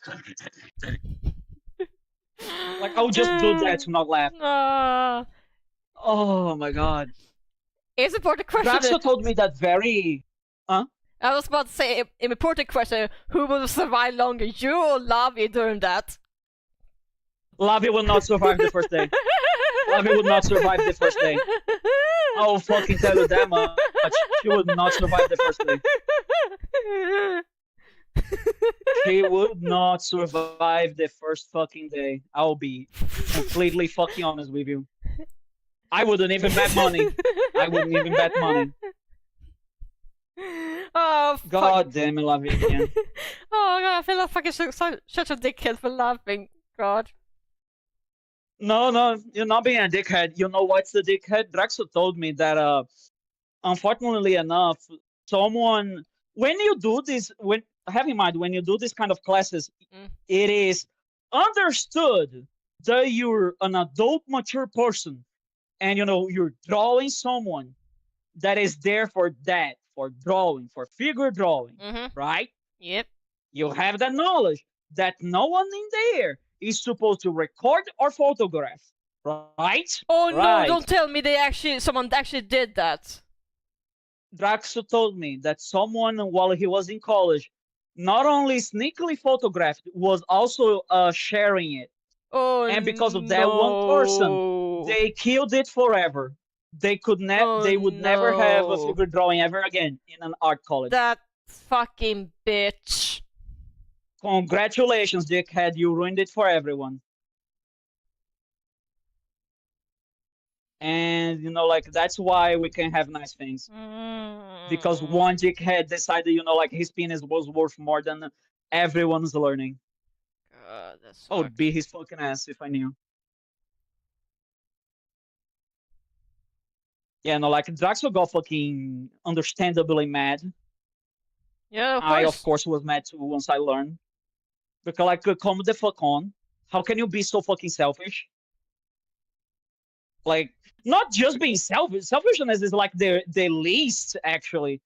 [SPEAKER 1] like I would just do that to not laugh. Oh my god.
[SPEAKER 2] It's an important question.
[SPEAKER 1] Rapso told me that very... Huh?
[SPEAKER 2] I was about to say, an important question. Who will survive longer, you or Lavi during that?
[SPEAKER 1] Lavi will not survive the first day. Lavi would not survive the first day. I'll fucking tell you that much. She would not survive the first day. She would not survive the first fucking day. I'll be completely fucking honest with you. I wouldn't even bet money. I wouldn't even bet money.
[SPEAKER 2] Oh, fuck.
[SPEAKER 1] God damn it, Lavinia.
[SPEAKER 2] Oh god, I feel like fucking such a dickhead for laughing. God.
[SPEAKER 1] No, you're not being a dickhead. You know what's the dickhead? Draxo told me that unfortunately enough, someone when you do this have in mind when you do this kind of classes, it is understood that you're an adult mature person and you're drawing someone that is there for that, for drawing, for figure drawing, right?
[SPEAKER 2] Yep.
[SPEAKER 1] You have that knowledge that no one in there is supposed to record or photograph, right?
[SPEAKER 2] Oh
[SPEAKER 1] right.
[SPEAKER 2] no, don't tell me someone actually did that.
[SPEAKER 1] Draxo told me that someone, while he was in college, not only sneakily photographed, was also sharing it.
[SPEAKER 2] Oh,
[SPEAKER 1] and because of that one person, they killed it forever. They could they would never have a figure drawing ever again in an art college.
[SPEAKER 2] That fucking bitch.
[SPEAKER 1] Congratulations, dickhead, you ruined it for everyone. And that's why we can have nice things. Because one dickhead decided, his penis was worth more than everyone's learning. I would beat his fucking ass if I knew. Yeah, Draxo got fucking understandably mad.
[SPEAKER 2] Yeah, of course.
[SPEAKER 1] I, of course, was mad too once I learned. Because, come the fuck on. How can you be so fucking selfish? Not just being selfish. Selfishness is, the least, actually.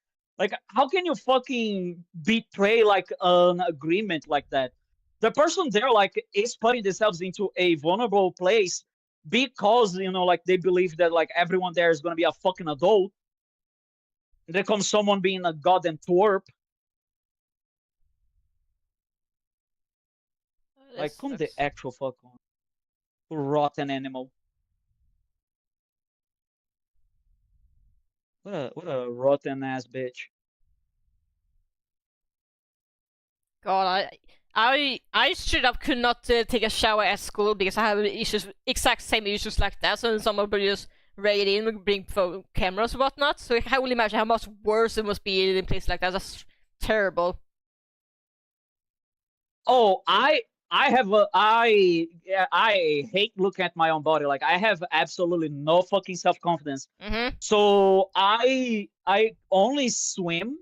[SPEAKER 1] How can you fucking betray, an agreement like that? The person there, is putting themselves into a vulnerable place because, they believe that, everyone there is going to be a fucking adult. And there comes someone being a goddamn twerp. Come the actual fuck on. Rotten animal. What a rotten ass bitch.
[SPEAKER 2] God, I straight up could not take a shower at school because I have exact same issues like that. So someone would just raid in, bring phone cameras and whatnot. So I can only imagine how much worse it must be in a place like that. That's terrible.
[SPEAKER 1] Oh, I hate looking at my own body. I have absolutely no fucking self-confidence. So I only swim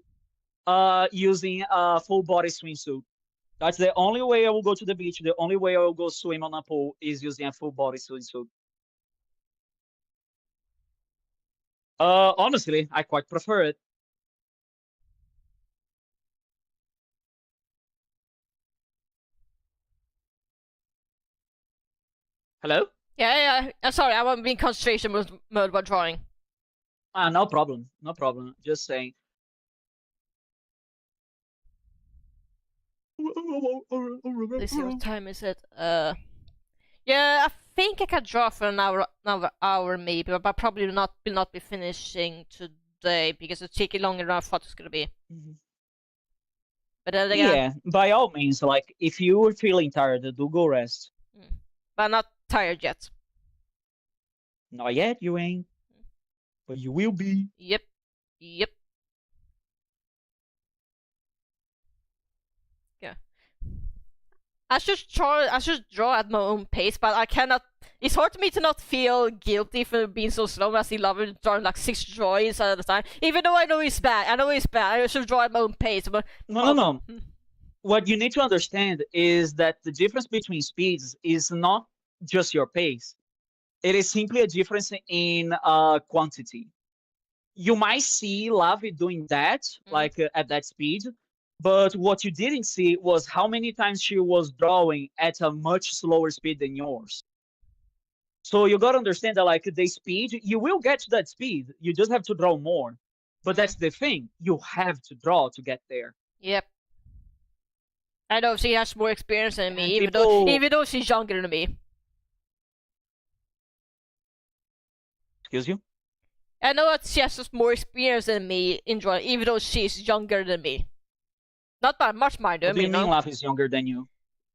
[SPEAKER 1] using a full body swimsuit. That's the only way I will go to the beach. The only way I will go swim on a pool is using a full body swimsuit. Honestly, I quite prefer it. Hello?
[SPEAKER 2] Yeah. I'm sorry, I wasn't being concentration mode while drawing.
[SPEAKER 1] No problem. No problem. Just saying.
[SPEAKER 2] Let's see, what time is it? Yeah, I think I can draw for another hour maybe, but probably will not be finishing today because it's taking longer than I thought it was gonna be. But then again,
[SPEAKER 1] yeah, by all means, if you were feeling tired, do go rest.
[SPEAKER 2] But I'm not tired yet.
[SPEAKER 1] Not yet, you ain't. But you will be.
[SPEAKER 2] Yep. Yeah. I should draw at my own pace, but I cannot. It's hard for me to not feel guilty for being so slow. I see Lovin drawing 6 drawings at a time. Even though I know it's bad. I should draw at my own pace. But
[SPEAKER 1] no. What you need to understand is that the difference between speeds is not just your pace. It is simply a difference in quantity. You might see Lavi doing that, at that speed. But what you didn't see was how many times she was drawing at a much slower speed than yours. So you gotta understand that the speed, you will get to that speed. You just have to draw more. But that's the thing. You have to draw to get there.
[SPEAKER 2] Yep. I know she has more experience than me, even though she's younger than me.
[SPEAKER 1] Excuse you?
[SPEAKER 2] I know that she has just more experience than me in drawing, even though she's younger than me. Not by much, mind.
[SPEAKER 1] What do you mean Lav is younger than you?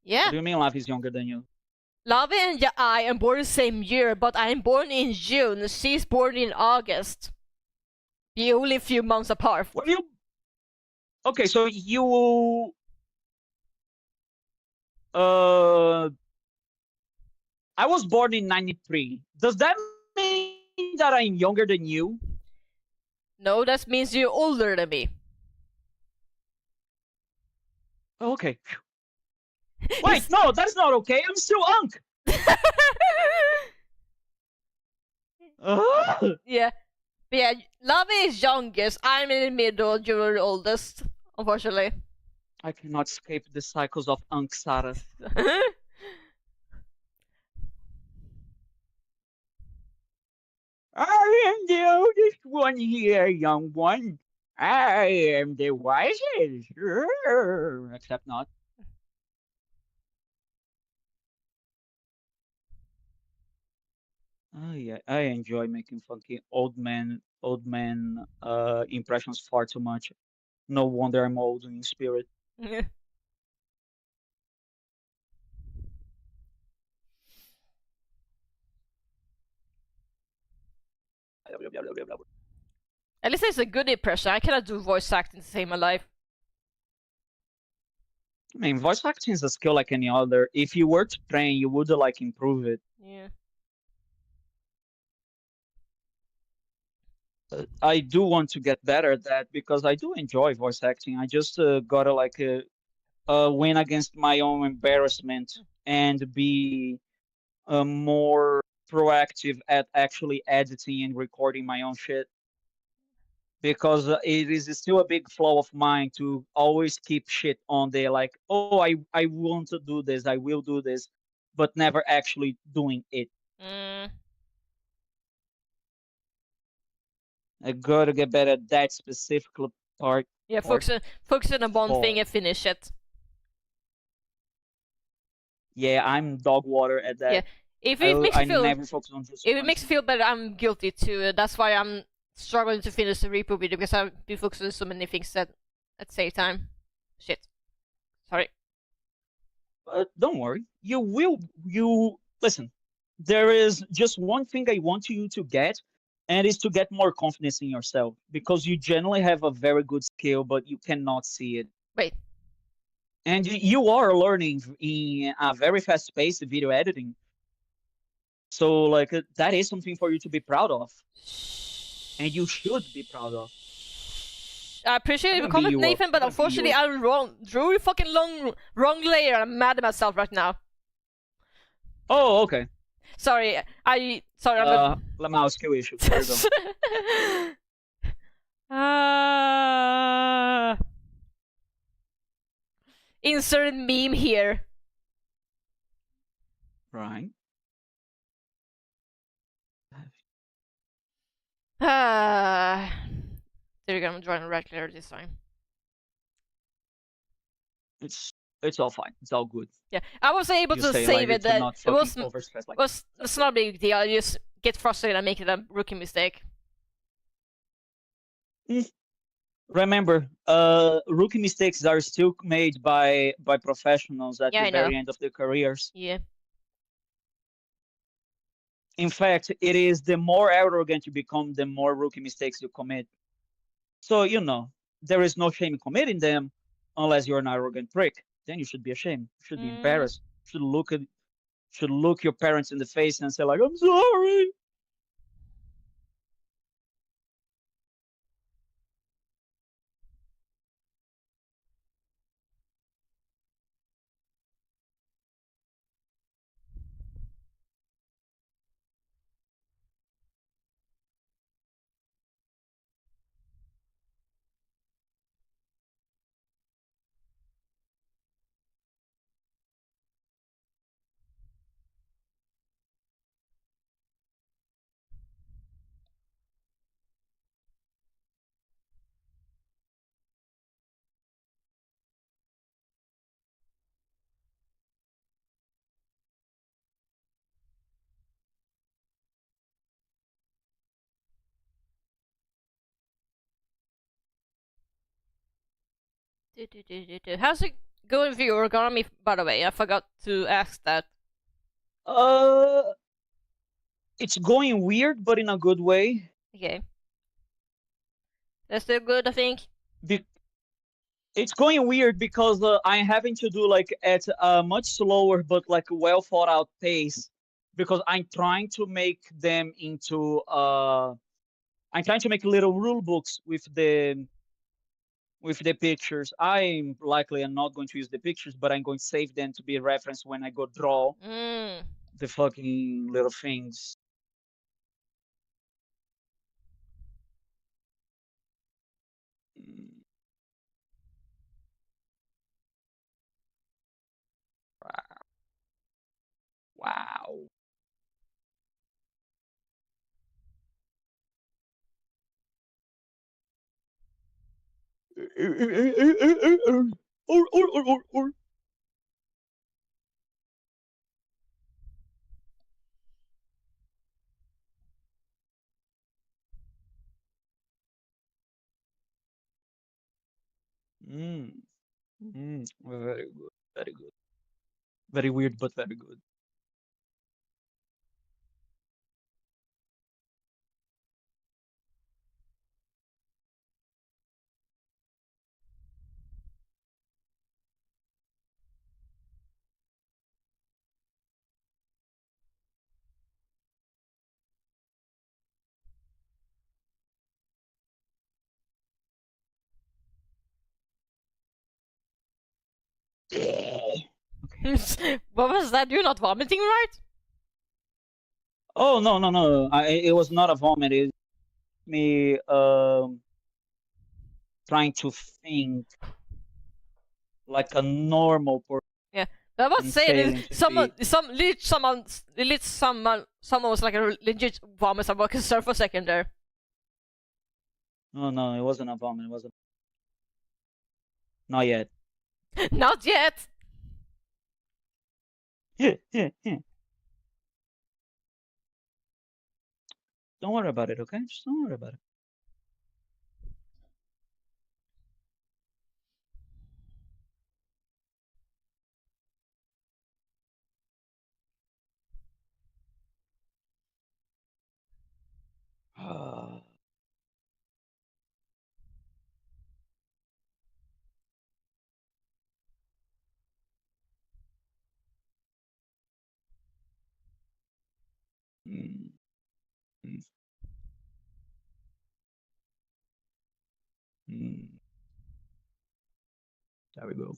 [SPEAKER 2] Yeah.
[SPEAKER 1] What do you mean Lav is younger than you?
[SPEAKER 2] Lavi and I am born the same year, but I am born in June. She's born in August. The only few months apart.
[SPEAKER 1] Were you okay? So you uh, I was born in '93. Does that mean that I'm younger than you?
[SPEAKER 2] No, that means you're older than me.
[SPEAKER 1] Okay. Wait, no, that's not okay. I'm still Unk.
[SPEAKER 2] Yeah. But yeah, Lavi is youngest. I'm in the middle. You're the oldest, unfortunately.
[SPEAKER 1] I cannot escape the cycles of Unk Sarah. I am the oldest one here, young one. I am the wisest. Except not. Oh yeah, I enjoy making funky old man impressions far too much. No wonder I'm old in spirit.
[SPEAKER 2] At least it's a good impression. I cannot do voice acting to save my life.
[SPEAKER 1] I mean, voice acting is a skill like any other. If you were to train, you would like improve it.
[SPEAKER 2] Yeah.
[SPEAKER 1] I do want to get better at that because I do enjoy voice acting. I just gotta win against my own embarrassment and be more proactive at actually editing and recording my own shit. Because it is still a big flaw of mine to always keep shit on there, like, oh, I want to do this, I will do this, but never actually doing it.
[SPEAKER 2] Mm.
[SPEAKER 1] I gotta get better at that specific part.
[SPEAKER 2] Yeah,
[SPEAKER 1] Part
[SPEAKER 2] focus on one thing
[SPEAKER 1] four.
[SPEAKER 2] and finish it.
[SPEAKER 1] Yeah, I'm dog water at
[SPEAKER 2] Yeah.
[SPEAKER 1] that.
[SPEAKER 2] If it makes
[SPEAKER 1] I
[SPEAKER 2] you feel
[SPEAKER 1] never focus on just
[SPEAKER 2] if it
[SPEAKER 1] one
[SPEAKER 2] makes you
[SPEAKER 1] thing.
[SPEAKER 2] feel better, I'm guilty too. That's why I'm struggling to finish the repo video because I've been focusing on so many things at the same time. Shit. Sorry.
[SPEAKER 1] But don't worry, you listen. There is just one thing I want you to get, and is to get more confidence in yourself because you generally have a very good skill, but you cannot see it.
[SPEAKER 2] Wait.
[SPEAKER 1] And you are learning in a very fast pace video editing. So like that is something for you to be proud of, and you should be proud of.
[SPEAKER 2] I appreciate
[SPEAKER 1] I'm
[SPEAKER 2] your
[SPEAKER 1] gonna beat
[SPEAKER 2] comment,
[SPEAKER 1] you up.
[SPEAKER 2] Nathan, but
[SPEAKER 1] I'm gonna beat you
[SPEAKER 2] unfortunately
[SPEAKER 1] up.
[SPEAKER 2] I'm wrong. Drew you fucking wrong layer. I'm mad at myself right now.
[SPEAKER 1] Oh, okay.
[SPEAKER 2] Sorry, I'm
[SPEAKER 1] Lamau skill issue. There you go.
[SPEAKER 2] Insert meme here.
[SPEAKER 1] Right.
[SPEAKER 2] There you go. I'm drawing a red layer this time.
[SPEAKER 1] It's all fine. It's all good.
[SPEAKER 2] Yeah, I was able
[SPEAKER 1] You
[SPEAKER 2] to
[SPEAKER 1] say
[SPEAKER 2] save
[SPEAKER 1] like
[SPEAKER 2] it.
[SPEAKER 1] to
[SPEAKER 2] That
[SPEAKER 1] not
[SPEAKER 2] it was
[SPEAKER 1] fucking overstress like
[SPEAKER 2] it's not a big deal. I just get frustrated and make it a rookie mistake.
[SPEAKER 1] Remember, rookie mistakes are still made by professionals at
[SPEAKER 2] Yeah,
[SPEAKER 1] the
[SPEAKER 2] I know.
[SPEAKER 1] very end of their careers.
[SPEAKER 2] Yeah.
[SPEAKER 1] In fact, it is the more arrogant you become, the more rookie mistakes you commit. So there is no shame in committing them, unless you're an arrogant prick. Then you should be ashamed. You should be embarrassed. You should look your parents in the face and say like, "I'm sorry."
[SPEAKER 2] How's it going with your origami, by the way? I forgot to ask that.
[SPEAKER 1] Uh, it's going weird, but in a good way.
[SPEAKER 2] Okay. That's still good, I think.
[SPEAKER 1] Be- it's going weird because I'm having to do like at a much slower but like well thought out pace because I'm trying to make them into I'm trying to make little rule books with the pictures. I'm likely I'm not going to use the pictures, but I'm going to save them to be a reference when I go draw the fucking little things. Mm, Wow. Or. Mm, very good. Very good. Very weird, but very good. Okay.
[SPEAKER 2] What was that? You're not vomiting, right?
[SPEAKER 1] Oh no no no! It was not a vomit. It's me trying to think like a normal person
[SPEAKER 2] Yeah. But I must
[SPEAKER 1] and
[SPEAKER 2] say,
[SPEAKER 1] failing to see.
[SPEAKER 2] someone was like a legit vomit. I was concerned for a second there.
[SPEAKER 1] No no, it wasn't a vomit. It wasn't. Not yet.
[SPEAKER 2] Not yet.
[SPEAKER 1] Don't worry about it, okay? Just don't worry about it. Mm, mm, mm. There we go.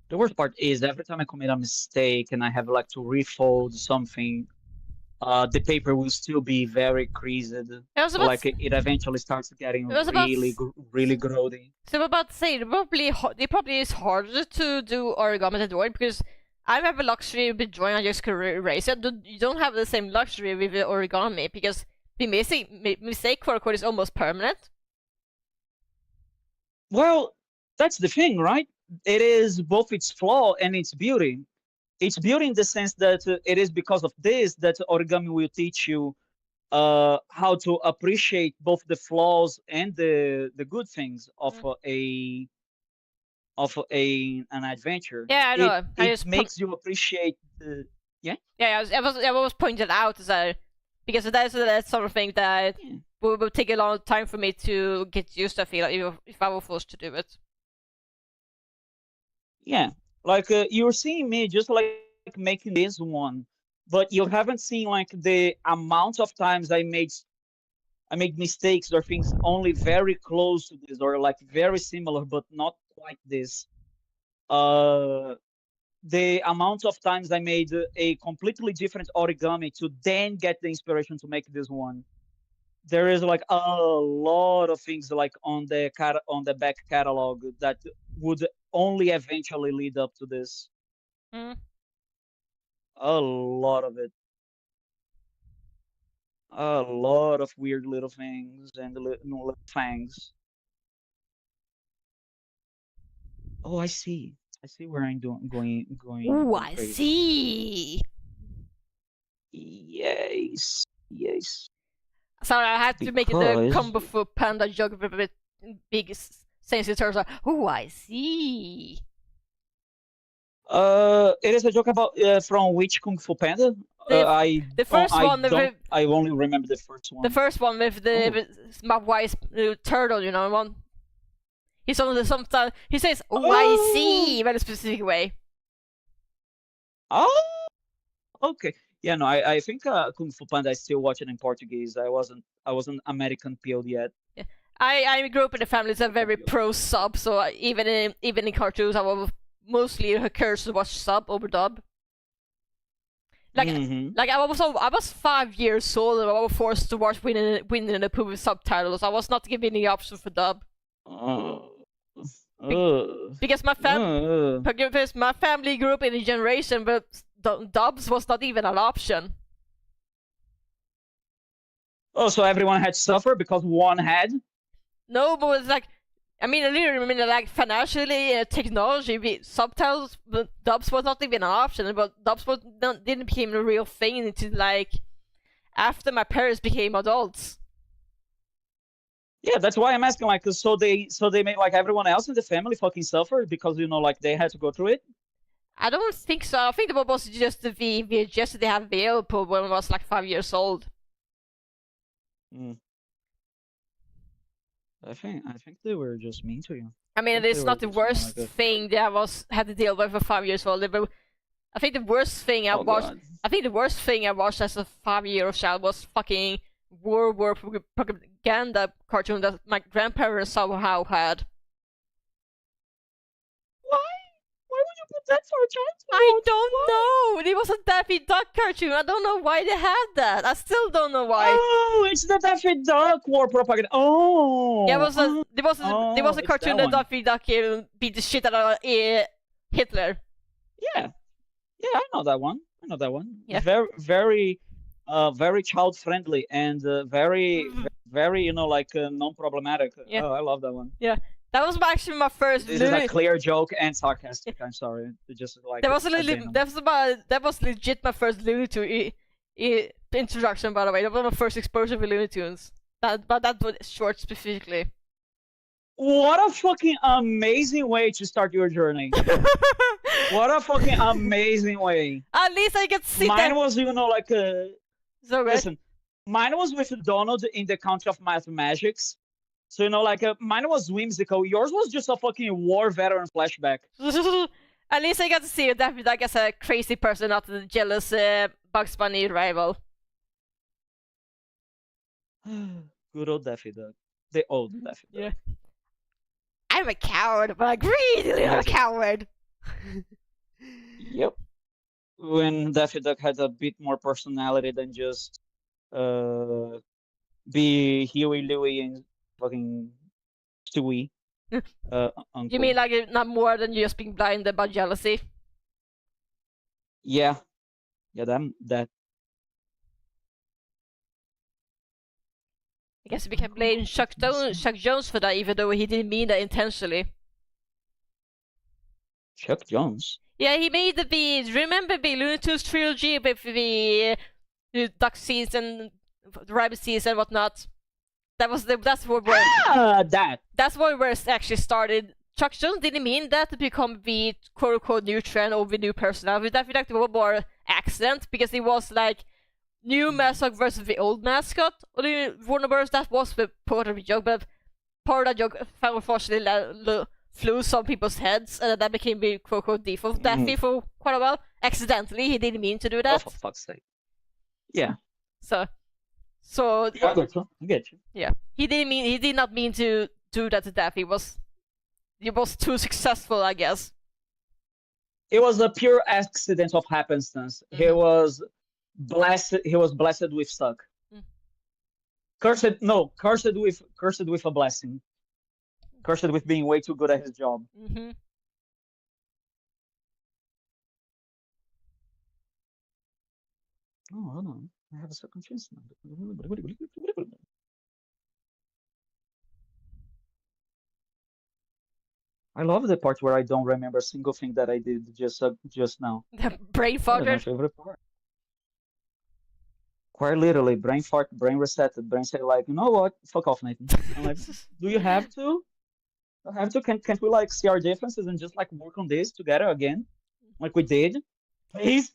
[SPEAKER 1] The worst part is every time I commit a mistake and I have like to refold something, the paper will still be very creased.
[SPEAKER 2] I was
[SPEAKER 1] So
[SPEAKER 2] about.
[SPEAKER 1] like it eventually starts getting
[SPEAKER 2] It was about.
[SPEAKER 1] really grody.
[SPEAKER 2] So I'm about to say, it probably is harder to do origami than drawing because I have a luxury with drawing. I just could erase it. You don't have the same luxury with the origami because the mistake for a code is almost permanent.
[SPEAKER 1] Well, that's the thing, right? It is both its flaw and its beauty. Its beauty in the sense that it is because of this that origami will teach you how to appreciate both the flaws and the good things of an adventure.
[SPEAKER 2] Yeah, I know.
[SPEAKER 1] It makes you appreciate the yeah.
[SPEAKER 2] Yeah, I was pointed out as because that's sort of thing that
[SPEAKER 1] Yeah.
[SPEAKER 2] will take a long time for me to get used to. I feel like if I were forced to do it.
[SPEAKER 1] Yeah, like you're seeing me just like making this one, but you haven't seen like the amount of times I made mistakes or things only very close to this or like very similar but not quite this. Uh, the amount of times I made a completely different origami to then get the inspiration to make this one. There is like a lot of things like on the back catalog that would only eventually lead up to this.
[SPEAKER 2] Mm.
[SPEAKER 1] A lot of it. A lot of weird little things and little things. Oh, I see. I see where I'm
[SPEAKER 2] Ooh,
[SPEAKER 1] going
[SPEAKER 2] I
[SPEAKER 1] crazy.
[SPEAKER 2] see.
[SPEAKER 1] Yes. Yes.
[SPEAKER 2] Sorry, I had to make the
[SPEAKER 1] Because-
[SPEAKER 2] Kung Fu Panda joke with a bit big sense in terms of, oh, I see.
[SPEAKER 1] It is a joke about from which Kung Fu Panda?
[SPEAKER 2] The first one,
[SPEAKER 1] I only remember the first one.
[SPEAKER 2] the first one with the with wise turtle, you know, one. He's on the sometimes he says, "Oh, I see," in a very specific way.
[SPEAKER 1] Oh, okay. Yeah, no, I think Kung Fu Panda I still watch it in Portuguese. I wasn't American peeled yet.
[SPEAKER 2] I grew up in a family that's very pro sub, so even in cartoons, I was mostly encouraged to watch sub over dub. Like I was 5 years old and I was forced to watch Winnie the Pooh with subtitles. I was not given the option for dub because my family grew up in a generation where dubs was not even an option.
[SPEAKER 1] Oh, so everyone had to suffer because one had?
[SPEAKER 2] No, but it's like, I literally like financially, technology, subtitles, but dubs was not even an option. But dubs didn't become a real thing until like after my parents became adults.
[SPEAKER 1] Yeah, that's why I'm asking. Like, so they made like everyone else in the family fucking suffer because like they had to go through it.
[SPEAKER 2] I don't think so. I think it was just the VHS that they had available when I was like 5 years old.
[SPEAKER 1] I think they were just mean to you.
[SPEAKER 2] I mean, it's not the worst thing that I had to deal with for 5 years old. But I think the worst thing I watched.
[SPEAKER 1] God.
[SPEAKER 2] I think the worst thing I watched as a 5-year-old child was fucking World War propaganda cartoon that my grandparents somehow had.
[SPEAKER 1] Why would you put that for a child?
[SPEAKER 2] I don't know. It was a Daffy Duck cartoon. I don't know why they had that. I still don't know why.
[SPEAKER 1] Oh, it's the Daffy Duck war propaganda. Oh.
[SPEAKER 2] Yeah, there was a cartoon that Daffy Duck beat the shit out of Hitler.
[SPEAKER 1] Yeah, I know that one.
[SPEAKER 2] Yeah.
[SPEAKER 1] Very child friendly and very like non-problematic.
[SPEAKER 2] Yeah.
[SPEAKER 1] Oh, I love that one.
[SPEAKER 2] Yeah, that was actually my first.
[SPEAKER 1] This is a clear joke and sarcastic. I'm sorry, just like
[SPEAKER 2] that was legit my first Looney Tunes introduction. By the way, that was my first exposure to Looney Tunes. But that was short specifically.
[SPEAKER 1] What a fucking amazing way to start your journey. What a fucking amazing way.
[SPEAKER 2] At least I get to see
[SPEAKER 1] Mine
[SPEAKER 2] that.
[SPEAKER 1] was like a.
[SPEAKER 2] So good.
[SPEAKER 1] Listen, mine was with Donald in the Country of Mathemagics. So like mine was whimsical. Yours was just a fucking war veteran flashback.
[SPEAKER 2] At least I got to see Daffy Duck as a crazy person, not a jealous Bugs Bunny rival.
[SPEAKER 1] Good old Daffy Duck. The old Daffy Duck.
[SPEAKER 2] Yeah. I'm a coward, but I greedy little coward.
[SPEAKER 1] Yep. When Daffy Duck had a bit more personality than just be Huey, Louie, and fucking Stewie. Uncle.
[SPEAKER 2] You mean like not more than just being blinded by jealousy?
[SPEAKER 1] Yeah. Yeah, that.
[SPEAKER 2] I guess we can blame Chuck Jones for that, even though he didn't mean that intentionally.
[SPEAKER 1] Chuck Jones?
[SPEAKER 2] Yeah, he made remember the Looney Tunes trilogy with the duck scenes and the rabbit scenes and whatnot? That's where it actually started. Chuck Jones didn't mean that to become the quote-unquote new trend or the new personality. Daffy Duck was more accident because it was like new mascot versus the old mascot. Or the Warner Bros. That was the part of the joke, but part of that joke unfortunately flew some people's heads, and that became the quote-unquote default Daffy for quite a while. Accidentally, he didn't mean to do that.
[SPEAKER 1] Oh, for fuck's sake. Yeah.
[SPEAKER 2] So
[SPEAKER 1] I get you.
[SPEAKER 2] yeah, he did not mean to do that to Daffy. He was too successful, I guess.
[SPEAKER 1] It was a pure accident of happenstance.
[SPEAKER 2] Mm-hmm.
[SPEAKER 1] He was blessed with suck. Cursed with a blessing. Cursed with being way too good at his job.
[SPEAKER 2] Mm-hmm.
[SPEAKER 1] Oh, hold on. I have a second chance now. I love the part where I don't remember a single thing that I did just now.
[SPEAKER 2] The brain
[SPEAKER 1] That is my
[SPEAKER 2] fogger.
[SPEAKER 1] favorite part. Quite literally, brain fart, brain resetted, brain say like, you know what? Fuck off, Nathan. I'm like, do you have to? I have to? Can't we like see our differences and just like work on this together again, like we did? Please.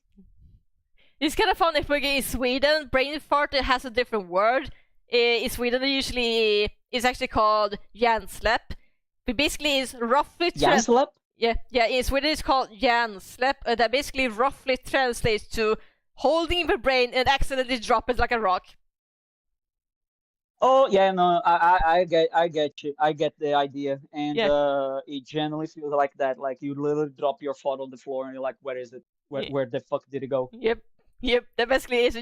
[SPEAKER 2] It's kind of funny because in Sweden, brain fart has a different word. In Sweden, it's actually called hjärnsläpp. But basically, is roughly
[SPEAKER 1] Hjärnsläpp?
[SPEAKER 2] yeah. In Sweden, it's called hjärnsläpp. That basically roughly translates to holding the brain and accidentally drop it like a rock.
[SPEAKER 1] Oh yeah, no, I get you. I get the idea, and it generally feels like that. Like you literally drop your phone on the floor, and you're like, "Where is it? Where the fuck did it go?"
[SPEAKER 2] Yep. That basically is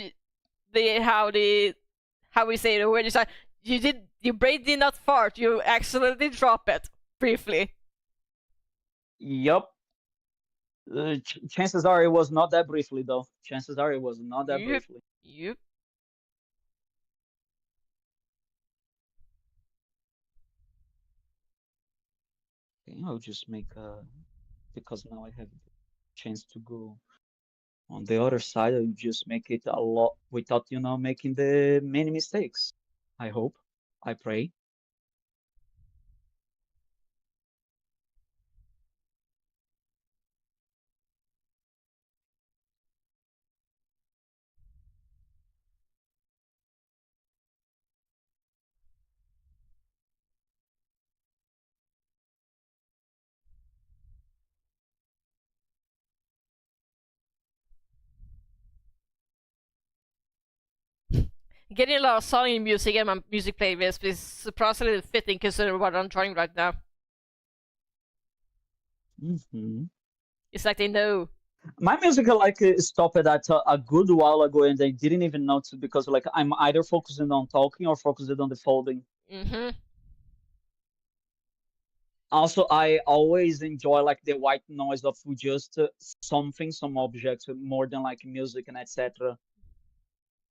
[SPEAKER 2] how we say the word. It's like your brain did not fart. You accidentally drop it briefly.
[SPEAKER 1] Yup. Chances are it was not that briefly, though. Chances are it was not that briefly.
[SPEAKER 2] Yep.
[SPEAKER 1] Okay, I'll just make because now I have the chance to go on the other side. I'll just make it a lot without, making the many mistakes. I hope. I pray.
[SPEAKER 2] Getting a lot of song music in my music playlist is surprisingly fitting considering what I'm trying right now.
[SPEAKER 1] Mm-hmm.
[SPEAKER 2] It's like they know.
[SPEAKER 1] My music stopped at a good while ago, and I didn't even notice because like I'm either focusing on talking or focusing on the folding.
[SPEAKER 2] Mm-hmm.
[SPEAKER 1] Also, I always enjoy like the white noise of just something, some object, more than like music and etc.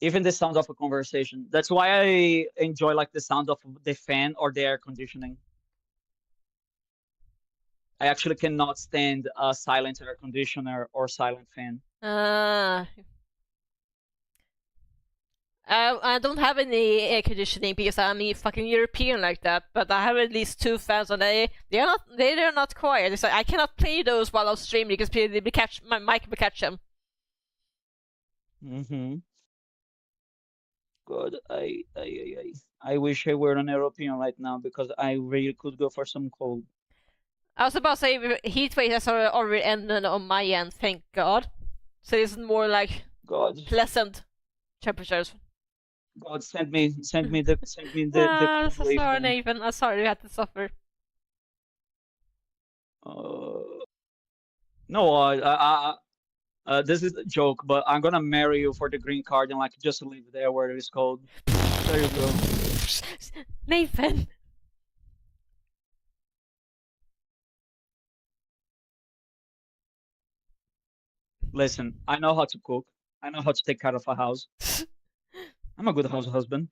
[SPEAKER 1] Even the sound of a conversation. That's why I enjoy like the sound of the fan or the air conditioning. I actually cannot stand a silent air conditioner or silent fan.
[SPEAKER 2] I don't have any air conditioning because I'm a fucking European like that, but I have at least 2 fans and they're not quiet. It's like I cannot play those while I'm streaming because my mic will catch them.
[SPEAKER 1] Mm-hmm. God, I wish I were an European right now because I really could go for some cold.
[SPEAKER 2] I was about to say heat wave has already ended on my end, thank God. So it's more like pleasant temperatures.
[SPEAKER 1] God, send me the
[SPEAKER 2] cold wave. Sorry, Nathan. I'm sorry you had to suffer.
[SPEAKER 1] No, this is a joke, but I'm gonna marry you for the green card and like just live there where it is cold. There you go.
[SPEAKER 2] Nathan.
[SPEAKER 1] Listen, I know how to cook. I know how to take care of a house. I'm a good house husband.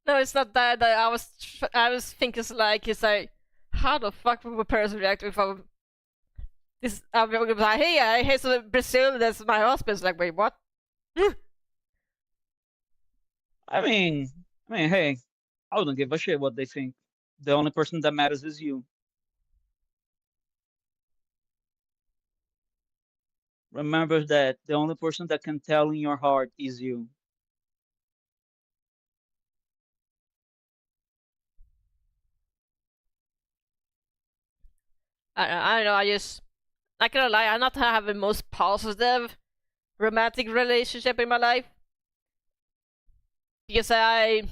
[SPEAKER 2] No, it's not that. I was thinking it's like, how the fuck would a person react if I'm like, hey, here's Brazil, that's my husband. It's like, wait, what?
[SPEAKER 1] I mean, hey, I wouldn't give a shit what they think. The only person that matters is you. Remember that the only person that can tell in your heart is you.
[SPEAKER 2] I don't know, not gonna lie, I'm not having the most positive romantic relationship in my life. Because how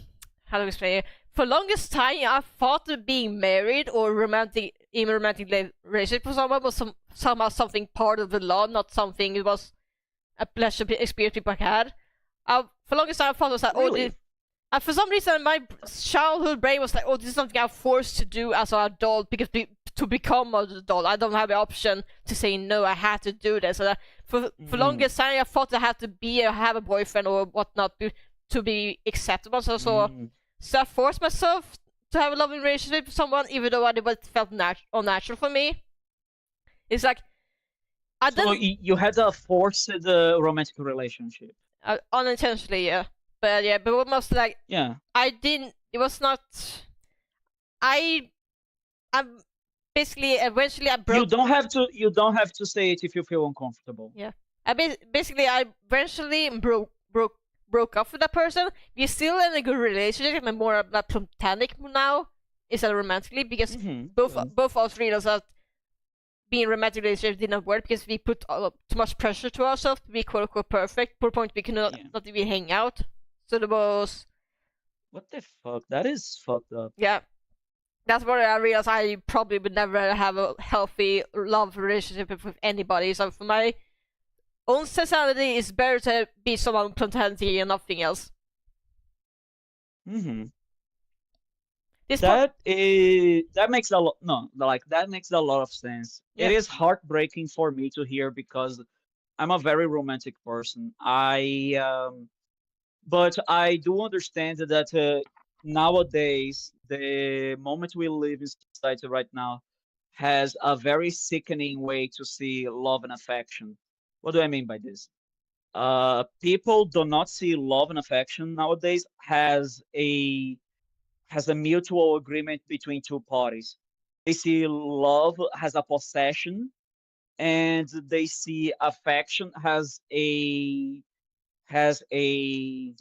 [SPEAKER 2] do I explain it? For longest time, I thought that being married or romantic relationship with someone was somehow something part of the law, not something it was a pleasure experience people had. For longest time, I thought it was like,
[SPEAKER 1] really?
[SPEAKER 2] For some reason, my childhood brain was like, oh, this is something I'm forced to do as an adult because to become an adult, I don't have the option to say no. I had to do this. So for longest time, I thought I had to have a boyfriend or whatnot to be acceptable. So I forced myself to have a loving relationship with someone, even though it felt unnatural for me. It's like
[SPEAKER 1] you had a forced romantic relationship.
[SPEAKER 2] Unintentionally, yeah. But mostly like
[SPEAKER 1] Yeah.
[SPEAKER 2] I didn't. It was not. I'm basically eventually I
[SPEAKER 1] You
[SPEAKER 2] broke.
[SPEAKER 1] don't have to. You don't have to say it if you feel uncomfortable.
[SPEAKER 2] Yeah. Basically I eventually broke up with that person. We're still in a good relationship, and more like platonic now instead of romantically, because both us realized that being in a romantic relationship did not work because we put too much pressure to ourselves to be quote unquote perfect. Per point we could not even hang out. So there was.
[SPEAKER 1] What the fuck? That is fucked up.
[SPEAKER 2] Yeah. That's what I realized. I probably would never have a healthy love relationship with anybody. So for my own sanity, it's better to be someone platonic and nothing else.
[SPEAKER 1] That makes a lot. No, like that makes a lot of sense.
[SPEAKER 2] Yeah.
[SPEAKER 1] It is heartbreaking for me to hear because I'm a very romantic person. But I do understand that nowadays the moment we live in society right now has a very sickening way to see love and affection. What do I mean by this? People do not see love and affection nowadays has a mutual agreement between two parties. They see love has a possession, and they see affection has a has a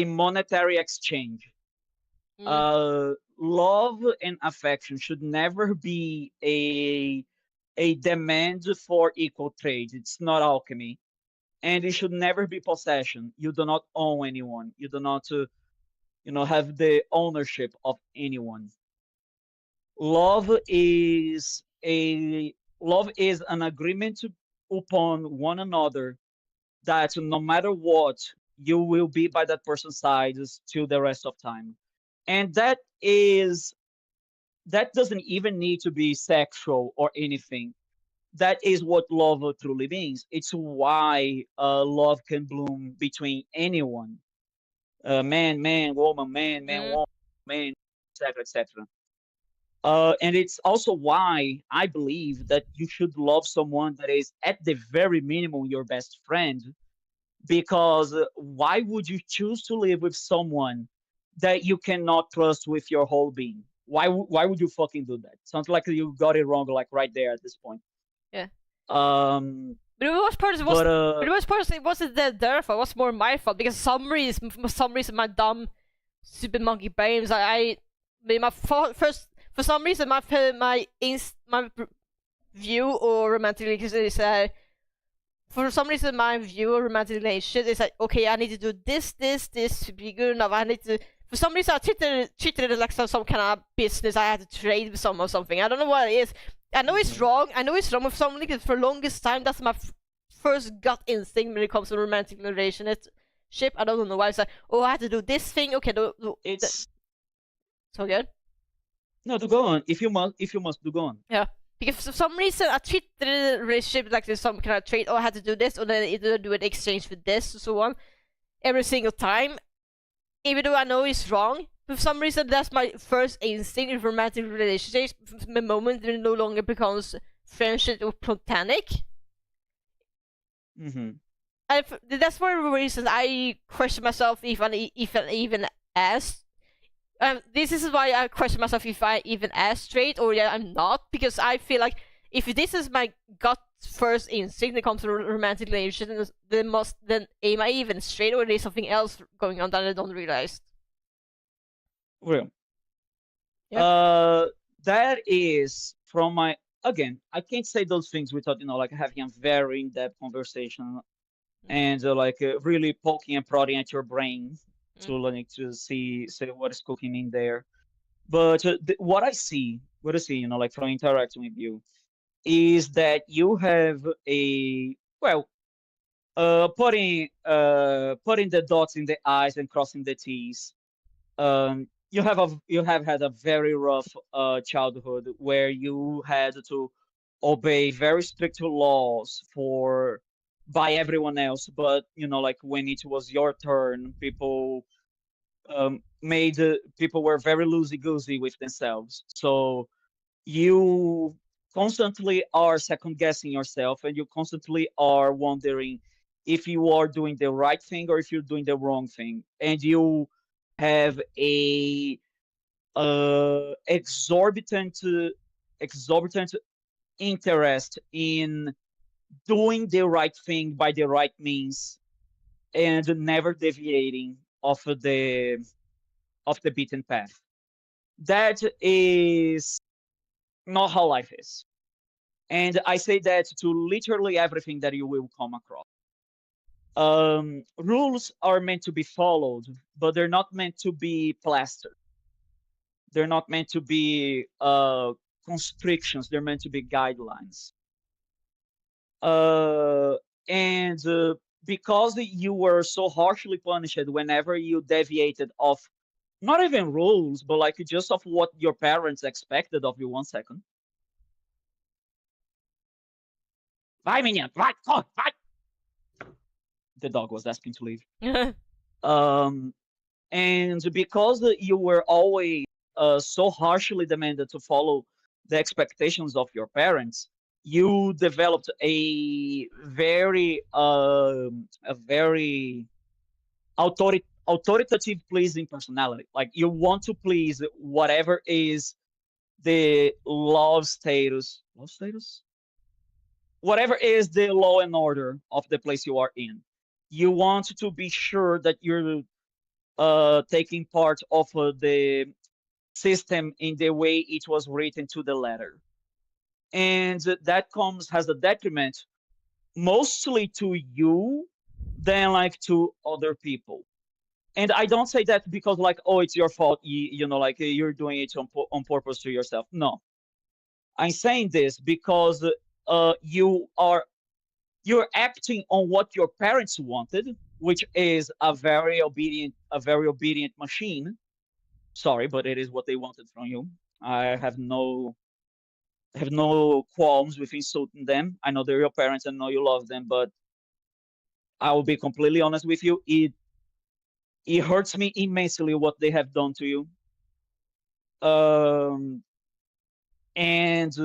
[SPEAKER 1] monetary exchange. Love and affection should never be a demand for equal trade. It's not alchemy, and it should never be possession. You do not own anyone. You do not, have the ownership of anyone. Love is an agreement upon one another that no matter what, you will be by that person's side till the rest of time. And that doesn't even need to be sexual or anything. That is what love truly means. It's why love can bloom between anyone, man, man, woman, man, man, woman, man, etc., etc. And it's also why I believe that you should love someone that is at the very minimum your best friend, because why would you choose to live with someone that you cannot trust with your whole being? Why would you fucking do that? Sounds like you got it wrong, like right there at this point.
[SPEAKER 2] Yeah.
[SPEAKER 1] But
[SPEAKER 2] the worst part it wasn't their fault. It was more my fault because for some reason my dumb stupid monkey brains for some reason my view or romantic is for some reason my view of romantic relationship is like, okay, I need to do this to be good enough. I need to. For some reason, I treated it like some kind of business. I had to trade with someone or something. I don't know what it is. I know it's wrong. I know it's wrong with someone because for the longest time, that's my first gut instinct when it comes to romantic relationship. I don't know why. It's like, oh, I had to do this thing. Okay,
[SPEAKER 1] it's
[SPEAKER 2] so good.
[SPEAKER 1] No, to go on. If you must, do go on.
[SPEAKER 2] Yeah. Because for some reason, I treat the relationship like there's some kind of trade. Oh, I had to do this, or then either do an exchange for this, or so on, every single time. Even though I know it's wrong, but for some reason, that's my first instinct in romantic relationships. The moment it no longer becomes friendship or platonic. That's one of the reasons I question myself if I even asked. This is why I question myself if I even ask straight or I'm not, because I feel like if this is my gut first instinct when it comes to romantic relationship, then am I even straight or is something else going on that I don't realize?
[SPEAKER 1] Well, yeah. That is from my again. I can't say those things without like having a very in-depth conversation and really poking and prodding at your brain to see what is cooking in there. But what I see, like from interacting with you, is that you have putting the dots in the I's and crossing the T's. You have had a very rough childhood where you had to obey very strict laws by everyone else, but like when it was your turn, people were very loosey goosey with themselves. So you constantly are second guessing yourself, and you constantly are wondering if you are doing the right thing or if you're doing the wrong thing, and you have a exorbitant interest in doing the right thing by the right means and never deviating of the beaten path. That is not how life is. And I say that to literally everything that you will come across. Rules are meant to be followed, but they're not meant to be plastered. They're not meant to be constrictions. They're meant to be guidelines. Uh, and because you were so harshly punished whenever you deviated off, not even rules, but like just of what your parents expected of you. 1 second. Vai, menina, vai, corre, vai. The dog was asking to leave. Um, and because you were always so harshly demanded to follow the expectations of your parents, you developed a very authoritative pleasing personality. Like you want to please whatever is the love status, whatever is the law and order of the place you are in. You want to be sure that you're taking part of the system in the way it was written to the letter. And that comes has a detriment mostly to you than like to other people. And I don't say that because like, oh, it's your fault, like you're doing it on purpose to yourself. No, I'm saying this because you're acting on what your parents wanted, which is a very obedient machine. Sorry, but it is what they wanted from you. I have no qualms with insulting them. I know they're your parents and know you love them, but I will be completely honest with you. It hurts me immensely what they have done to you. Um, and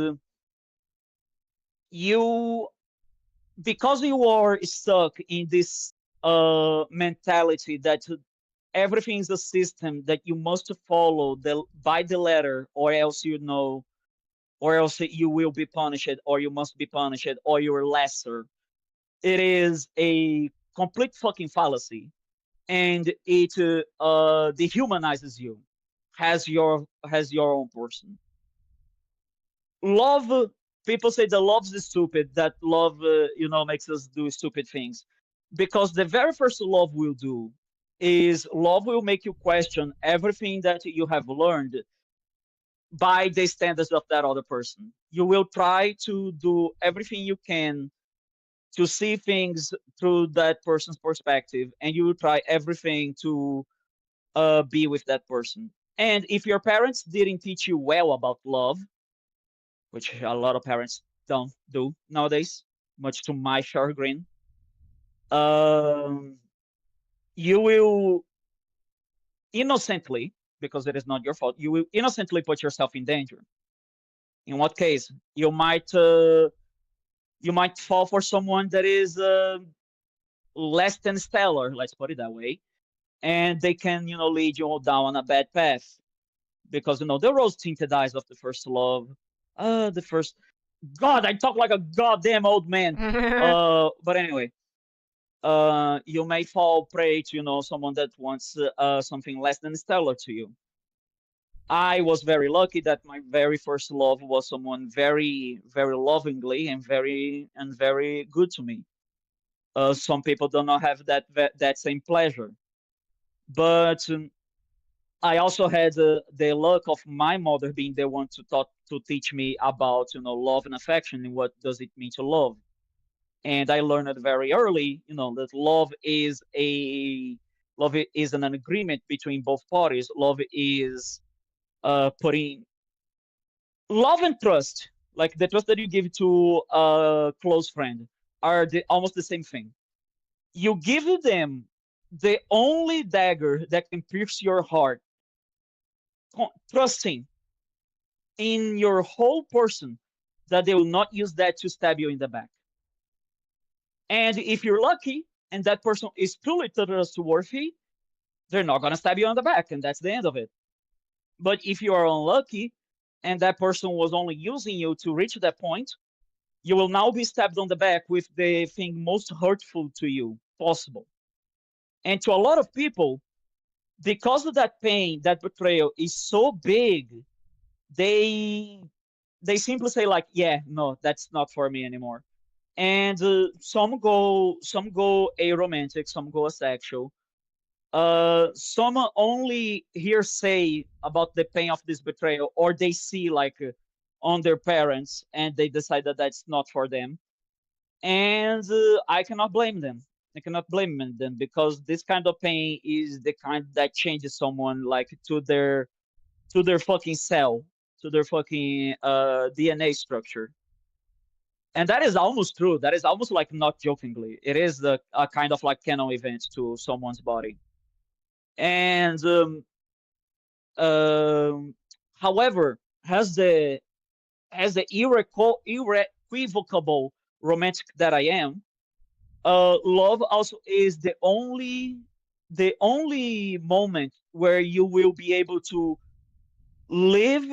[SPEAKER 1] you because you are stuck in this mentality that everything is a system that you must follow by the letter, or else you will be punished, or you must be punished, or you're lesser. It is a complete fucking fallacy, and it dehumanizes you as your own person. Love, people say that love is stupid, that love makes us do stupid things, because the very first love will do is love will make you question everything that you have learned by the standards of that other person. You will try to do everything you can to see things through that person's perspective, and you will try everything to be with that person. And if your parents didn't teach you well about love, which a lot of parents don't do nowadays, much to my chagrin, um, you will innocently, because it is not your fault, you will innocently put yourself in danger. In what case, you might fall for someone that is less than stellar, let's put it that way, and they can lead you down on a bad path, because the rose tinted eyes of the first love, the first. God, I talk like a goddamn old man. But anyway, you may fall prey to someone that wants something less than stellar to you. I was very lucky that my very first love was someone very, very lovingly and very good to me. Some people do not have that same pleasure, but I also had the luck of my mother being the one to teach me about love and affection and what does it mean to love. And I learned it very early, that love is an agreement between both parties. Love is putting love and trust, like the trust that you give to a close friend, are almost the same thing. You give them the only dagger that can pierce your heart, trusting in your whole person that they will not use that to stab you in the back. And if you're lucky and that person is truly trustworthy, they're not going to stab you on the back, and that's the end of it. But if you are unlucky and that person was only using you to reach that point, you will now be stabbed on the back with the thing most hurtful to you possible. And to a lot of people, because of that pain, that betrayal is so big, they simply say like, yeah, no, that's not for me anymore. And some go aromantic, some go asexual. Some only hear say about the pain of this betrayal, or they see like on their parents, and they decide that that's not for them. And I cannot blame them. I cannot blame them, because this kind of pain is the kind that changes someone like to their fucking cell, to their fucking DNA structure. And that is almost true. That is almost like not jokingly. It is a kind of like canon event to someone's body. And however, has the irrevocable romantic that I am, love also is the only moment where you will be able to live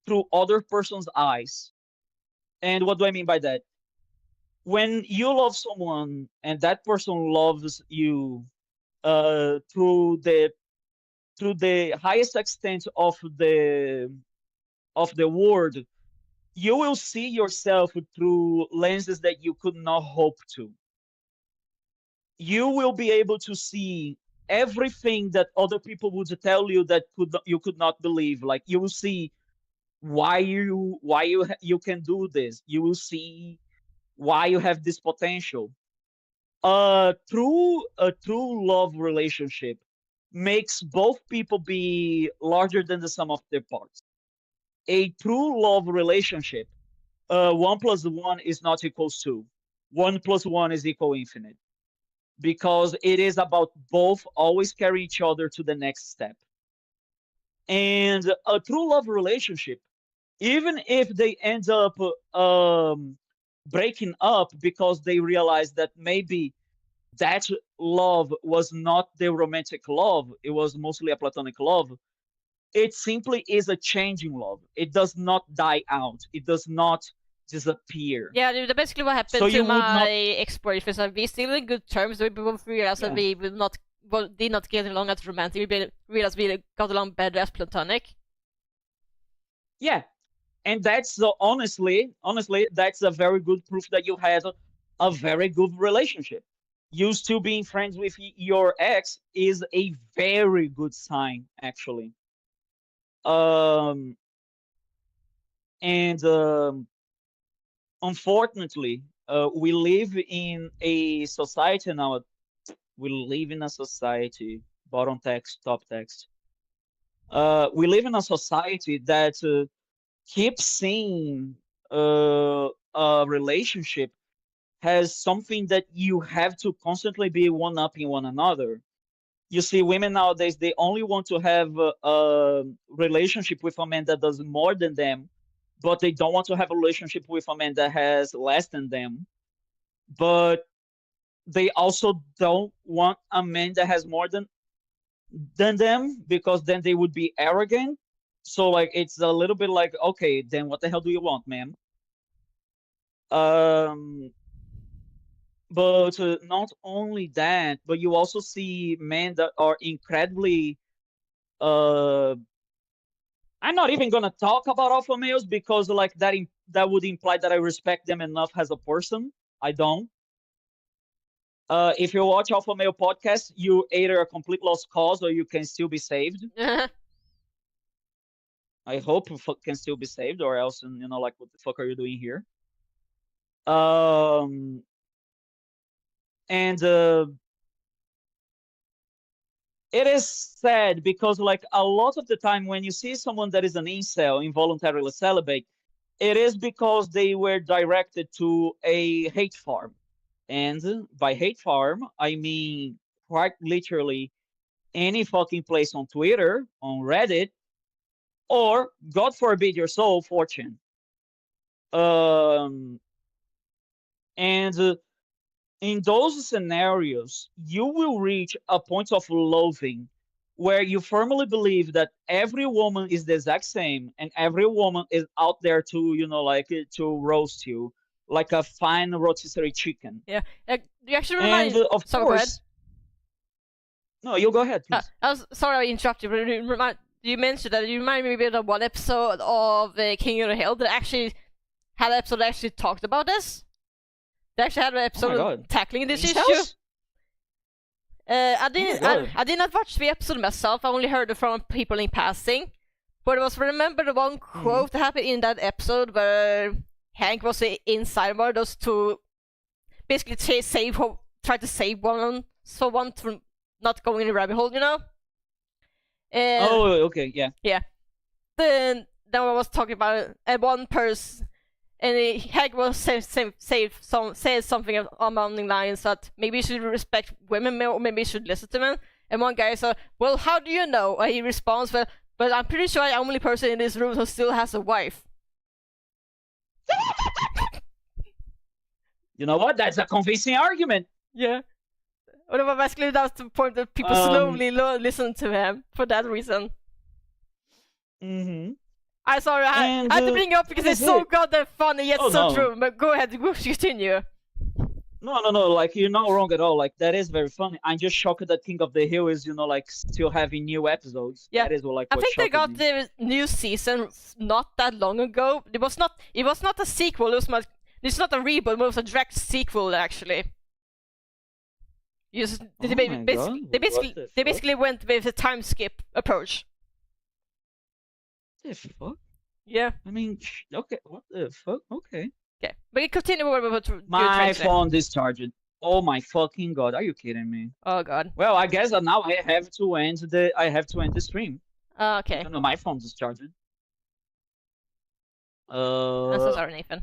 [SPEAKER 1] through other person's eyes. And what do I mean by that? When you love someone and that person loves you through the highest extent of the word, you will see yourself through lenses that you could not hope to. You will be able to see everything that other people would tell you that you could not believe. Like, you will see why you can do this. You will see why you have this potential. A true love relationship makes both people be larger than the sum of their parts. A true love relationship, 1 + 1 is not equals 2. 1 + 1 is equal infinite, because it is about both always carry each other to the next step. And a true love relationship, even if they end up breaking up because they realize that maybe that love was not the romantic love, it was mostly a platonic love, it simply is a changing love. It does not die out. It does not disappear.
[SPEAKER 2] Yeah, that's basically what happened
[SPEAKER 1] So
[SPEAKER 2] to
[SPEAKER 1] you would
[SPEAKER 2] my
[SPEAKER 1] not.
[SPEAKER 2] ex-boyfriend. So we're still in good terms. We both realized that
[SPEAKER 1] Yeah.
[SPEAKER 2] we did not get along as romantic. We realized we got along better as platonic.
[SPEAKER 1] Yeah. And that's honestly, that's a very good proof that you had a very good relationship. You still being friends with your ex is a very good sign, actually. Um, and unfortunately, we live in a society now. We live in a society, bottom text, top text. We live in a society that keeps seeing a relationship has something that you have to constantly be one-upping one another. You see, women nowadays, they only want to have a relationship with a man that does more than them, but they don't want to have a relationship with a man that has less than them. But they also don't want a man that has more than them, because then they would be arrogant. So like, it's a little bit like, okay, then what the hell do you want, ma'am? But not only that, but you also see men that are incredibly I'm not even gonna talk about alpha males, because like that would imply that I respect them enough as a person. I don't. If you watch Alpha Male podcast, you either a complete lost cause or you can still be saved. I hope you can still be saved, or else, like, what the fuck are you doing here? And it is sad, because like a lot of the time when you see someone that is an incel, involuntarily celibate, it is because they were directed to a hate farm. And by hate farm, I mean quite literally any fucking place on Twitter, on Reddit, or, God forbid your soul, 4chan. Um, and in those scenarios, you will reach a point of loathing where you firmly believe that every woman is the exact same and every woman is out there to, to roast you like a fine rotisserie chicken.
[SPEAKER 2] Yeah. You actually
[SPEAKER 1] And
[SPEAKER 2] remind.
[SPEAKER 1] of
[SPEAKER 2] Sorry, go ahead.
[SPEAKER 1] course, no, you go ahead, please.
[SPEAKER 2] I was sorry I interrupted you, but you mentioned that you remind me a bit of one episode of King of the Hill that actually had an episode that actually talked about this. They actually had an
[SPEAKER 1] Oh my
[SPEAKER 2] episode
[SPEAKER 1] god.
[SPEAKER 2] tackling this issue.
[SPEAKER 1] Incels?
[SPEAKER 2] I didn't.
[SPEAKER 1] God.
[SPEAKER 2] I did not watch the episode myself. I only heard it from people in passing. But it was remember the one quote that happened in that episode where Hank was inside one of those to basically try to save one from not going in the rabbit hole, you know?
[SPEAKER 1] Oh, okay, yeah.
[SPEAKER 2] Yeah. Then I was talking about one person, and Hank was said something along the lines that maybe you should respect women more, or maybe you should listen to them. And one guy said, "Well, how do you know?" And he responds, "Well, but I'm pretty sure I'm the only person in this room who still has a wife."
[SPEAKER 1] You know what? That's a convincing argument.
[SPEAKER 2] Yeah. Well, basically, that's the point that people slowly listen to him for that reason.
[SPEAKER 1] Mm-hmm.
[SPEAKER 2] I had to bring it up because it's so goddamn funny yet so true. But go ahead, continue.
[SPEAKER 1] No, like, you're not wrong at all. Like, that is very funny. I'm just shocked that King of the Hill is, like, still having new episodes.
[SPEAKER 2] Yeah,
[SPEAKER 1] that is like.
[SPEAKER 2] I think they got the new season not that long ago. It was not a sequel. It's not a reboot. But it was a direct sequel, actually. They basically went with a time skip approach.
[SPEAKER 1] What the fuck?
[SPEAKER 2] Yeah.
[SPEAKER 1] I mean, okay. What the fuck? Okay.
[SPEAKER 2] Okay, but you continue with what
[SPEAKER 1] my phone discharged. Oh my fucking god! Are you kidding me?
[SPEAKER 2] Oh god.
[SPEAKER 1] Well, I guess now I have to end the stream.
[SPEAKER 2] Okay.
[SPEAKER 1] No, my phone discharged.
[SPEAKER 2] I'm so sorry, Nathan.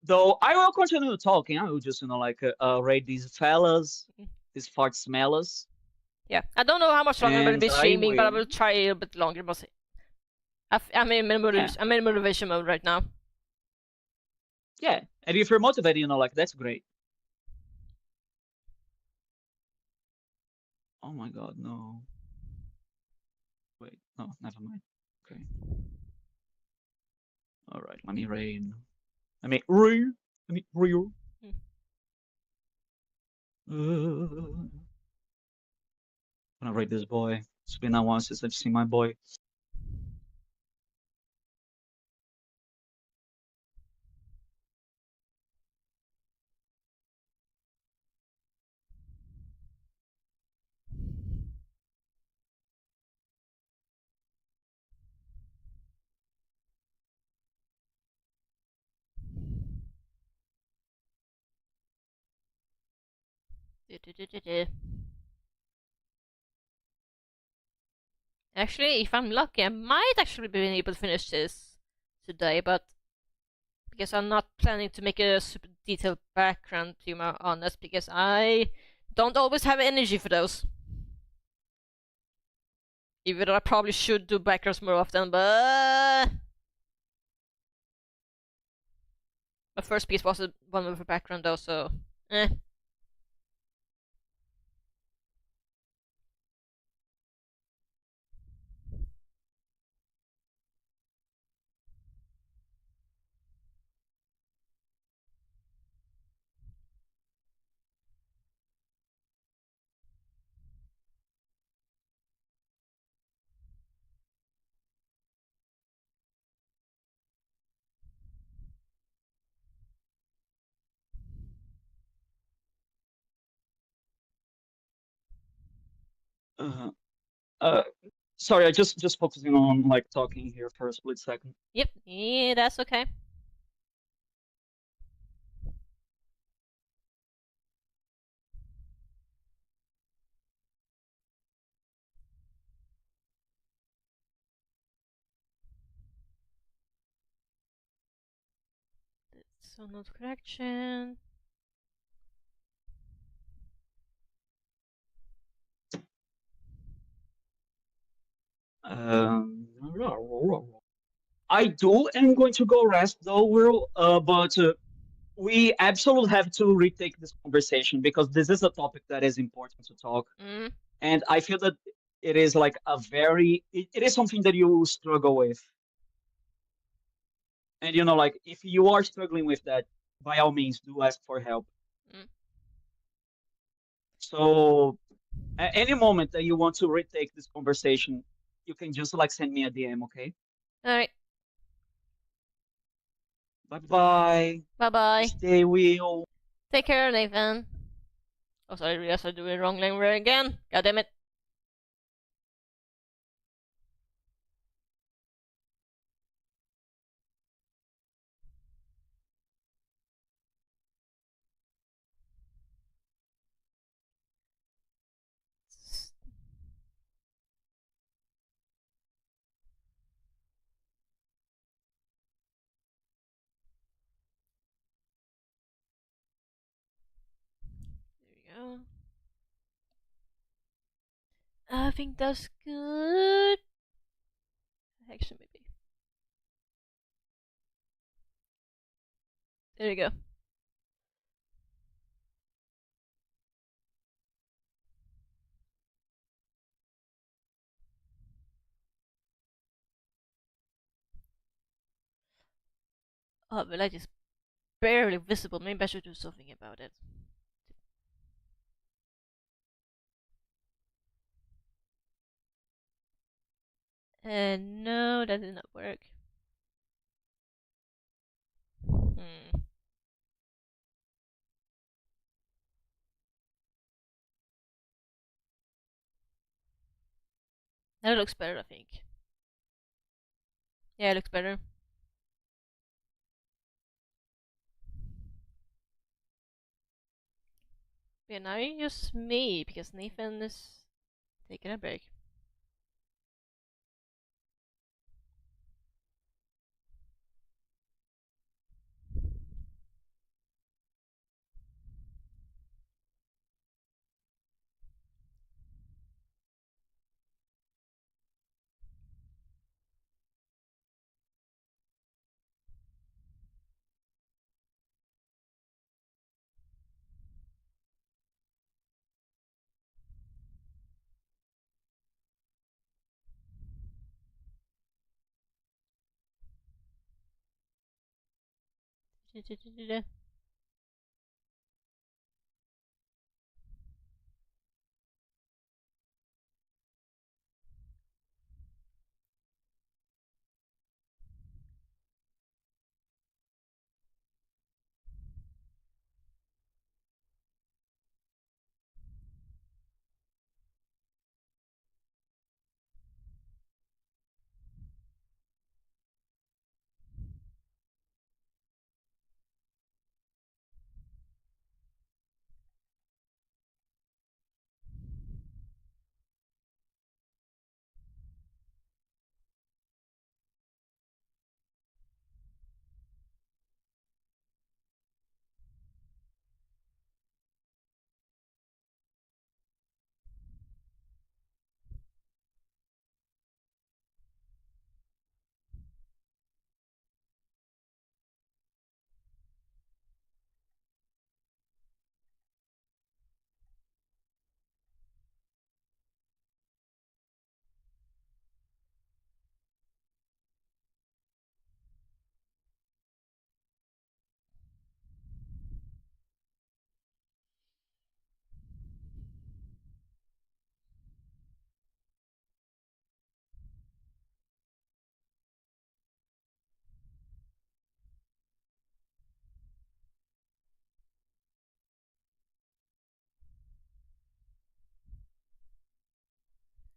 [SPEAKER 1] Though I will continue talking. I will just rate these fellas, these fart smellers.
[SPEAKER 2] Yeah, I don't know how much longer I'm gonna be streaming, but I will try a bit longer. I'm in motivation mode right now.
[SPEAKER 1] Yeah, and if you're motivated, that's great. Oh my god, no. Wait, no, never mind. Okay. Alright, let me rain. Let me real. I'm gonna rate this boy. It's been a while since I've seen my boy.
[SPEAKER 2] Actually, if I'm lucky, I might actually be able to finish this today, but because I'm not planning to make a super detailed background, to be honest, because I don't always have energy for those. Even though I probably should do backgrounds more often, but my first piece was one with a background though, so eh.
[SPEAKER 1] Sorry, I just focusing on talking here for a split second.
[SPEAKER 2] Yep, yeah, that's okay. So not correction.
[SPEAKER 1] I do am going to go rest though, Will. But we absolutely have to retake this conversation because this is a topic that is important to talk,
[SPEAKER 2] Mm.
[SPEAKER 1] and I feel that it is like it is something that you struggle with, and like if you are struggling with that, by all means, do ask for help.
[SPEAKER 2] Mm.
[SPEAKER 1] So at any moment that you want to retake this conversation, you can just like send me a DM, okay?
[SPEAKER 2] All right.
[SPEAKER 1] Bye bye.
[SPEAKER 2] Bye bye.
[SPEAKER 1] Stay Will.
[SPEAKER 2] Take care, Nathan. Oh, sorry, I realized I'm doing wrong language again. God damn it. There we go. I think that's good. Actually, maybe. There you go. Oh, the light is barely visible. Maybe I should do something about it. And no, that did not work. Hmm. That looks better, I think. Yeah, it looks better. Yeah, now you use me because Nathan is taking a break.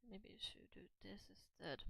[SPEAKER 2] Maybe you should do this instead.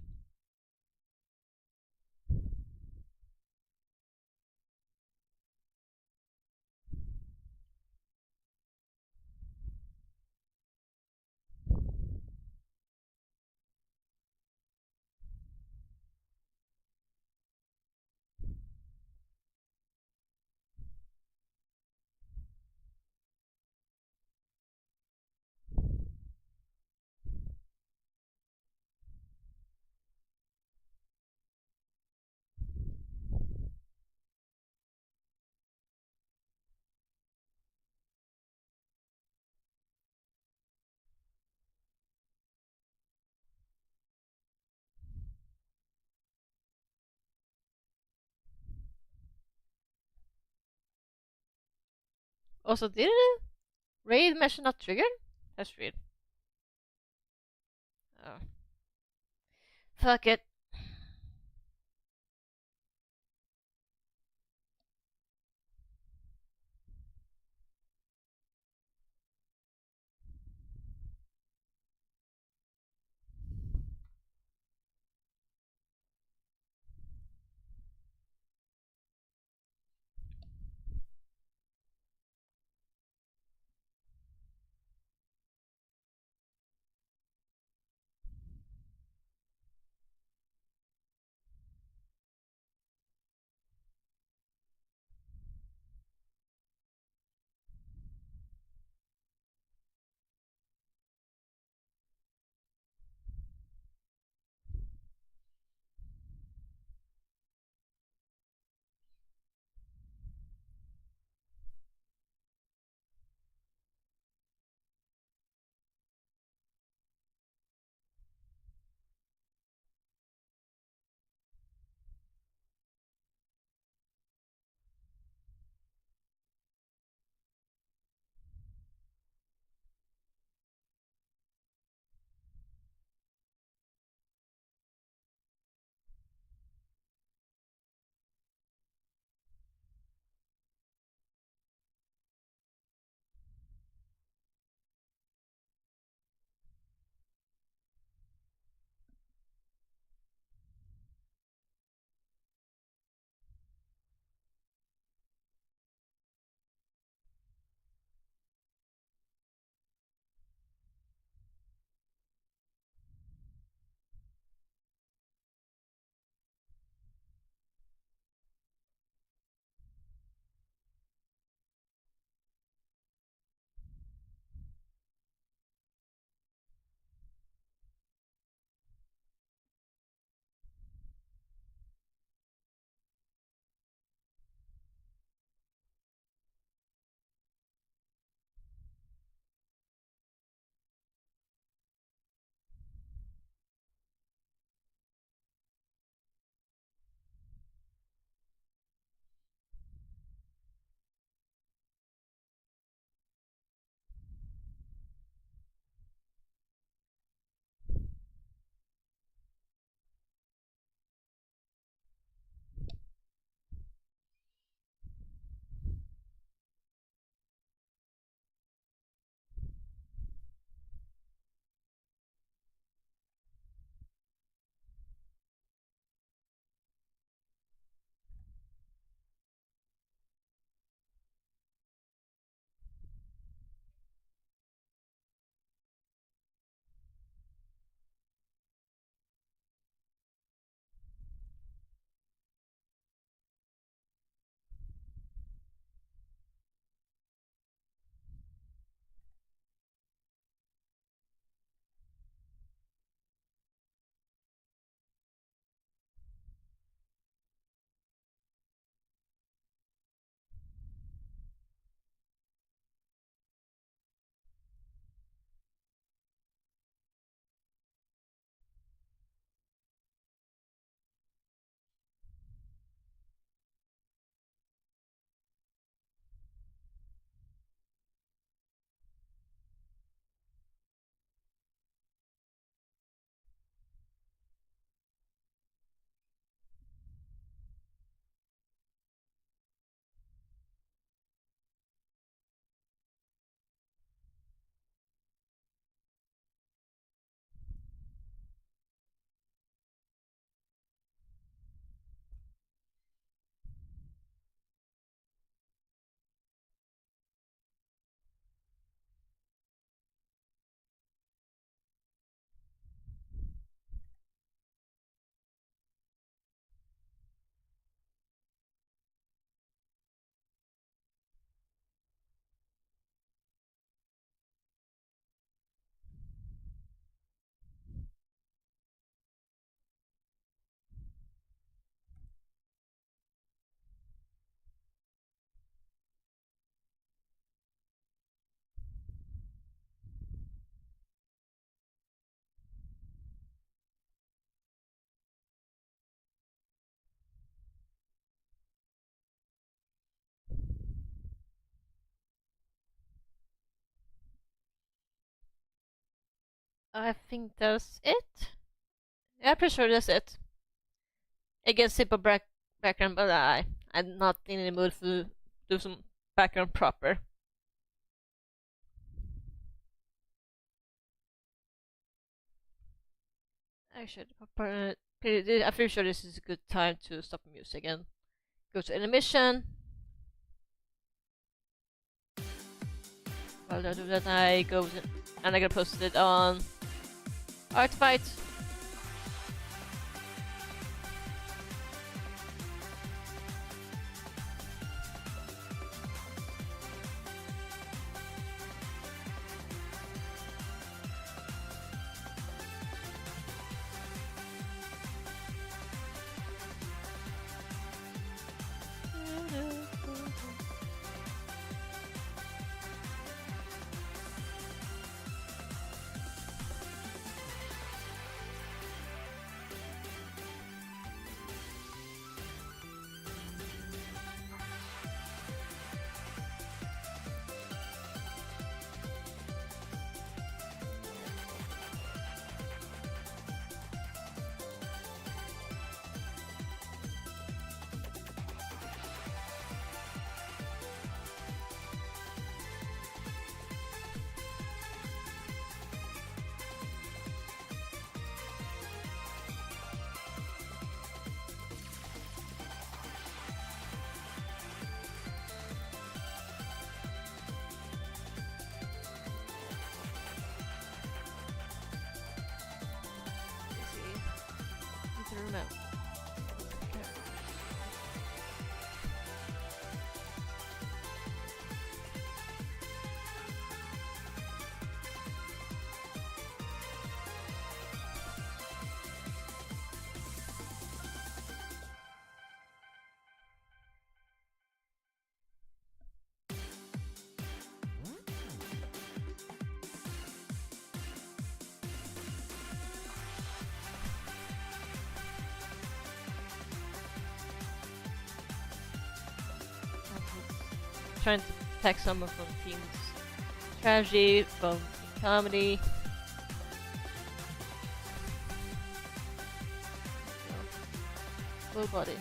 [SPEAKER 2] Also, did it raid measure not triggered? That's weird. Oh. Fuck it. I think that's it. Yeah, I'm pretty sure that's it. Again, simple background, but I'm not in the mood to do some background proper. Actually, I'm pretty sure this is a good time to stop the music and go to animation. While I do that, I go and I'm gonna post it on Artfight. Remember. Trying to attack someone from teams strategy, from comedy. Full body.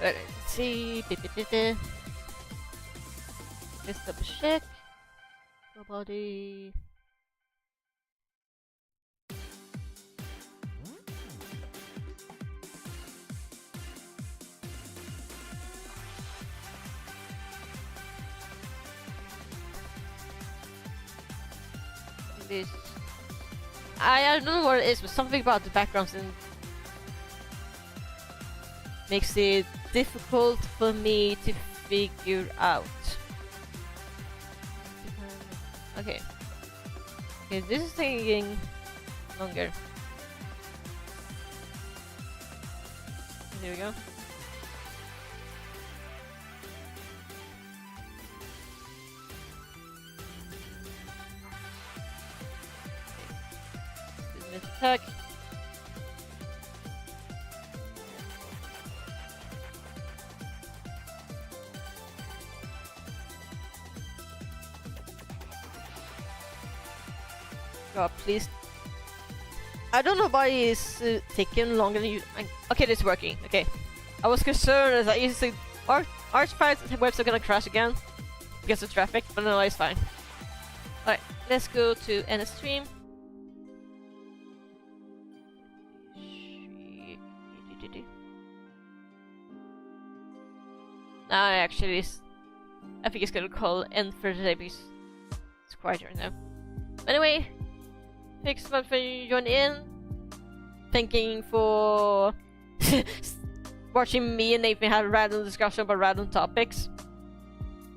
[SPEAKER 2] Let's see. Let's double check. Body. This. I don't know what it is, but something about the backgrounds and makes it difficult for me to figure out. Okay. Okay, this is taking longer. Here we go. Attack. God, please. I don't know why it's taking longer than you. Okay, this is working. Okay. I was concerned as I used to Archfire's website gonna crash again because of traffic, but no, it's fine. Alright, let's go to end stream. Now actually, I think it's gonna call end for today because it's quiet right now. Anyway, thanks so much for joining in. Thanking for watching me and Nathan have a random discussion about random topics.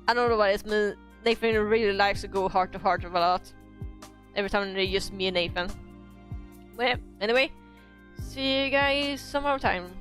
[SPEAKER 2] I don't know what it is, but Nathan really likes to go heart to heart a lot. Every time it's just me and Nathan. Well, anyway, see you guys some more time.